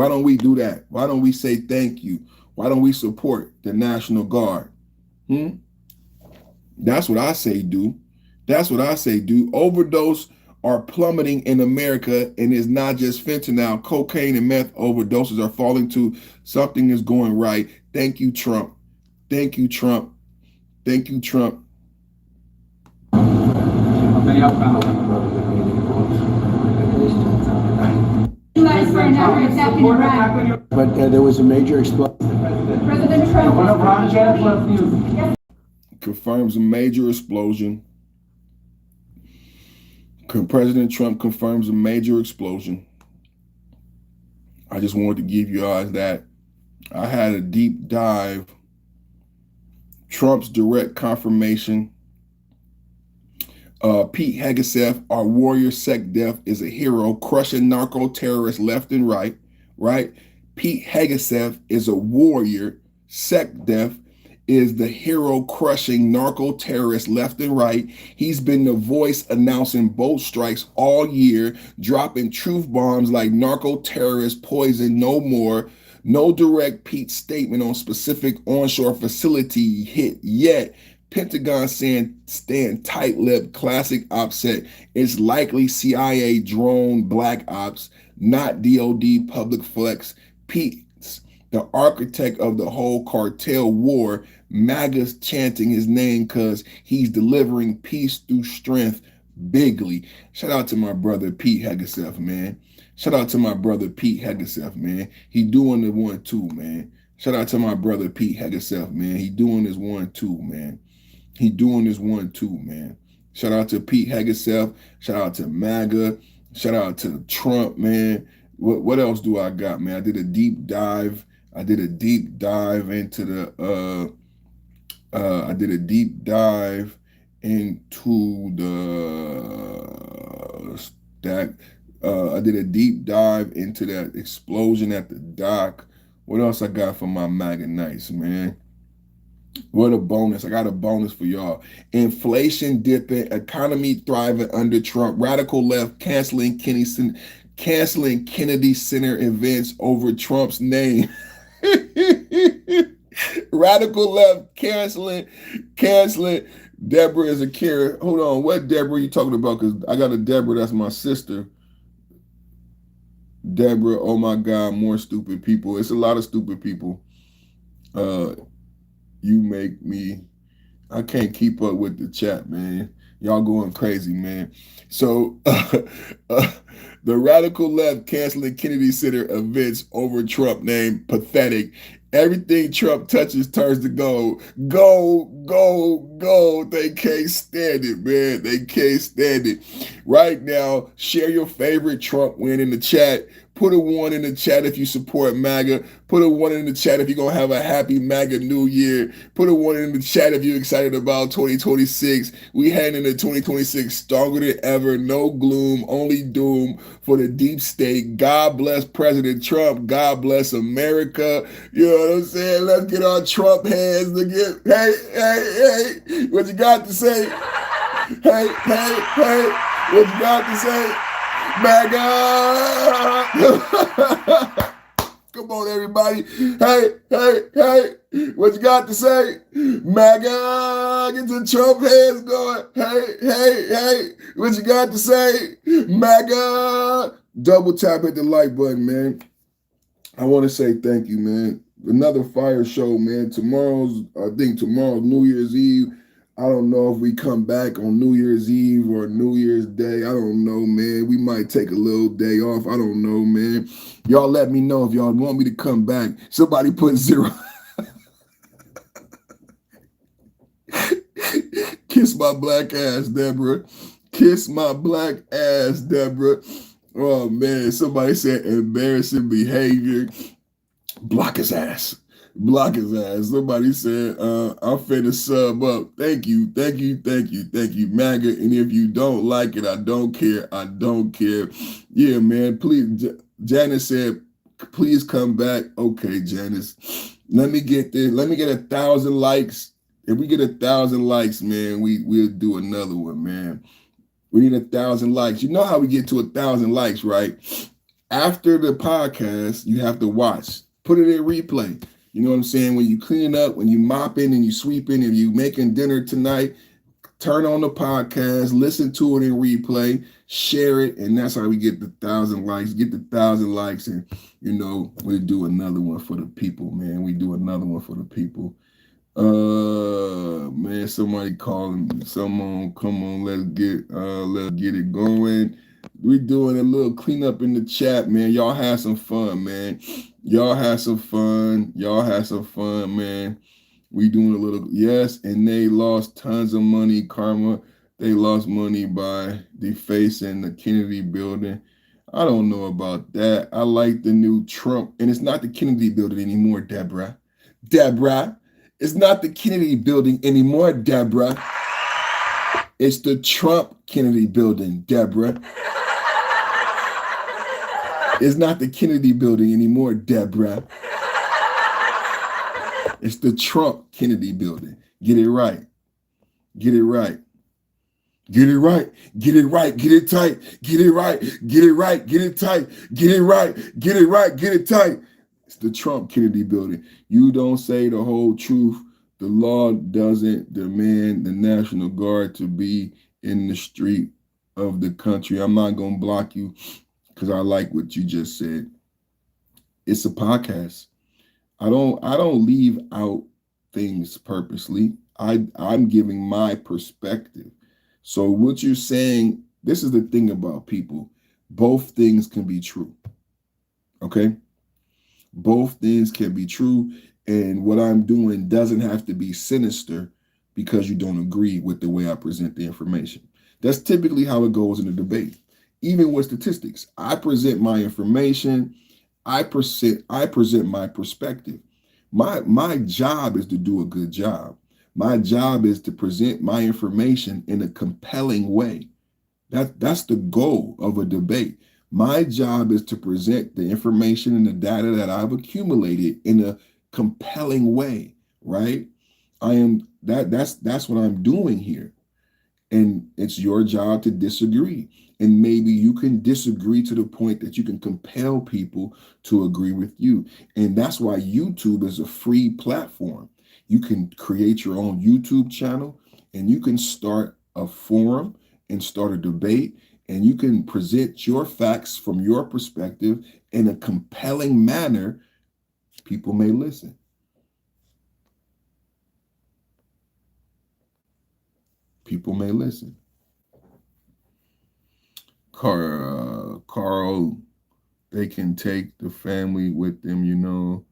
don't we do that? Why don't we say thank you? Why don't we support the National Guard? That's what I say do. That's what I say do. Overdose are plummeting in America, and it's not just fentanyl. Cocaine and meth overdoses are falling too. Something is going right. Thank you, Trump. Thank you, Trump. Thank you, Trump. But there was a major explosion. President Trump confirms a major explosion. President Trump confirms a major explosion. I just wanted to give you guys that. I had a deep dive. Trump's direct confirmation. Pete Hegseth, our warrior SecDef, is a hero, crushing narco-terrorists left and right, right? Pete Hegseth is a warrior. SecDef is the hero crushing narco-terrorists left and right. He's been the voice announcing boat strikes all year, dropping truth bombs like narco-terrorists poison no more. No direct Pete statement on specific onshore facility hit yet. Pentagon saying stand tight-lipped, classic upset. It's likely CIA drone black ops, not DOD public flex. Pete's the architect of the whole cartel war. MAGA's chanting his name because he's delivering peace through strength bigly. Shout out to my brother Pete Hegseth, man. Shout out to my brother Pete Hegseth, man. He doing the 1-2, man. Shout out to my brother Pete Hegseth, man. He doing his 1-2, man. He doing his 1-2, man. Shout out to Pete Hegseth. Shout out to MAGA. Shout out to Trump, man. What else do I got, man? I did a deep dive. into the I did a deep dive into the stack. I did a deep dive into that explosion at the dock. What else I got for my MAGA nights, man? What a bonus. I got a bonus for y'all. Inflation dipping, economy thriving under Trump, radical left canceling Kennedy Center events over Trump's name. Radical left canceling. Deborah is a carrot. Hold on, what Deborah are you talking about? Because I got a Deborah that's my sister. Deborah, oh my God, more stupid people. It's a lot of stupid people. You make me, I can't keep up with the chat, man. Y'all going crazy, man. So the radical left canceling Kennedy Center events over Trump name pathetic. Everything Trump touches turns to gold. Gold, gold, gold. They can't stand it, man. They can't stand it. Right now, share your favorite Trump win in the chat. Put a 1 in the chat if you support MAGA. Put a 1 in the chat if you're going to have a happy MAGA New Year. Put a 1 in the chat if you're excited about 2026. We head into 2026 stronger than ever. No gloom, only doom for the deep state. God bless President Trump. God bless America. You know what I'm saying? Let's get our Trump hands to get, hey, what you got to say? Hey, what you got to say? MAGA! Come on, everybody. Hey, what you got to say? MAGA! Get the Trump hands going. Hey, what you got to say? MAGA! Double tap at the like button, man. I want to say thank you, man. Another fire show, man. Tomorrow's New Year's Eve. I don't know if we come back on New Year's Eve or New Year's Day. I don't know, man. We might take a little day off. I don't know, man. Y'all let me know if y'all want me to come back. Somebody put 0. Kiss my black ass, Deborah. Kiss my black ass, Deborah. Oh, man. Somebody said embarrassing behavior. Block his ass. Block his ass. Somebody said, I'm finna sub up. Thank you. MAGA. And if you don't like it, I don't care. Yeah, man. Please. Janice said, please come back. Okay, Janice. Let me get this. Let me get 1,000 likes. If we get 1,000 likes, man, we'll do another one, man. We need 1,000 likes. You know how we get to 1,000 likes, right? After the podcast, you have to watch. Put it in replay. You know what I'm saying? When you clean up, when you mopping and you sweeping, and you making dinner tonight, turn on the podcast, listen to it in replay, share it, and that's how we get the 1,000 likes. Get the 1,000 likes, and we do another one for the people, man. We do another one for the people. Man, somebody calling me. Someone, come on, let's get it going. We're doing a little cleanup in the chat, man. Y'all have some fun, man. Man. We doing a little, yes, and they lost tons of money, Karma. They lost money by defacing the Kennedy building. I don't know about that. I like the new Trump, and it's not the Kennedy building anymore, Deborah. It's not the Kennedy building anymore, Deborah. It's the Trump Kennedy building, Deborah. It's not the Kennedy building anymore, Deborah. It's the Trump Kennedy building. Get it right. Get it right. Get it right. Get it right. Get it tight. Get it right. Get it right. Get it tight. Get it right. Get it right. Get it tight. It's the Trump Kennedy building. You don't say the whole truth. The law doesn't demand the National Guard to be in the street of the country. I'm not going to block you because I like what you just said. It's a podcast. I don't leave out things purposely. I'm giving my perspective. So what you're saying, this is the thing about people. Both things can be true. Okay? Both things can be true. And what I'm doing doesn't have to be sinister because you don't agree with the way I present the information. That's typically how it goes in a debate. Even with statistics, I present my information. I present my perspective. My job is to do a good job. My job is to present my information in a compelling way. That's the goal of a debate. My job is to present the information and the data that I've accumulated in a compelling way, right? That's what I'm doing here. And it's your job to disagree. And maybe you can disagree to the point that you can compel people to agree with you. And that's why YouTube is a free platform. You can create your own YouTube channel and you can start a forum and start a debate and you can present your facts from your perspective in a compelling manner, people may listen. People may listen. Carl, they can take the family with them, you know.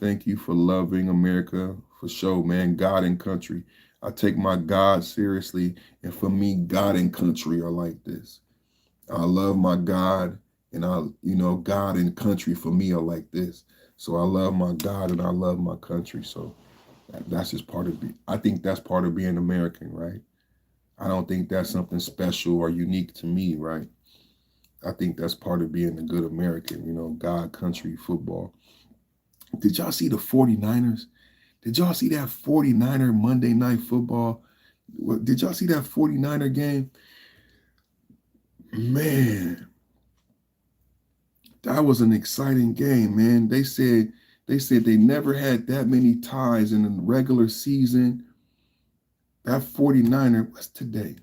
Thank you for loving America, for sure, man. God and country. I take my God seriously, and for me, God and country are like this. I love my God, and God and country for me are like this. So I love my God and I love my country. So that's just part of it. I think that's part of being American, right? I don't think that's something special or unique to me, right? I think that's part of being a good American, God, country, football. Did y'all see the 49ers? Did y'all see that 49er Monday Night Football? Did y'all see that 49er game? Man, that was an exciting game, man. They said they never had that many ties in a regular season. That 49er, what's today?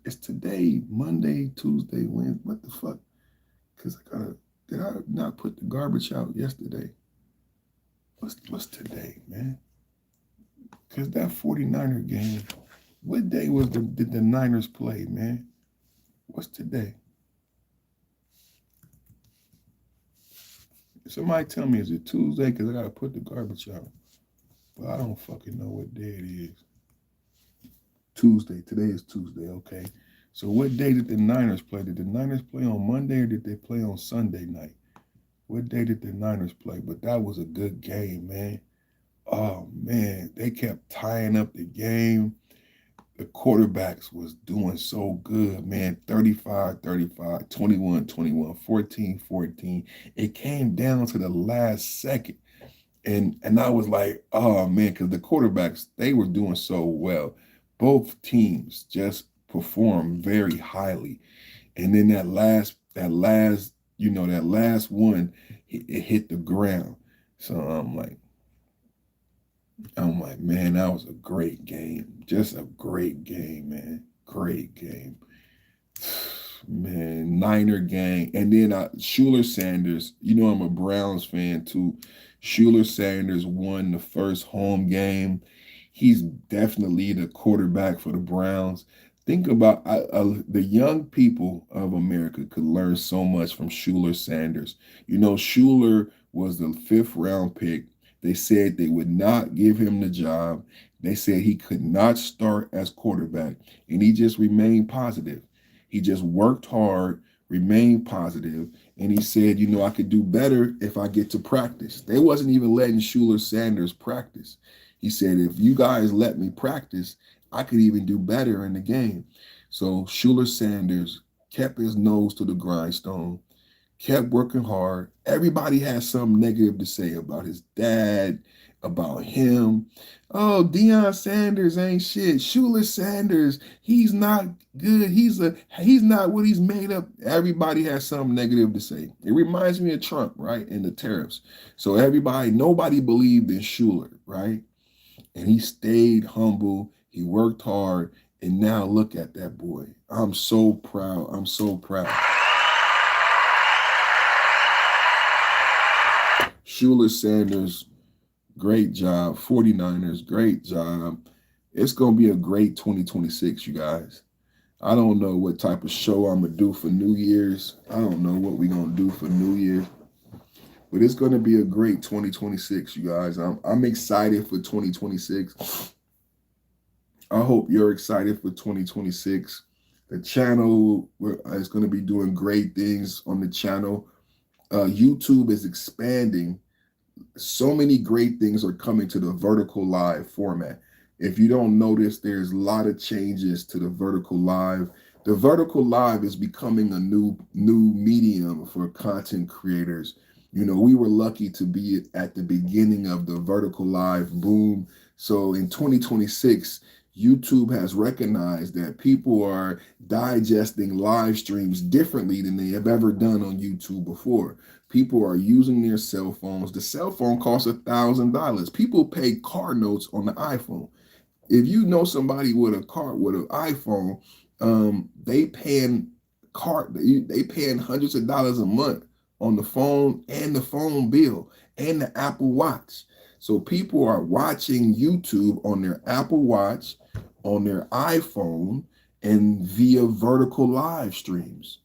It's today, Monday, Tuesday, Wednesday? What the fuck? Because did I not put the garbage out yesterday? What's today, man? Because that 49er game, what day did the Niners play, man? What's today? Somebody tell me, is it Tuesday? Because I got to put the garbage out. But I don't fucking know what day it is. Tuesday. Today is Tuesday, okay. So what day did the Niners play? Did the Niners play on Monday or did they play on Sunday night? What day did the Niners play? But that was a good game, man. Oh, man. They kept tying up the game. The quarterbacks was doing so good, man. 35-35, 21-21, 14-14. It came down to the last second. And I was like, oh, man, because the quarterbacks, they were doing so well. Both teams just performed very highly. And then that last one, it hit the ground. So I'm like, man, that was a great game. Just a great game, man. Great game. Man, Niner gang. And then Schuler Sanders, I'm a Browns fan too. Schuler Sanders won the first home game. He's definitely the quarterback for the Browns. Think about the young people of America could learn so much from Schuler Sanders. Schuler was the 5th round pick. They said they would not give him the job. They said he could not start as quarterback, and he just remained positive. He just worked hard, remained positive, and he said, I could do better if I get to practice. They wasn't even letting Schuler Sanders practice. He said, if you guys let me practice, I could even do better in the game. So Schuler Sanders kept his nose to the grindstone, kept working hard. Everybody had something negative to say about his dad, about him. Oh, Deion Sanders ain't shit. Schuler Sanders, he's not good. He's not what he's made up. Everybody has something negative to say. It reminds me of Trump, right? And the tariffs. So nobody believed in Schuler, right? And he stayed humble. He worked hard. And now look at that boy. I'm so proud. I'm so proud. Schuler Sanders, great job. 49ers, great job. It's going to be a great 2026, you guys. I don't know what type of show I'm going to do for New Year's. I don't know what we're going to do for New Year's. But it's going to be a great 2026, you guys. I'm excited for 2026. I hope you're excited for 2026. The channel is going to be doing great things on the channel. YouTube is expanding. So many great things are coming to the vertical live format. If you don't notice, there's a lot of changes to the vertical live. The vertical live is becoming a new medium for content creators. We were lucky to be at the beginning of the vertical live boom. So in 2026, YouTube has recognized that people are digesting live streams differently than they have ever done on YouTube before. People are using their cell phones. The cell phone costs $1,000. People pay car notes on the iPhone. If you know somebody with an iPhone, they paying hundreds of dollars a month on the phone and the phone bill and the Apple Watch. So people are watching YouTube on their Apple Watch, on their iPhone, and via vertical live streams.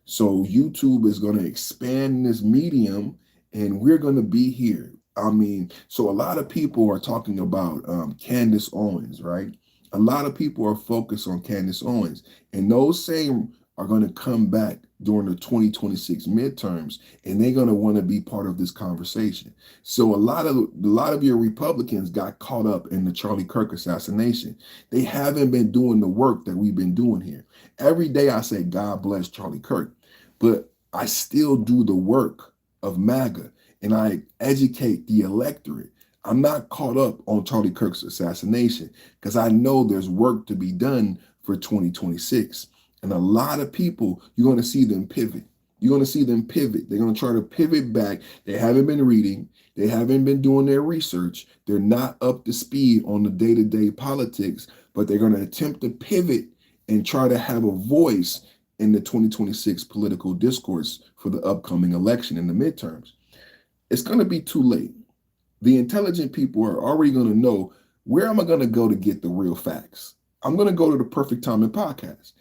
So YouTube is going to expand this medium, and we're going to be here. I mean, so a lot of people are talking about Candace Owens, right? A lot of people are focused on Candace Owens, and those same are going to come back during the 2026 midterms, and they're going to want to be part of this conversation. So a lot of your Republicans got caught up in the Charlie Kirk assassination. They haven't been doing the work that we've been doing here. Every day I say, God bless Charlie Kirk, but I still do the work of MAGA, and I educate the electorate. I'm not caught up on Charlie Kirk's assassination because I know there's work to be done for 2026. And a lot of people, you're going to see them pivot. You're going to see them pivot. They're going to try to pivot back. They haven't been reading. They haven't been doing their research. They're not up to speed on the day-to-day politics, but they're going to attempt to pivot and try to have a voice in the 2026 political discourse for the upcoming election in the midterms. It's going to be too late. The intelligent people are already going to know, where am I going to go to get the real facts? I'm going to go to the Perfect Timing Podcast.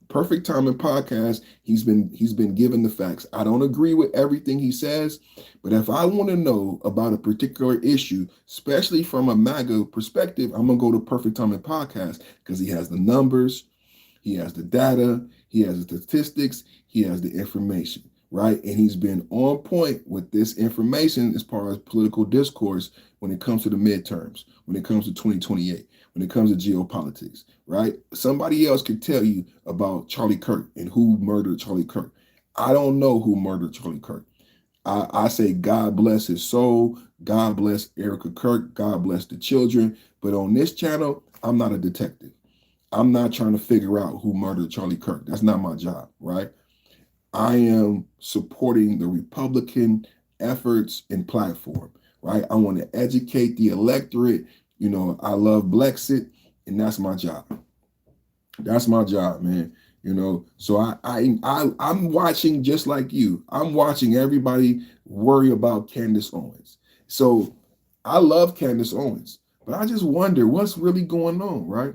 Perfect Timing Podcast, he's been given the facts. I don't agree with everything he says, but if I want to know about a particular issue, especially from a MAGA perspective, I'm going to go to Perfect Timing Podcast because he has the numbers, he has the data, he has the statistics, he has the information, right? And he's been on point with this information as far as political discourse when it comes to the midterms, when it comes to 2028, when it comes to geopolitics, right? Somebody else could tell you about Charlie Kirk and who murdered Charlie Kirk. I don't know who murdered Charlie Kirk. I say God bless his soul, God bless Erica Kirk, God bless the children. But on this channel, I'm not a detective. I'm not trying to figure out who murdered Charlie Kirk. That's not my job, right? I am supporting the Republican efforts and platform, right? I want to educate the electorate. You know, I love Brexit, and that's my job. That's my job, man. You know, so I'm watching just like you. I'm watching everybody worry about Candace Owens. So I love Candace Owens, but I just wonder what's really going on, right?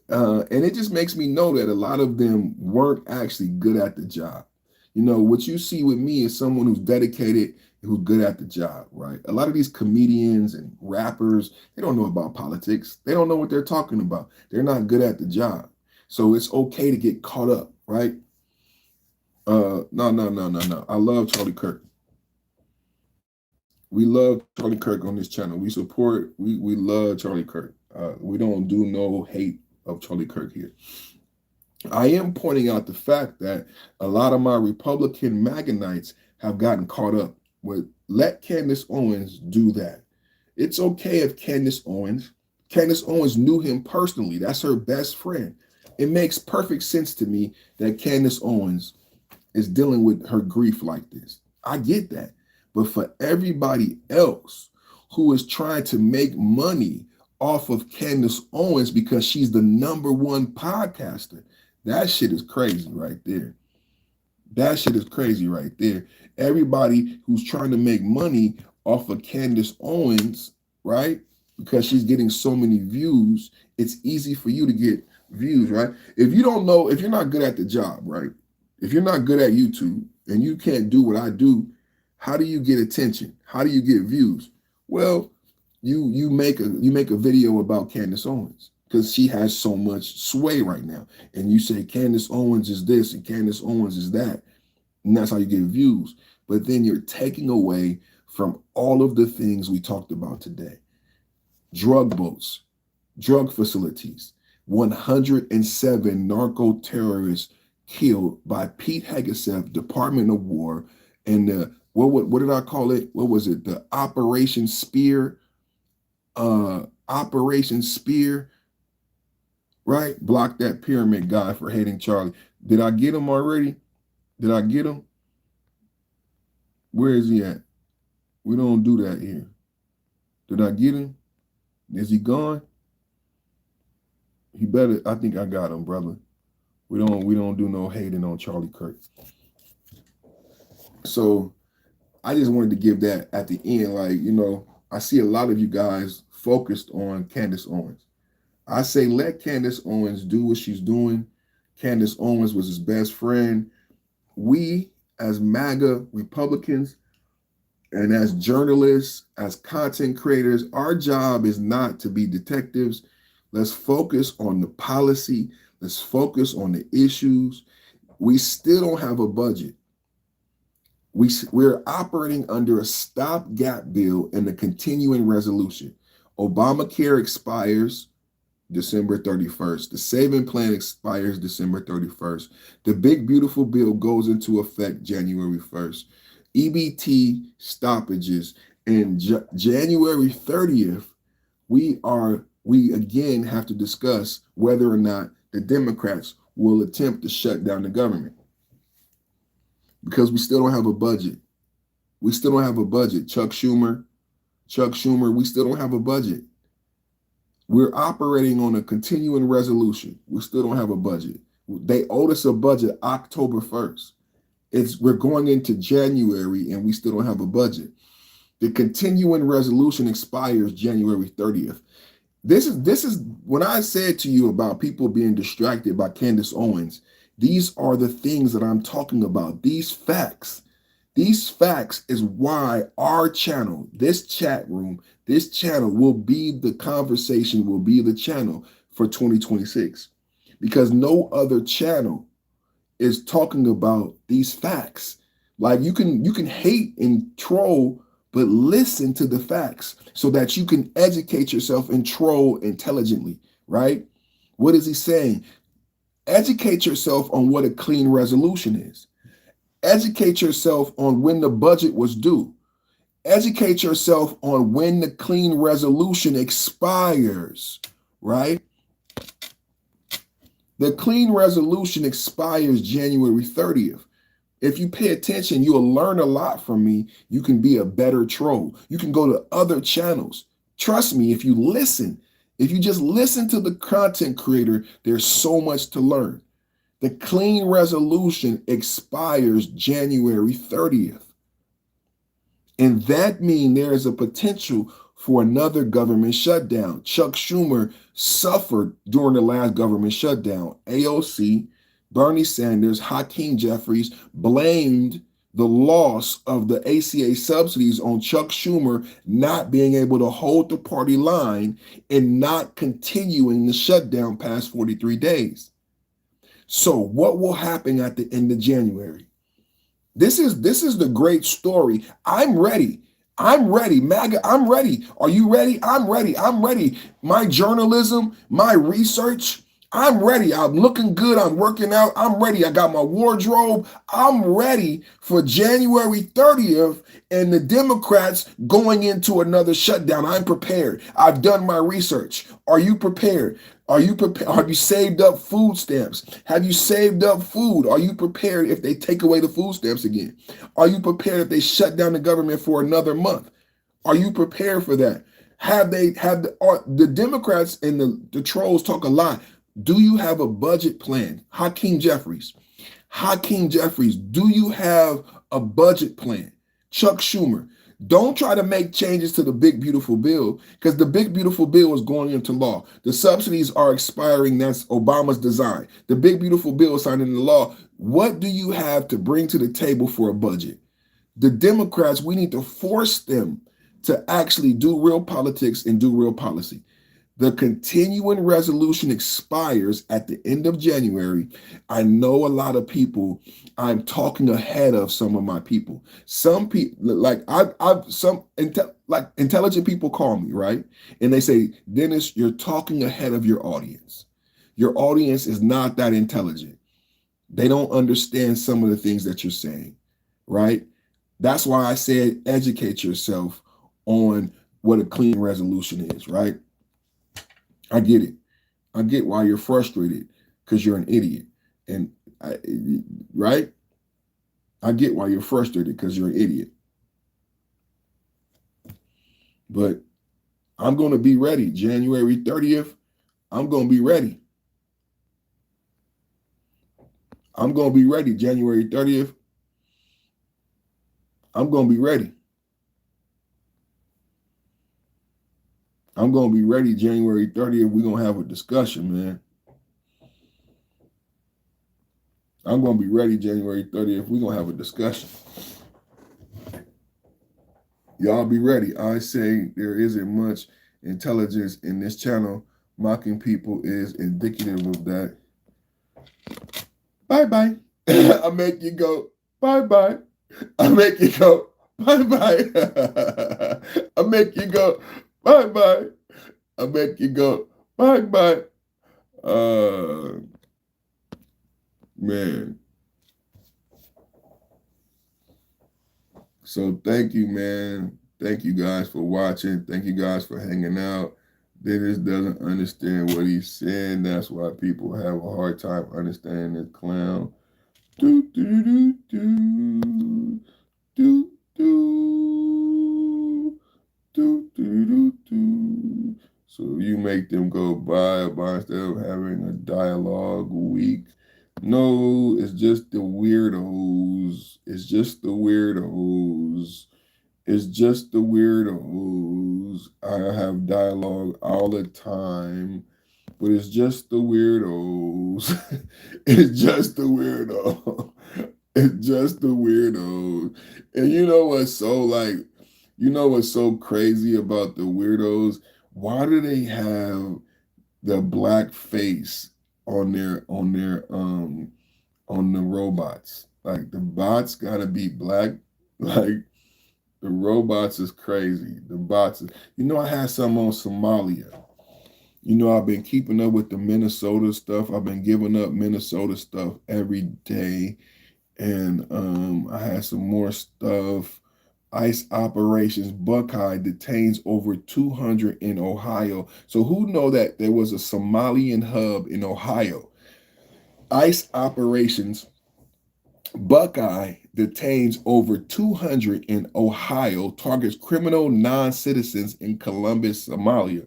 And it just makes me know that a lot of them weren't actually good at the job. You know, what you see with me is someone who's dedicated, who's good at the job, right? A lot of these comedians and rappers, they don't know about politics. They don't know what they're talking about. They're not good at the job. So it's okay to get caught up, right? No. I love Charlie Kirk. We love Charlie Kirk on this channel. We love Charlie Kirk. We don't do no hate of Charlie Kirk here. I am pointing out the fact that a lot of my Republican MAGAnites have gotten caught up with, let Candace Owens do that. It's okay if Candace Owens knew him personally. That's her best friend. It makes perfect sense to me that Candace Owens is dealing with her grief like this. I get that. But for everybody else who is trying to make money off of Candace Owens because she's the #1 podcaster, that shit is crazy right there. That shit is crazy right there. Everybody who's trying to make money off of Candace Owens, right? Because she's getting so many views, it's easy for you to get views, right? If you don't know, if you're not good at the job, right? If you're not good at YouTube and you can't do what I do, how do you get attention? How do you get views? Well, you make a video about Candace Owens because she has so much sway right now. And you say Candace Owens is this and Candace Owens is that. And that's how you get views. But then you're taking away from all of the things we talked about today. Drug boats, drug facilities, 107 narco-terrorists killed by Pete Hegseth, Department of War, and the, what did I call it? What was it? The Operation Spear, right? Block that pyramid guy for hating Charlie. Did I get him already? Did I get him? Where is he at? We don't do that here. Did I get him? Is he gone? He better. I think I got him, brother. We don't do no hating on Charlie Kirk. So I just wanted to give that at the end. Like, I see a lot of you guys focused on Candace Owens. I say let Candace Owens do what she's doing. Candace Owens was his best friend. We, as MAGA Republicans and as journalists, as content creators, our job is not to be detectives. Let's focus on the policy. Let's focus on the issues. We still don't have a budget. We're operating under a stopgap bill and a continuing resolution. Obamacare expires December 31st. The saving plan expires December 31st. The big beautiful bill goes into effect January 1st. EBT stoppages, and January 30th, we again have to discuss whether or not the Democrats will attempt to shut down the government, because we still don't have a budget. We still don't have a budget. Chuck Schumer, we still don't have a budget. We're operating on a continuing resolution. We still don't have a budget. They owed us a budget October 1st. We're going into January and we still don't have a budget. The continuing resolution expires January 30th. This is when I said to you about people being distracted by Candace Owens. These are the things that I'm talking about. These facts is why our channel, this chat room, this channel will be the conversation, will be the channel for 2026, because no other channel is talking about these facts. Like you can hate and troll, but listen to the facts so that you can educate yourself and troll intelligently, right? What is he saying? Educate yourself on what a clean resolution is. Educate yourself on when the budget was due. Educate yourself on when the clean resolution expires, right? The clean resolution expires January 30th. If you pay attention, you'll learn a lot from me. You can be a better troll. You can go to other channels. Trust me, if you listen, if you just listen to the content creator, there's so much to learn. The clean resolution expires January 30th. And that means there is a potential for another government shutdown. Chuck Schumer suffered during the last government shutdown. AOC, Bernie Sanders, Hakeem Jeffries blamed the loss of the ACA subsidies on Chuck Schumer not being able to hold the party line and not continuing the shutdown past 43 days. So what will happen at the end of January? This is the great story. I'm ready. MAGA, I'm ready. Are you ready? I'm ready. My journalism, my research, I'm ready. I'm looking good. I'm working out. I'm ready. I got my wardrobe. I'm ready for January 30th and the Democrats going into another shutdown. I'm prepared. I've done my research. Are you prepared? Are you prepared? Have you saved up food stamps? Have you saved up food? Are you prepared if they take away the food stamps again? Are you prepared if they shut down the government for another month? Are you prepared for that? The Democrats and the trolls talk a lot. Do you have a budget plan? Hakeem Jeffries, do you have a budget plan? Chuck Schumer, don't try to make changes to the big beautiful bill, because the big beautiful bill is going into law. The subsidies are expiring. That's Obama's design. The big beautiful bill is signed into law. What do you have to bring to the table for a budget? The Democrats, we need to force them to actually do real politics and do real policy. The continuing resolution expires at the end of January. I know a lot of people, I'm talking ahead of some of my people. Some people, like intelligent people call me, right? And they say, Dennis, you're talking ahead of your audience. Your audience is not that intelligent. They don't understand some of the things that you're saying, right? That's why I said educate yourself on what a clean resolution is, right? I get it. I get why you're frustrated, because you're an idiot. And right? I get why you're frustrated, because you're an idiot. But I'm going to be ready. January 30th, I'm going to be ready. I'm going to be ready January 30th. I'm going to be ready. I'm going to be ready January 30th. We're going to have a discussion, man. I'm going to be ready January 30th. We're going to have a discussion. Y'all be ready. I say there isn't much intelligence in this channel. Mocking people is indicative of that. Bye-bye. I make you go, bye-bye. I make you go, bye-bye. I make you go, bye-bye. I make you go, bye-bye. Man. So thank you, man. Thank you guys for watching. Thank you guys for hanging out. Dennis doesn't understand what he's saying. That's why people have a hard time understanding this clown. Do, do, do, do, do, do, do, do, do, do. So you make them go by instead of having a dialogue week. No, it's just the weirdos. It's just the weirdos. It's just the weirdos. I have dialogue all the time, but it's just the weirdos. It's just the weirdo. It's just the weirdos. And you know what's so crazy about the weirdos? Why do they have the black face on the robots? Like the bots gotta be black. Like the robots is crazy. The bots is, I had some on Somalia. I've been keeping up with the Minnesota stuff. I've been giving up Minnesota stuff every day. And I had some more stuff. ICE operations, Buckeye detains over 200 in Ohio. So who know that there was a Somalian hub in Ohio? ICE operations, Buckeye detains over 200 in Ohio, targets criminal non-citizens in Columbus, Somalia.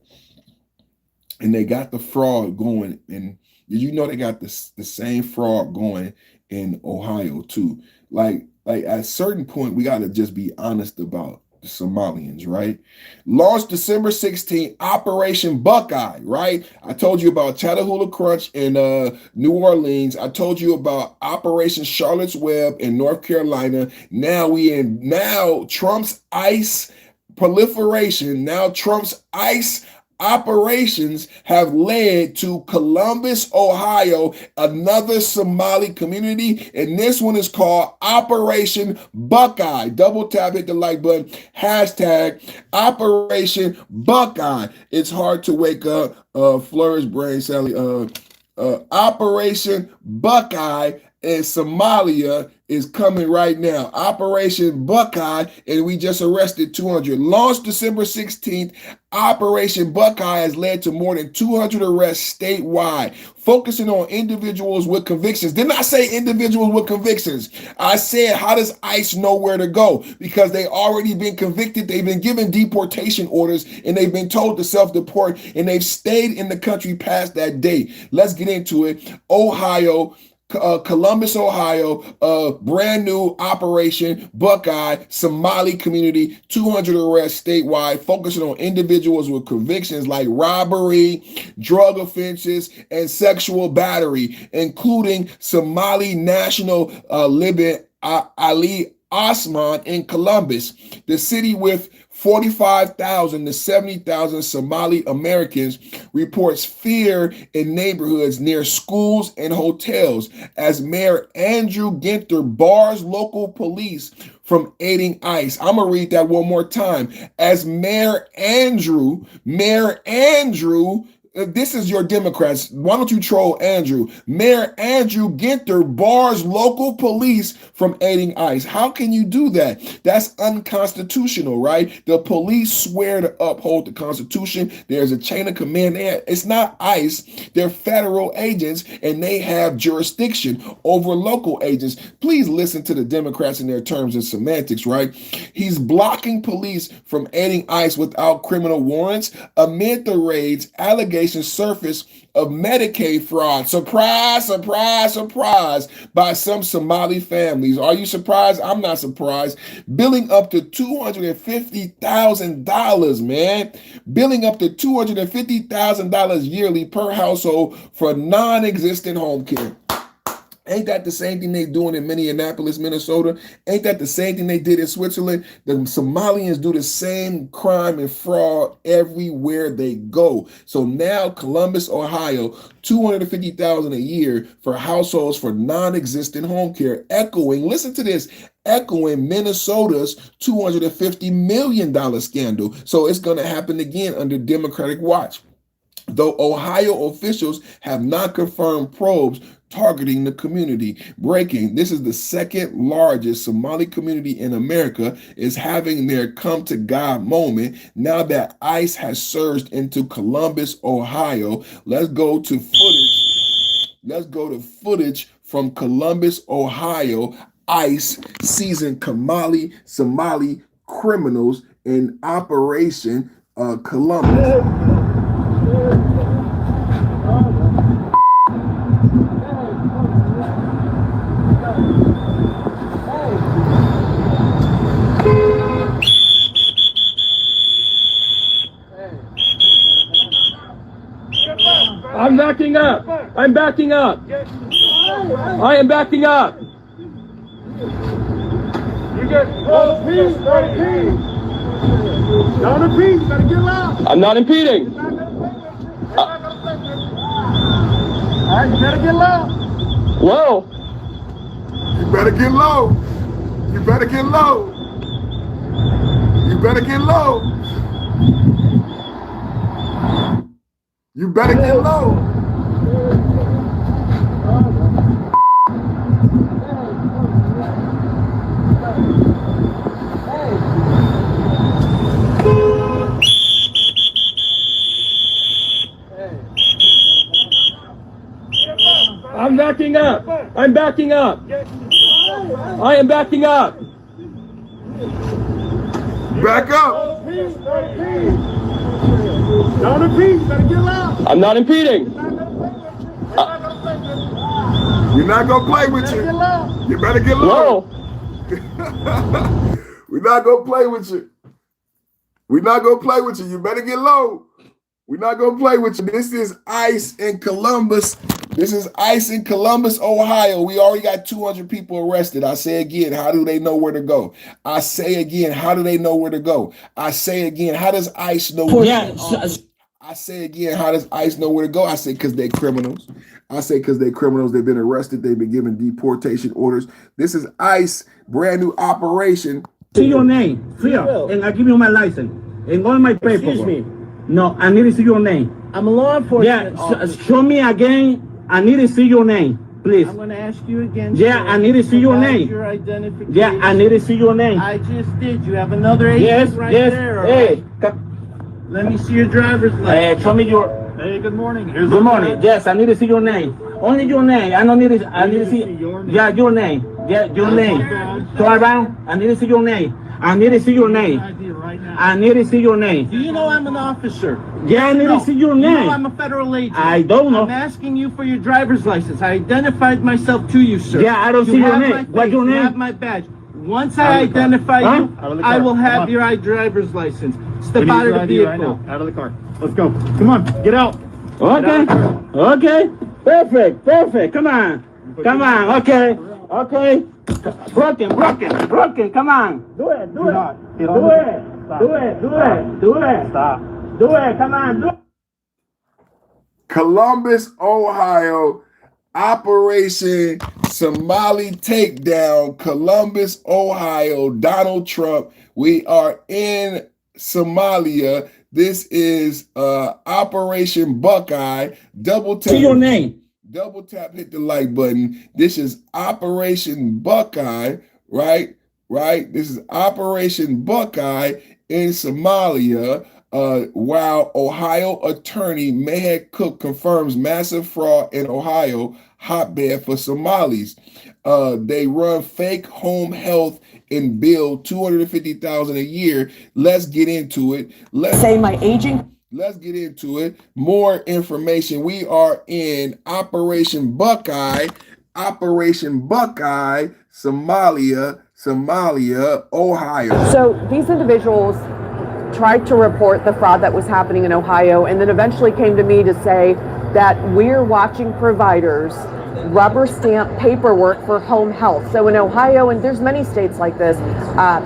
And they got the fraud going. And did you know they got the same fraud going in Ohio too? Like at a certain point, we got to just be honest about the Somalians, right? Launched December 16th, Operation Buckeye, right? I told you about Chattahoochee Crunch in New Orleans. I told you about Operation Charlotte's Web in North Carolina. Now Trump's ICE proliferation. Now Trump's ICE operations have led to Columbus, Ohio, another Somali community, and this one is called Operation Buckeye. Double tap, hit the like button, hashtag Operation Buckeye. It's hard to wake up, Flourish Brain Sally. Operation Buckeye in Somalia is coming right now. Operation Buckeye, and we just arrested 200. Launched December 16th, Operation Buckeye has led to more than 200 arrests statewide, focusing on individuals with convictions. Didn't I say individuals with convictions? I said, how does ICE know where to go? Because they already been convicted, they've been given deportation orders, and they've been told to self-deport, and they've stayed in the country past that date. Let's get into it. Ohio, Columbus, Ohio, brand new Operation Buckeye, Somali community, 200 arrests statewide, focusing on individuals with convictions like robbery, drug offenses, and sexual battery, including Somali national Libyan Ali Osman in Columbus, the city with 45,000 to 70,000 Somali Americans, reports fear in neighborhoods near schools and hotels as Mayor Andrew Ginter bars local police from aiding ICE. I'm going to read that one more time. As Mayor Andrew, this is your Democrats. Why don't you troll Andrew? Mayor Andrew Ginter bars local police from aiding ICE. How can you do that? That's unconstitutional, right? The police swear to uphold the Constitution. There's a chain of command there. It's not ICE. They're federal agents, and they have jurisdiction over local agents. Please listen to the Democrats in their terms and semantics, right? He's blocking police from aiding ICE without criminal warrants amid the raids, allegations investigation surfaced of Medicaid fraud. Surprise, surprise, surprise, by some Somali families. Are you surprised? I'm not surprised. Billing up to $250,000, man. Billing up to $250,000 yearly per household for non-existent home care. Ain't that the same thing they doing in Minneapolis, Minnesota? Ain't that the same thing they did in Switzerland? The Somalians do the same crime and fraud everywhere they go. So now Columbus, Ohio, $250,000 a year for households for non-existent home care, echoing, listen to this, echoing Minnesota's $250 million scandal. So it's going to happen again under Democratic watch. Though Ohio officials have not confirmed probes targeting the community. Breaking, this is the second largest Somali community in America is having their come to God moment now that ICE has surged into Columbus, Ohio. Let's go to footage from Columbus, Ohio. ICE seizing Somali criminals in Operation Columbus. I'm backing up. I'm backing up. I am backing up. You get peace, Don't impede, you better get loud. I'm not impeding. All right, you better get low. Low. You better get low. You better get low. You better get low. You better get low. I'm backing up. I'm backing up. I am backing up. Back up. Don't impede, you better get loud. I'm not impeding. We're not gonna play with you. You better get low. We're not gonna play with you. We're not gonna play with you. You better get low. We're not gonna play with you. This is ICE in Columbus. This is ICE in Columbus, Ohio. We already got 200 people arrested. I say again, how do they know where to go? I say again, how do they know where to go? I say again, how does ICE know where to go? I say again, how does ICE know where to go? I say because they're criminals. I say because they're criminals. They've been arrested. They've been given deportation orders. This is ICE, brand new operation. See your name, here, and I give you my license and all my paperwork. Excuse me. No, I need to see your name. I'm a law enforcement officer. Show me again. I need to see your name, please. I'm going to ask you again. Yeah, I need to see your name. Your identification. Yeah, I need to see your name. I just did. You have another agent there. Hey, let me see your driver's license. Show me your. Hey, good morning. Good morning. Yes, I need to see your name. Only your name. I don't need to. I need to see. Yeah, your name. Yeah, your name. Turn around. I need to see your name. I need to see your name. I need to see your name. Do you know I'm an officer? Yeah, I need to see your name. You know I'm a federal agent. I don't know. I'm asking you for your driver's license. I identified myself to you, sir. Yeah, I don't see your name. What's your name? You have my badge. Once I identify you, I will have your driver's license. Step out of the vehicle. Out of the car. Let's go. Come on, get out. Okay. Okay. Perfect. Come on. Okay. Broken. Come on. Do it. Stop. Do it. Come on. Do it. Columbus, Ohio, Operation Somali Takedown. Columbus, Ohio, Donald Trump. We are in Somalia. This is Operation Buckeye. Double tap. See your name. Double tap, hit the like button. This is Operation Buckeye, right? This is Operation Buckeye in Somalia. While Ohio attorney Mayhew Cook confirms massive fraud in Ohio, hotbed for Somalis. They run fake home health and bill $250,000 a year. Let's get into it. Say my aging. Let's get into it. More information. We are in Operation Buckeye, Somalia, Ohio. So these individuals tried to report the fraud that was happening in Ohio and then eventually came to me to say that we're watching providers rubber stamp paperwork for home health. So in Ohio, and there's many states like this,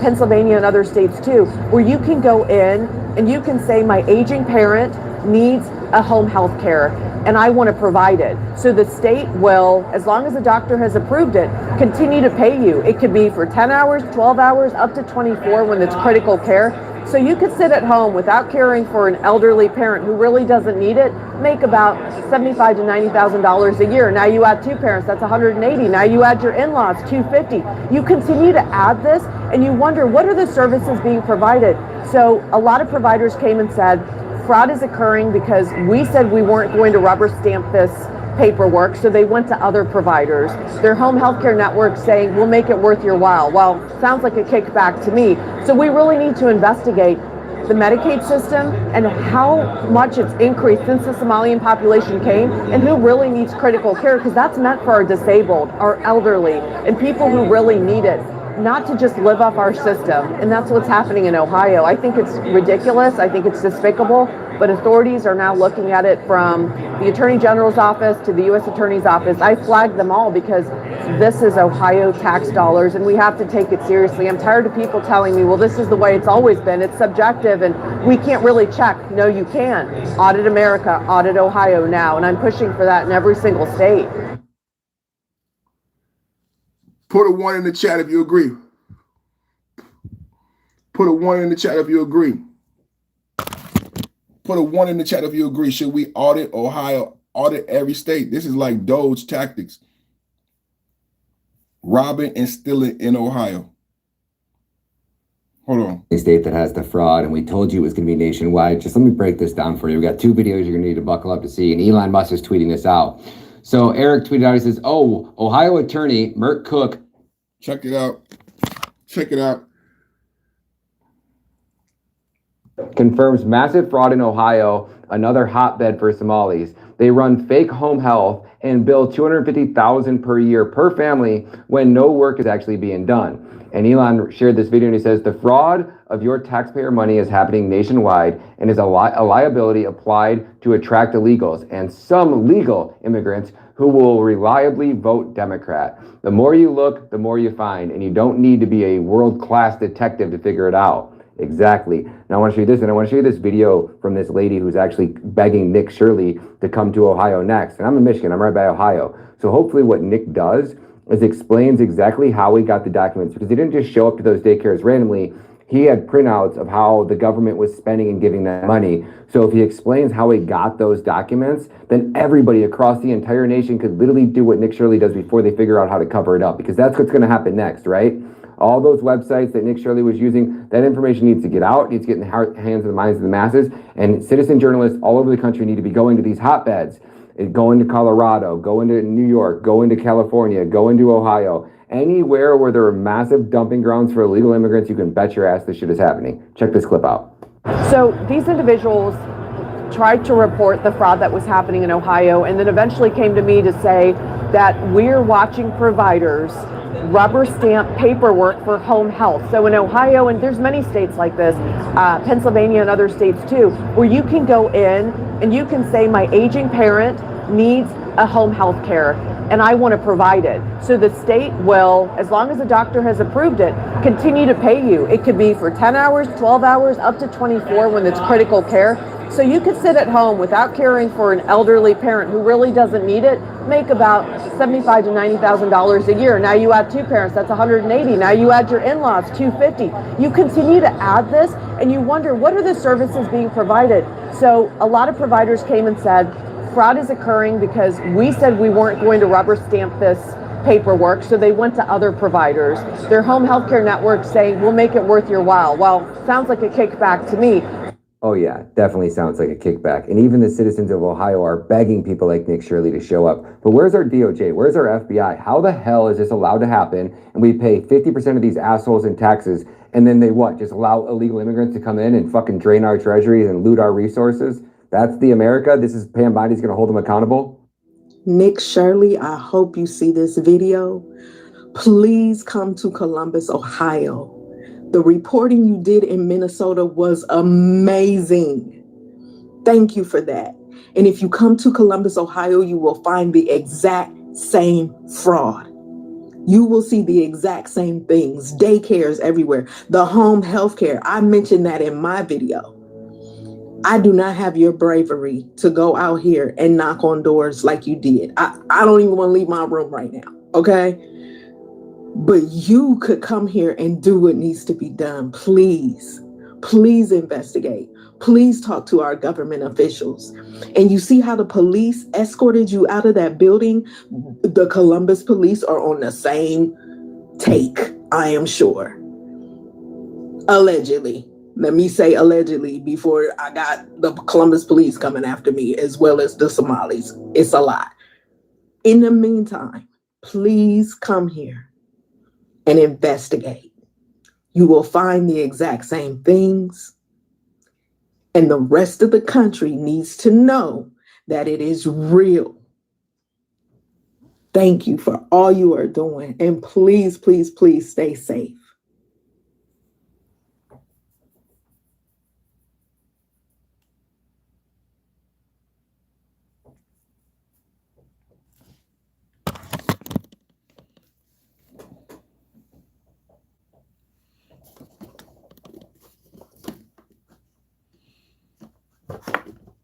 Pennsylvania and other states too, where you can go in and you can say my aging parent needs a home health care and I want to provide it. So the state will, as long as the doctor has approved it, continue to pay you. It could be for 10 hours, 12 hours, up to 24 when it's critical care. So you could sit at home without caring for an elderly parent who really doesn't need it, make about $75,000 to $90,000 a year. Now you add two parents, that's $180,000. Now you add your in-laws, $250,000. You continue to add this and you wonder, what are the services being provided? So a lot of providers came and said, fraud is occurring because we said we weren't going to rubber stamp this paperwork, so they went to other providers. Their home healthcare network saying, we'll make it worth your while. Well, sounds like a kickback to me. So we really need to investigate the Medicaid system and how much it's increased since the Somalian population came and who really needs critical care, because that's meant for our disabled, our elderly, and people who really need it, not to just live off our system. And that's what's happening in Ohio. I think it's ridiculous. I think it's despicable. But authorities are now looking at it from the Attorney General's office to the U.S. Attorney's office. I flagged them all because this is Ohio tax dollars and we have to take it seriously. I'm tired of people telling me, well, this is the way it's always been. It's subjective and we can't really check. No, you can. Audit America, audit Ohio now. And I'm pushing for that in every single state. Put a 1 in the chat if you agree. Put a 1 in the chat if you agree. Put a 1 in the chat if you agree. Should we audit Ohio, audit every state? This is like Doge tactics. Robbing and stealing in Ohio. Hold on. A state that has the fraud, and we told you it was going to be nationwide. Just let me break this down for you. We got 2 videos you're going to need to buckle up to see, and Elon Musk is tweeting this out. So Eric tweeted out, he says, oh, Ohio attorney Mert Cook. Check it out. Check it out. Confirms massive fraud in Ohio, another hotbed for Somalis. They run fake home health and bill $250,000 per year per family when no work is actually being done. And Elon shared this video and he says, the fraud of your taxpayer money is happening nationwide and is a liability applied to attract illegals and some legal immigrants who will reliably vote Democrat. The more you look, the more you find, and you don't need to be a world-class detective to figure it out. Exactly. Now I want to show you this, and I want to show you this video from this lady who's actually begging Nick Shirley to come to Ohio next. And I'm in Michigan, I'm right by Ohio. So hopefully what Nick does is explains exactly how he got the documents, because he didn't just show up to those daycares randomly. He had printouts of how the government was spending and giving that money. So if he explains how he got those documents, then everybody across the entire nation could literally do what Nick Shirley does before they figure out how to cover it up, because that's what's going to happen next, right? All those websites that Nick Shirley was using, that information needs to get out, needs to get in the hands and the minds of the masses, and citizen journalists all over the country need to be going to these hotbeds. Go into Colorado, go into New York, go into California, go into Ohio. Anywhere where there are massive dumping grounds for illegal immigrants, you can bet your ass this shit is happening. Check this clip out. So these individuals tried to report the fraud that was happening in Ohio and then eventually came to me to say that we're watching providers rubber stamp paperwork for home health. So in Ohio, and there's many states like this, Pennsylvania and other states too, where you can go in and you can say my aging parent needs a home health care and I want to provide it. So the state will, as long as the doctor has approved it, continue to pay you. It could be for 10 hours, 12 hours, up to 24 when it's critical care. So you could sit at home without caring for an elderly parent who really doesn't need it, make about $75,000 to $90,000 a year. Now you add two parents, that's $180,000. Now you add your in-laws, $250,000. You continue to add this and you wonder, what are the services being provided? So a lot of providers came and said, fraud is occurring because we said we weren't going to rubber stamp this paperwork, so they went to other providers. Their home healthcare network saying, we'll make it worth your while. Well, sounds like a kickback to me. Oh yeah, definitely sounds like a kickback. And even the citizens of Ohio are begging people like Nick Shirley to show up. But where's our DOJ? Where's our FBI? How the hell is this allowed to happen? And we pay 50% of these assholes in taxes and then they what? Just allow illegal immigrants to come in and fucking drain our treasuries and loot our resources? That's the America? This is Pam Bondi's going to hold them accountable? Nick Shirley, I hope you see this video. Please come to Columbus, Ohio. The reporting you did in Minnesota was amazing. Thank you for that. And if you come to Columbus, Ohio, you will find the exact same fraud. You will see the exact same things. Daycares everywhere. The home health care. I mentioned that in my video. I do not have your bravery to go out here and knock on doors like you did. I don't even want to leave my room right now, okay? But you could come here and do what needs to be done. Please, please investigate. Please talk to our government officials. And you see how the police escorted you out of that building? The Columbus police are on the same take, I am sure. Allegedly. Let me say allegedly before I got the Columbus police coming after me, as well as the Somalis. It's a lot. In the meantime, please come here and investigate. You will find the exact same things. And the rest of the country needs to know that it is real. Thank you for all you are doing. And please, please, please stay safe.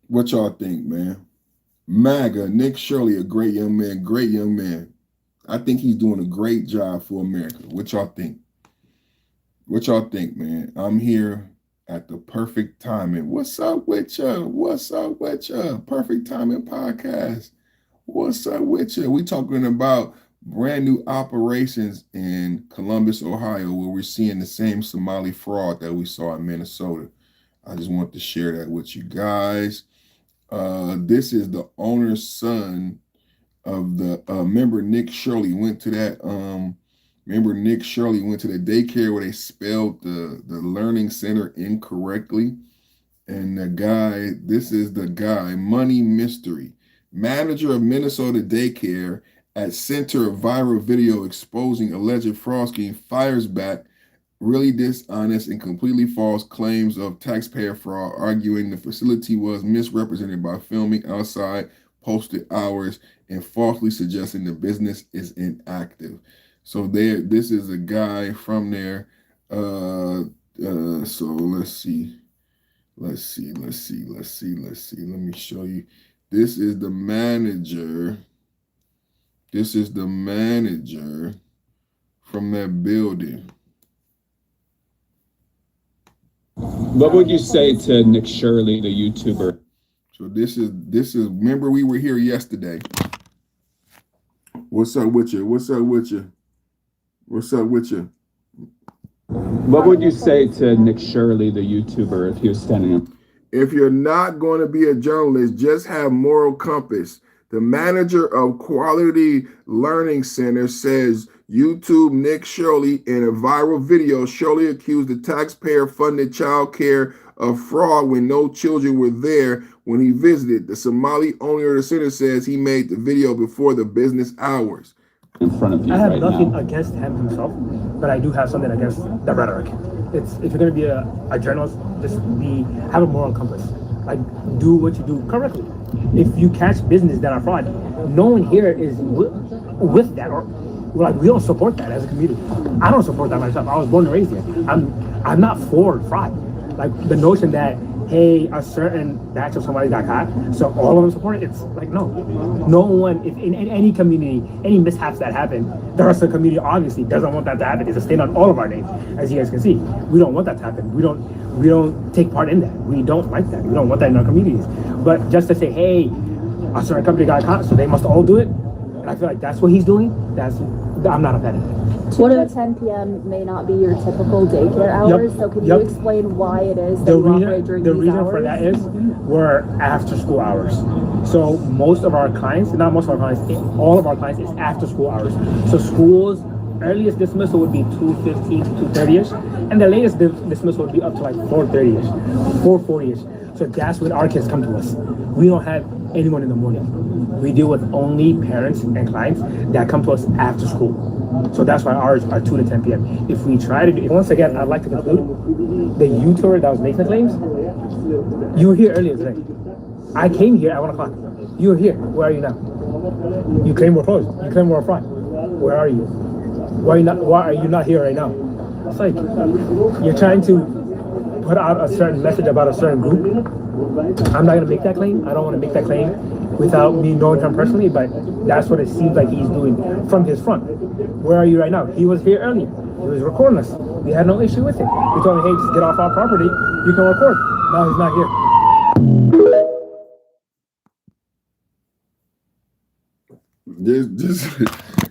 What y'all think, man? MAGA, Nick Shirley, a great young man, great young man. I think he's doing a great job for America. What y'all think? What y'all think, man? I'm here at the perfect timing. What's up with ya? What's up with ya? Perfect Timing Podcast. What's up with ya? We talking about brand new operations in Columbus, Ohio, where we're seeing the same Somali fraud that we saw in Minnesota. I just want to share that with you guys. This is the owner's son of the remember Nick Shirley went to that remember Nick Shirley went to the daycare where they spelled the learning center incorrectly. And the guy, this is the guy, Money Mystery, manager of Minnesota daycare at center of viral video exposing alleged fraud scheme, fires back really dishonest and completely false claims of taxpayer fraud, arguing the facility was misrepresented by filming outside posted hours and falsely suggesting the business is inactive. So this is a guy from there. So let's see. Let me show you. This is the manager. This is the manager from that building. What would you say to Nick Shirley, the YouTuber? So this is remember we were here yesterday. What's up with you? What's up with you? What's up with you? What would you say to Nick Shirley, the YouTuber, if he was standing up? If you're not going to be a journalist, just have moral compass. The manager of Quality Learning Center says YouTube Nick Shirley in a viral video, Shirley accused the taxpayer-funded child care of fraud when no children were there when he visited. The Somali owner of the center says he made the video before the business hours. In front of you, I have right nothing now. against him himself, but I do have something against the rhetoric. It's if you're going to be a journalist, just have a moral compass. Like, do what you do correctly. If you catch business that are fraud, no one here is with that, or like we don't support that as a community. I don't support that myself. I was born and raised here. I'm not for fraud. Like the notion that hey, a certain batch of somebody got caught, so all of them support it. It's like no one. If in any community, any mishaps that happen, the rest of the community obviously doesn't want that to happen. It's a stain on all of our names, as you guys can see. We don't want that to happen. We don't take part in that. We don't like that. We don't want that in our communities. But just to say, hey, a certain company got caught, so they must all do it. And I feel like that's what he's doing. I'm not a fan of it. What if 10 p.m. may not be your typical daycare hours? So can you explain why it is that you operate during these hours? The reason for that is we're after school hours. So most of our clients, not most of our clients, all of our clients is after school hours. So schools earliest dismissal would be 2:15 to 2:30ish, and the latest dismissal would be up to like 4:30ish, 4:40ish. So that's when our kids come to us. We don't have anyone in the morning. We deal with only parents and clients that come to us after school. So that's why ours are 2 to 10 p.m. If we try to do, once again, I'd like to conclude, the YouTuber that was making the claims, you were here earlier today. I came here at 1 o'clock. You were here. Where are you now? You claim we're closed. You claim we're front. Where are you? Why are you not here right now? It's like you're trying to put out a certain message about a certain group. I'm not gonna make that claim. I don't want to make that claim without me knowing him personally, but that's what it seems like he's doing from his front. Where are you right now? He was here earlier. He was recording us. We had no issue with it. We told him, hey, just get off our property. You can record. Now he's not here.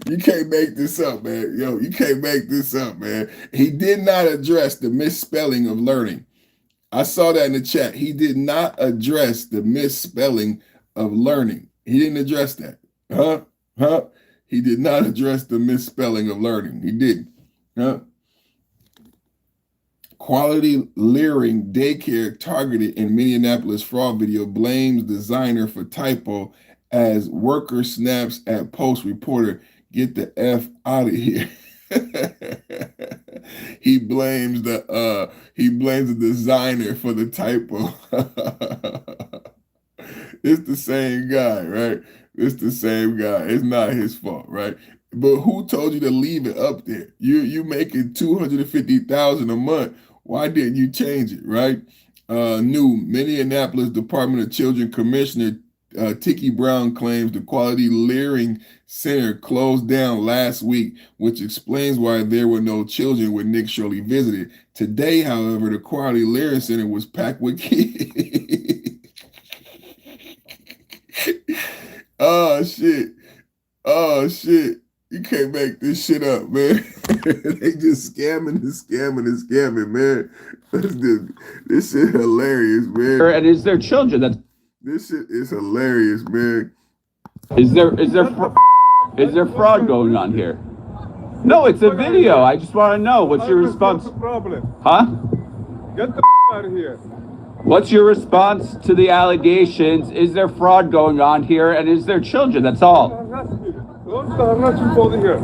You can't make this up, man. Yo, you can't make this up, man. He did not address the misspelling of learning. I saw that in the chat. He did not address the misspelling of learning. He didn't address that. He did not address the misspelling of learning. He didn't. Quality Leering daycare targeted in Minneapolis fraud video blames designer for typo as worker snaps at Post reporter, get the F out of here. He blames the designer for the typo. It's the same guy, right? It's the same guy. It's not his fault, right? But who told you to leave it up there? You making $250,000 a month. Why didn't you change it, right? New Minneapolis Department of Children Commissioner Tiki Brown claims the Quality Leering Center closed down last week, which explains why there were no children when Nick Shirley visited. Today, however, the Quality Leering Center was packed with kids. Oh, shit. Oh, shit. You can't make this shit up, man. They just scamming, man. This shit hilarious, man. And is there children that... This shit is hilarious, man. Is there fraud going on here? No, it's a video. I just want to know. What's your response? What's the problem? Huh? Get the out of here. What's your response to the allegations? Is there fraud going on here? And is there children? That's all. I'm not involved here.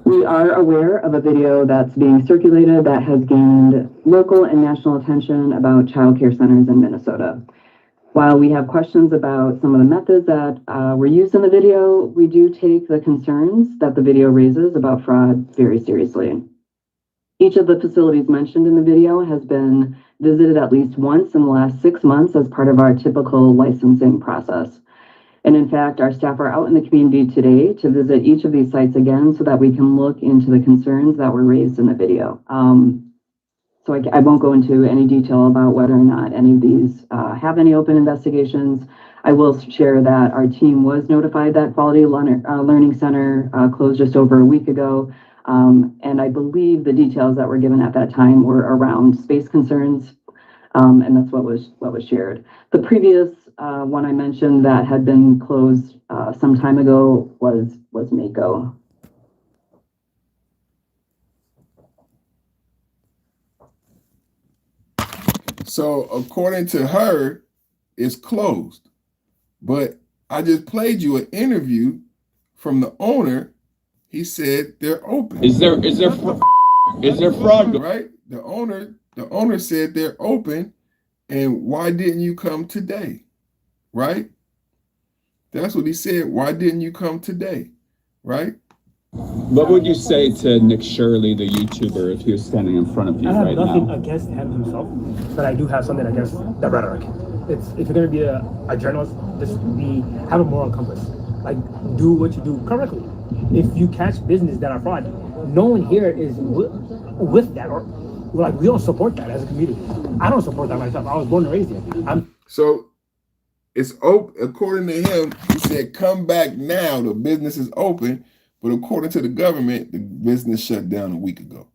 We are aware of a video that's being circulated that has gained local and national attention about child care centers in Minnesota. While we have questions about some of the methods that were used in the video, we do take the concerns that the video raises about fraud very seriously. Each of the facilities mentioned in the video has been visited at least once in the last 6 months as part of our typical licensing process. And in fact, our staff are out in the community today to visit each of these sites again so that we can look into the concerns that were raised in the video. So I won't go into any detail about whether or not any of these have any open investigations. I will share that our team was notified that Quality Learning Center closed just over a week ago. And I believe the details that were given at that time were around space concerns. And that's what was shared. The previous one I mentioned that had been closed some time ago was Mako. So according to her, it's closed. But I just played you an interview from the owner. He said they're open. Is there fraud? Right? The owner said they're open. And why didn't you come today? Right? That's what he said. Why didn't you come today? Right? What would you say to Nick Shirley, the YouTuber, if he was standing in front of you right now? I have nothing against him himself, but I do have something against the rhetoric. If you're going to be a journalist, just have a moral compass. Like, do what you do correctly. If you catch business that are fraud, no one here is with that, or like, we don't support that as a community. I don't support that myself. I was born and raised here. So it's open. According to him, he said, come back now. The business is open. But according to the government, the business shut down a week ago.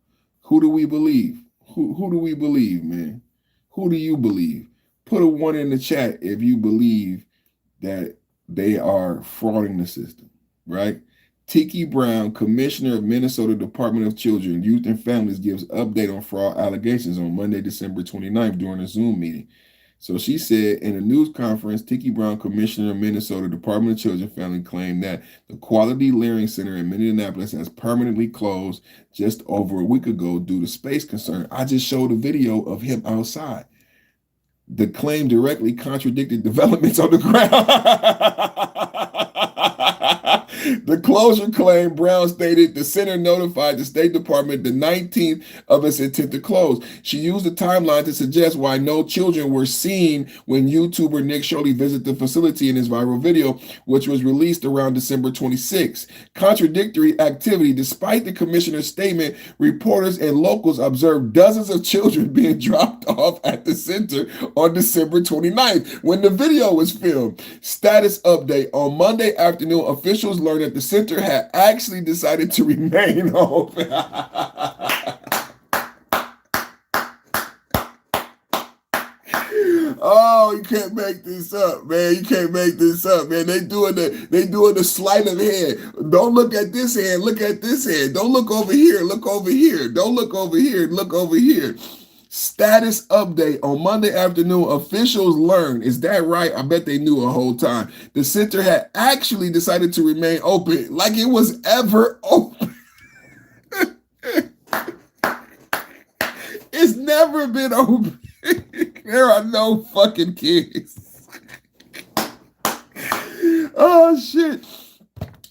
Who do we believe? Who do we believe, man? Who do you believe? Put a 1 in the chat if you believe that they are frauding the system, right? Tiki Brown, Commissioner of Minnesota Department of Children, Youth and Families, gives update on fraud allegations on Monday, December 29th during a Zoom meeting. So she said in a news conference, Tiki Brown, Commissioner of Minnesota Department of Children and Family, claimed that the Quality Learning Center in Minneapolis has permanently closed just over a week ago due to space concern. I just showed a video of him outside. The claim directly contradicted developments on the ground. The closure claim, Brown stated, the center notified the State Department the 19th of its intent to close. She used the timeline to suggest why no children were seen when YouTuber Nick Shirley visited the facility in his viral video, which was released around December 26. Contradictory activity. Despite the commissioner's statement, reporters and locals observed dozens of children being dropped off at the center on December 29th when the video was filmed. Status update. On Monday afternoon, officials learned that the center had actually decided to remain open. Oh, you can't make this up, man. You can't make this up, man. They doing the sleight of hand. Don't look at this hand. Look at this hand. Don't look over here. Look over here. Don't look over here. Look over here. Status update. On Monday afternoon, officials learned, is that right? I bet they knew a whole time. The center had actually decided to remain open, like it was ever open. It's never been open. There are no fucking kids. Oh, shit.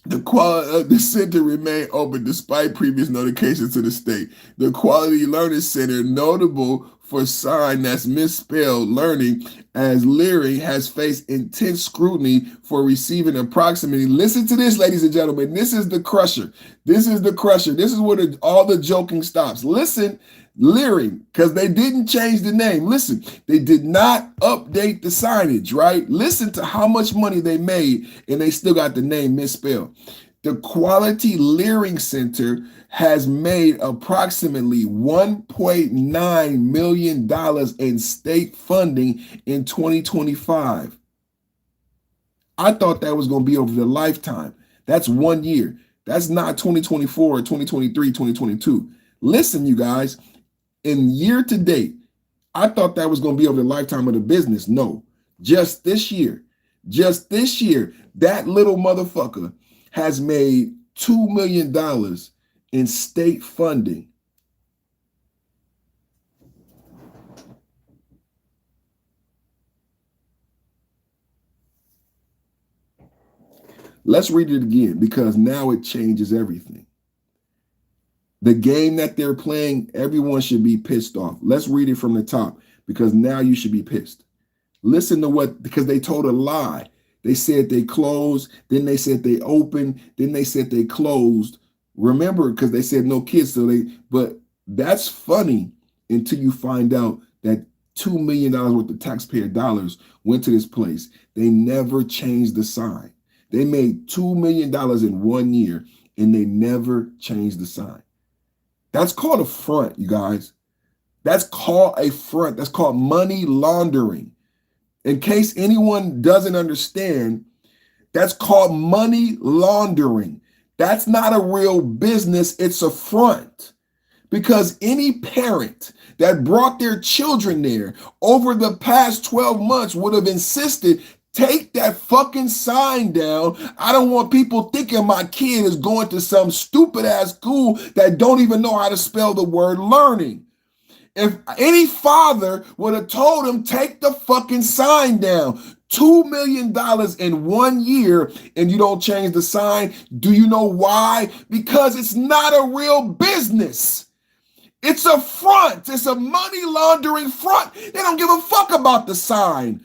The quality of the center remained open despite previous notifications to the state. The Quality Learning Center, notable for sign that's misspelled learning as leering, has faced intense scrutiny for receiving approximately, listen to this, ladies and gentlemen, this is the crusher. This is the crusher. This is where all the joking stops. Listen, leering, because they didn't change the name. Listen, they did not update the signage, right? Listen to how much money they made, and they still got the name misspelled. The Quality Learning Center has made approximately $1.9 million in state funding in 2025. I thought that was going to be over the lifetime. That's 1 year. That's not 2024 or 2023, 2022. Listen, you guys, in year to date, I thought that was going to be over the lifetime of the business. No, just this year, that little motherfucker has made $2 million in state funding. Let's read it again because now it changes everything. The game that they're playing, everyone should be pissed off. Let's read it from the top because now you should be pissed. Listen to what, because they told a lie. They said they closed, then they said they opened, then they said they closed. Remember, because they said no kids, but that's funny until you find out that $2 million worth of taxpayer dollars went to this place. They never changed the sign. They made $2 million in 1 year and they never changed the sign. That's called a front, you guys. That's called a front. That's called money laundering. In case anyone doesn't understand, that's called money laundering. That's not a real business. It's a front. Because any parent that brought their children there over the past 12 months would have insisted, take that fucking sign down. I don't want people thinking my kid is going to some stupid ass school that don't even know how to spell the word learning. If any father would have told him, take the fucking sign down, $2 million in 1 year, and you don't change the sign, do you know why? Because it's not a real business. It's a front. It's a money laundering front. They don't give a fuck about the sign.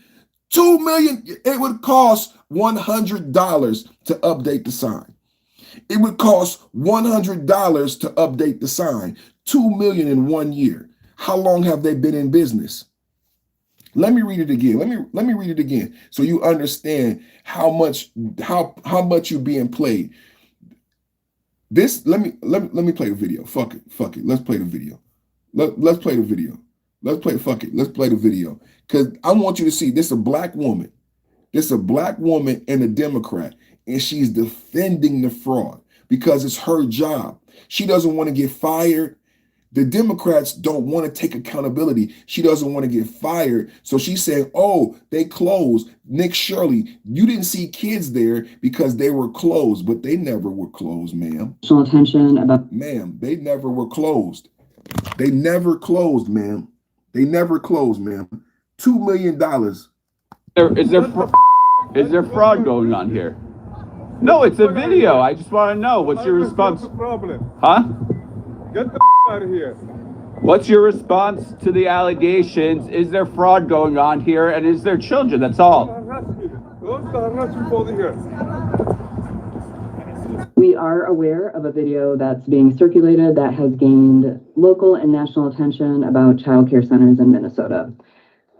$2 million, it would cost $100 to update the sign. It would cost $100 to update the sign. $2 million in 1 year. How long have they been in business? Let me read it again. Let me read it again so you understand how much you're being played. This let me play the video. Fuck it. Let's play the video. Let's play the video. Let's play the video. Because I want you to see this is a black woman. This is a black woman and a Democrat, and she's defending the fraud. because it's her job. She doesn't want to get fired. The Democrats don't want to take accountability. She doesn't want to get fired. So she's saying, oh, they closed. Nick Shirley, you didn't see kids there because they were closed, but they never were closed, ma'am. Attention about. Ma'am, they never were closed. They never closed, ma'am. They never closed, ma'am. $2 million. Is there fraud going on here? No, it's a video. I just want to know. What's your response? What's the problem? Huh? Get the out of here. What's your response to the allegations? Is there fraud going on here? And is there children? That's all. We are aware of a video that's being circulated that has gained local and national attention about child care centers in Minnesota.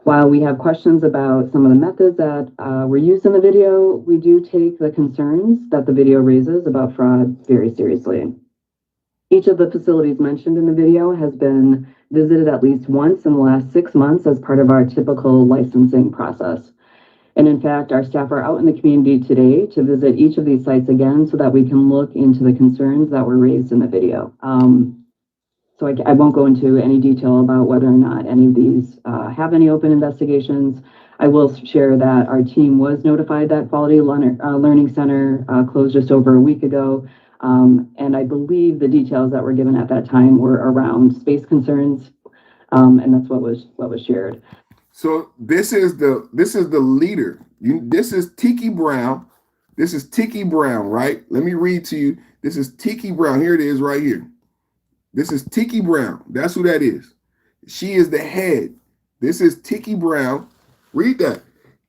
While we have questions about some of the methods that were used in the video, we do take the concerns that the video raises about fraud very seriously. Each of the facilities mentioned in the video has been visited at least once in the last 6 months as part of our typical licensing process. And in fact, our staff are out in the community today to visit each of these sites again so that we can look into the concerns that were raised in the video. So I won't go into any detail about whether or not any of these have any open investigations. I will share that our team was notified that Quality Learning Center closed just over a week ago. And I believe the details that were given at that time were around space concerns, and that's what was shared. So this is the leader. This is Tiki Brown. This is Tiki Brown, right? Let me read to you. This is Tiki Brown. Here it is right here. This is Tiki Brown. That's who that is. She is the head. This is Tiki Brown. Read that.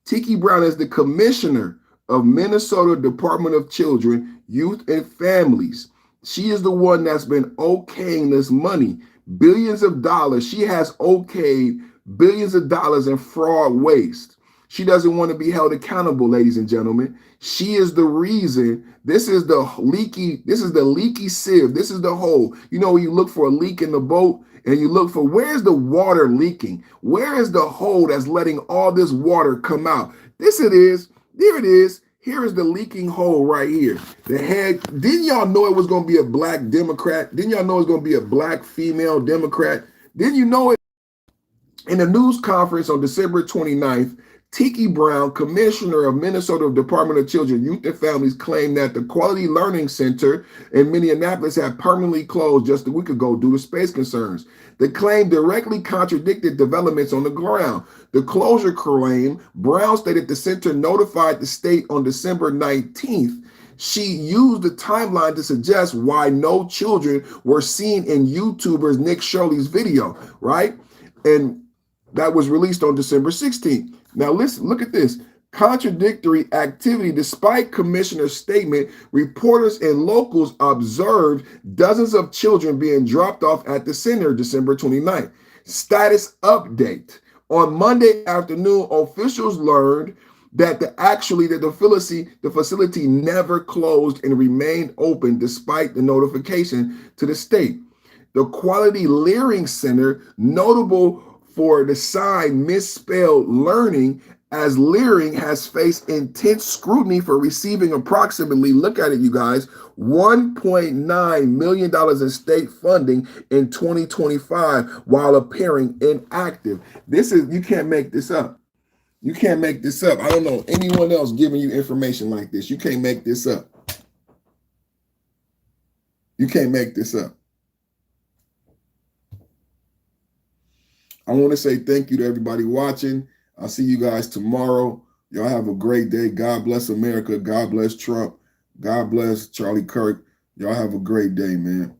Tiki Brown is the commissioner of Minnesota Department of Children, Youth, and Families. She is the one that's been okaying this money, billions of dollars. She has okayed billions of dollars in fraud waste. She doesn't want to be held accountable, ladies and gentlemen. She is the reason. This is the leaky sieve. This is the hole. You know, when you look for a leak in the boat and you look for where's the water leaking? Where is the hole that's letting all this water come out? This it is. There it is. Here is the leaking hole right here. The head. Didn't y'all know it was going to be a black Democrat? Didn't y'all know it was going to be a black female Democrat? Didn't you know it? In a news conference on December 29th, Tiki Brown, commissioner of Minnesota Department of Children, Youth, and Families, claimed that the Quality Learning Center in Minneapolis had permanently closed just a week ago due to space concerns. The claim directly contradicted developments on the ground. The closure claim, Brown stated the center notified the state on December 19th. She used the timeline to suggest why no children were seen in YouTuber's Nick Shirley's video, right? And that was released on December 16th. Now listen, look at this. Contradictory activity. Despite commissioner's statement, reporters and locals observed dozens of children being dropped off at the center December 29th. Status update. On Monday afternoon, officials learned that the facility never closed and remained open despite the notification to the state. The Quality Learning Center, notable for the sign misspelled learning, as Leering has faced intense scrutiny for receiving approximately, look at it, you guys, $1.9 million in state funding in 2025 while appearing inactive. This is, you can't make this up. You can't make this up. I don't know anyone else giving you information like this. You can't make this up. You can't make this up. I want to say thank you to everybody watching. I'll see you guys tomorrow. Y'all have a great day. God bless America. God bless Trump. God bless Charlie Kirk. Y'all have a great day, man.